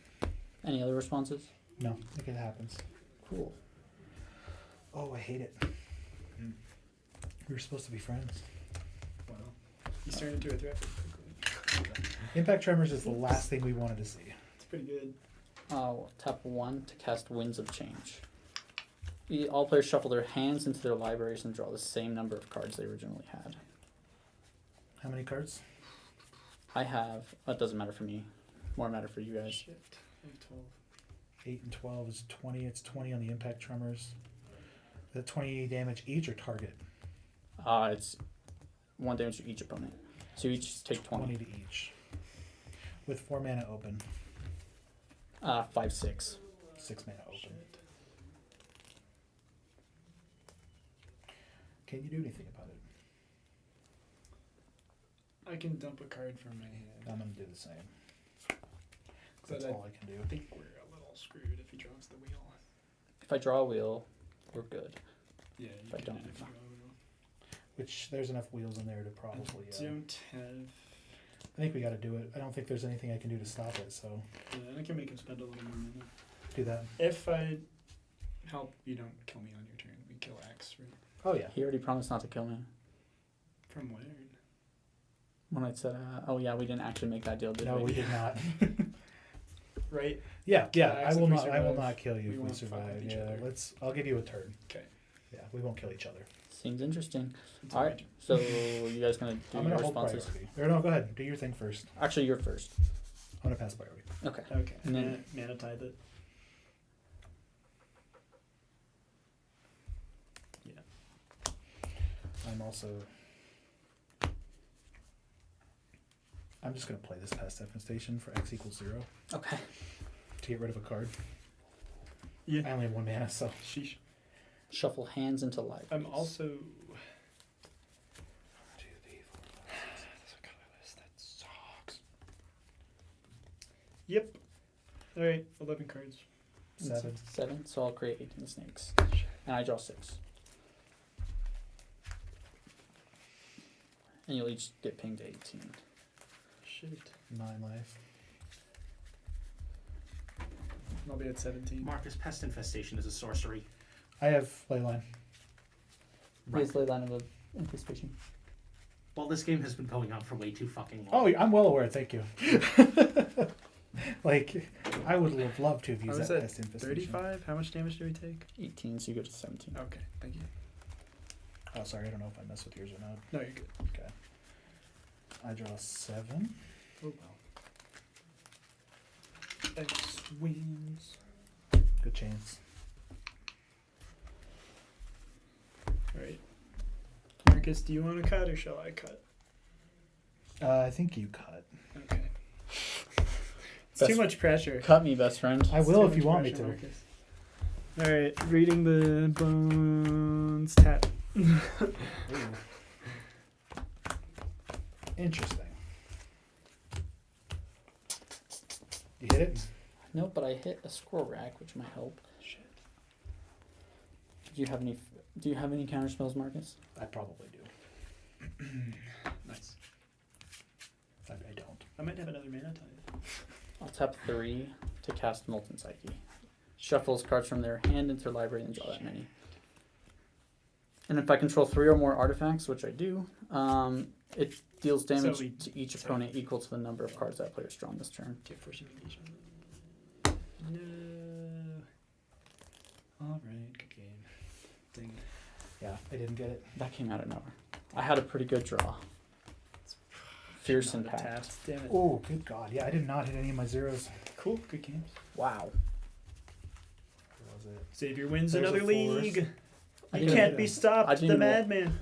Any other responses? No, I think it happens. Cool. Oh, I hate it. We were supposed to be friends. Wow. He's turned into a threat pretty quickly. Impact Tremors is the last thing we wanted to see. It's pretty good. Tap 1 to cast Winds of Change. All players shuffle their hands into their libraries and draw the same number of cards they originally had. How many cards? I have. It doesn't matter for me. More matter for you guys. Shit. I have 12. 8 and 12 is 20. It's 20 on the impact tremors. Is that 20 damage each or target? It's 1 damage to each opponent. So you each take 20. To each. With 4 mana open. 5/6. 6 mana open. Can you do anything about it? I can dump a card from my hand. I'm going to do the same. But That's all I can do. I think we're a little screwed if he draws the wheel. If I draw a wheel, we're good. Yeah, you If I can don't, if you draw a wheel. Which, there's enough wheels in there to probably... I don't have... I think we got to do it. I don't think there's anything I can do to stop it, so Yeah, I can make him spend a little more mana. do that. If I help, you don't kill me on your turn. We kill X, right? Oh, yeah. He already promised not to kill me. From where? When I said, oh yeah, we didn't actually make that deal, did No, we? we did not. Right? Yeah, X, I will if we not. I will survive, not kill you we if we won't fuck survive. with each Yeah, other. I'll give you a turn. Okay. Yeah, we won't kill each other. Seems interesting. It's All my right, turn. so you guys gonna do I'm your gonna hold responses? priority. Or no, go ahead. Do your thing first. Actually, you're first. I'm gonna pass priority. Okay. Okay. And then- Mana tithe it. I'm also. I'm just gonna play this past infestation for X equals 0 Okay. to get rid of a card. Yeah. I only have 1 mana, so. Sheesh. Shuffle hands into libraries. I'm also... 2, 3, 4, 5, 6. There's a color list that sucks. Yep. Alright, 11 cards. 7. 7, so I'll create 18 snakes. And I draw 6. And you'll each get pinged 18. Shit. 9 life. I'll be at 17. Marcus, Pest Infestation is a sorcery. I have Leyline. Right. Yes, line of anticipation. Well, this game has been going on for way too fucking long. Oh, I'm well aware. Thank you. Like, I would have loved to have I used was that at pest infestation. 35? How much damage do we take? 18, so you go to 17. Okay, thank you. Oh, sorry. I don't know if I messed with yours or not. No, you're good. Okay. I draw 7. Oh well. X wins. Good chance. Alright. Marcus, do you want to cut or shall I cut? I think you cut. Okay. It's Best- too much pressure. Cut me, best friend. I It's will too if you much want me pressure, to. Marcus. Alright, reading the bones tap. Ooh. Interesting. You hit it? No, but I hit a scroll rack, which might help. Shit. Do you have any? Do you have any counter spells, Marcus? I probably do. Nice. I don't. I might have another mana tithe. I'll tap 3 to cast Molten Psyche. Shuffles cards from their hand into their library and draw that many. And if I control 3 or more artifacts, which I do, it deals damage we- to each sorry. opponent equal to the number of cards that player's drawn this turn. Do you have forcing engagement? No. Alright, good game. Dang it. Yeah, I didn't get it. That came out of nowhere. I had a pretty good draw. Fierce Not Impact. tapped. Damn it. Oh, good God. Yeah, I did not hit any of my zeros. Cool, good games. Wow. Where was it? Xavier wins There's another a league. force. I He didn't can't hit be him. I stopped. didn't The even- madman.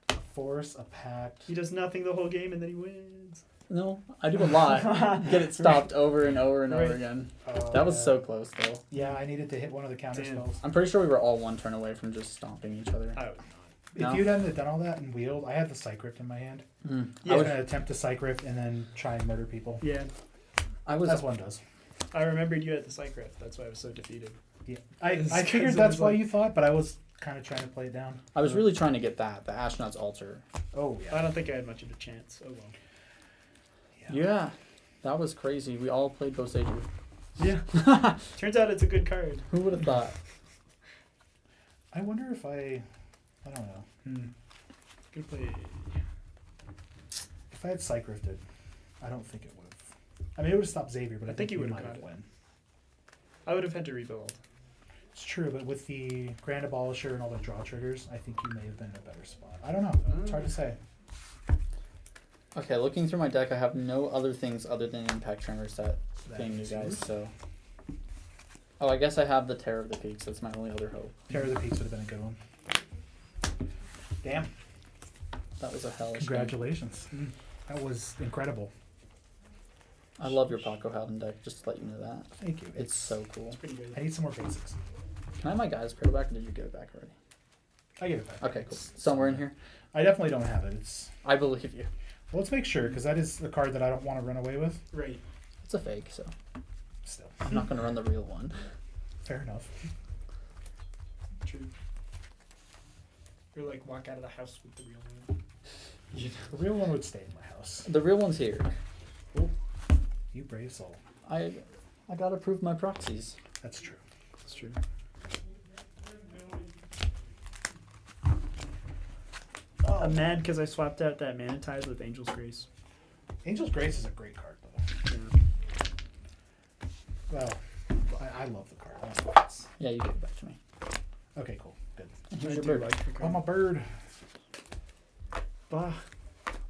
A force, a pact. He does nothing the whole game and then he wins. No, I do a lot. Get it stopped over and over and over Right. again. Oh, That was yeah. so close, though. Yeah, I needed to hit one of the counter Damn. spells. I'm pretty sure we were all 1 turn away from just stomping each other. I would not. If No. you'd hadn't done all that and wheeled, I had the Psycrypt in my hand. Mm. I was Yeah. going to attempt to Psycrypt and then try and murder people. Yeah, I was. That's what one does. I remembered you at the psych ref. That's why I was so defeated. Yeah, I It's figured 'cause it that's was why like- you thought, but I was kind of trying to play it down. I was really trying to get that, the Astronaut's Altar. Oh I don't think I had much of a chance. Oh well. Yeah, that was crazy. We all played Boseiju. Yeah. Turns out it's a good card. Who would have thought? I wonder if I don't know. Good play. If I had Psycrypted, I don't think it would have I mean, it would have stopped Xavier, but I, I think think you you would've might got have it. won. I would have had to rebuild. It's true, but with the Grand Abolisher and all the draw triggers, I think you may have been in a better spot. I don't know. It's hard to say. Okay, looking through my deck, I have no other things other than Impact Tremors that ping you is guys, yours. so. Oh, I guess I have the Terror of the Peaks. That's my only other hope. Terror of the Peaks would have been a good one. Damn. That was a hellish game. Congratulations. That was incredible. I love your Paco Howden deck, just to let you know that. Thank you. It's so cool. It's pretty good. I need some more basics. Can I have my Guy's Cradle back, or did you give it back already? I get it back. Okay, cool. Somewhere in here? I definitely don't have it. It's I believe you. well, let's make sure because that is the card that I don't want to run away with. Right. It's a fake, so Still, I'm not going to run the real one. fair enough. True. Or like walk out of the house with the real one. The real one would stay in my house. The real one's here. You brave soul. I got to prove my proxies. That's true. That's true. I'm mad because I swapped out that Mana Tide with Angel's Grace. Angel's Grace is a great card, though. Well, I love the card. That's why it's- Yeah, you give it back to me. Okay, cool. Good. And here's I your do bird. like the I'm card. a bird. Bah.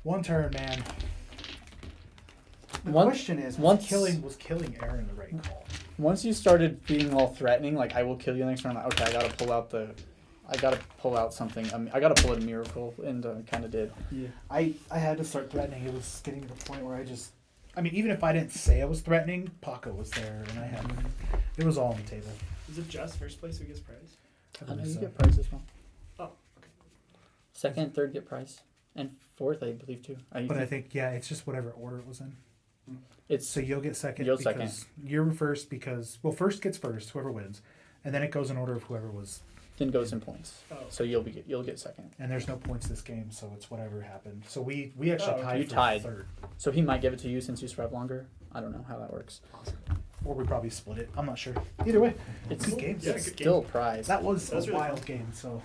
One turn, man. The Once- question is, once- was killing Aaron the right call? Once you started being all threatening, like I will kill you next round, I'm like, okay, I gotta pull out something. I gotta pull out a miracle, and kind of did. Yeah. I had to start threatening. It was getting to the point where I mean, even if I didn't say I was threatening, Paco was there, and I had it was all on the table. Is it just first place who gets prize? I I know believe you so. get prize as well. Oh, okay. Second and third get prize, and fourth I believe too. But I think it's just whatever order it was in. it's So you'll get second. You'll because second. You're first because first gets first, whoever wins, and then it goes in order of whoever was. then goes in points. Oh. So you'll get second. And there's no points this game, so it's whatever happened. So we actually Oh, tied. you for tied. third, So he might give it to you since you survive longer. I don't know how that works. or we probably split it. I'm not sure. Either way, It's good game. Yeah, it's good still prize. That was That's a really wild fun. game. So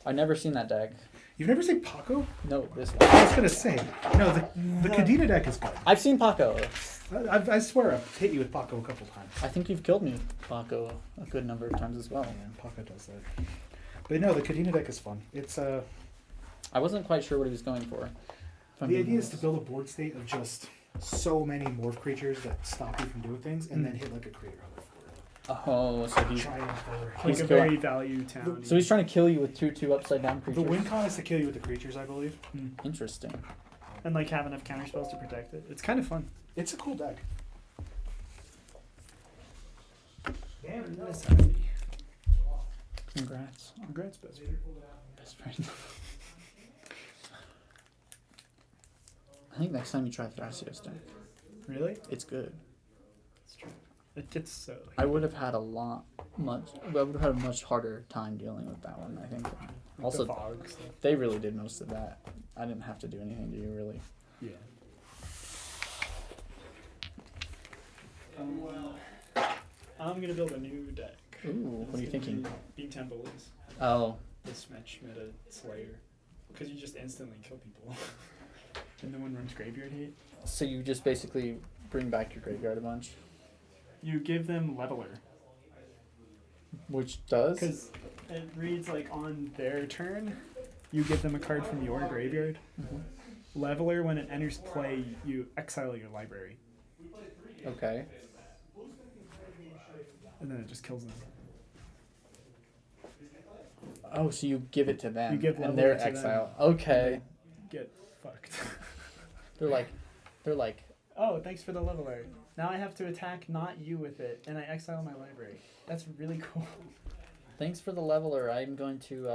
I never seen that deck. you've never seen Paco? No, this one. I was gonna say no. The Kadena deck is good. I've seen Paco. I swear I've hit you with Paco a couple times. I think you've killed me with Paco a good number of times as well. Yeah, Paco does that. But no, the Kadena deck is fun. It's I wasn't quite sure what he was going for. if I'm the being idea is to honest. build a board state of just so many morph creatures that stop you from doing things, and then hit like a creator on the board. Oh, so he's Trying for Like He's a killing- very value town. so he's trying to kill you with 2/2 upside down the creatures. win con is to kill you with the creatures, I believe. Interesting. And like have enough counter spells to protect it. It's kind of fun. It's a cool deck. Damn, that's heavy. Congrats. Congrats, best friend. Best friend. I think next time you try Thrasios deck, Really? it's good. That's true. It gets so. I would have had I would have had a much harder time dealing with that one, I think. Also, the fog stuff. they really did most of that. I didn't have to do anything to you, really. Yeah. I'm gonna build a new deck. Ooh, what are you It's gonna thinking? be Beam Bullies. Oh, The Smetch meta Slayer. Because you just instantly kill people. And no one runs Graveyard Hate. so you just basically bring back your graveyard a bunch, You give them Leveler. which does? Because it reads like on their turn, you give them a card from your graveyard. Mhm. Leveler, when it enters play, you exile your library. Okay. And then it just kills them. Oh, so you give it to them, You give and level they're to them. exile. Okay. Get fucked. They're like, Oh, thanks for the Leveler. Now I have to attack not you with it, and I exile my library. That's really cool. thanks for the leveler. I'm going to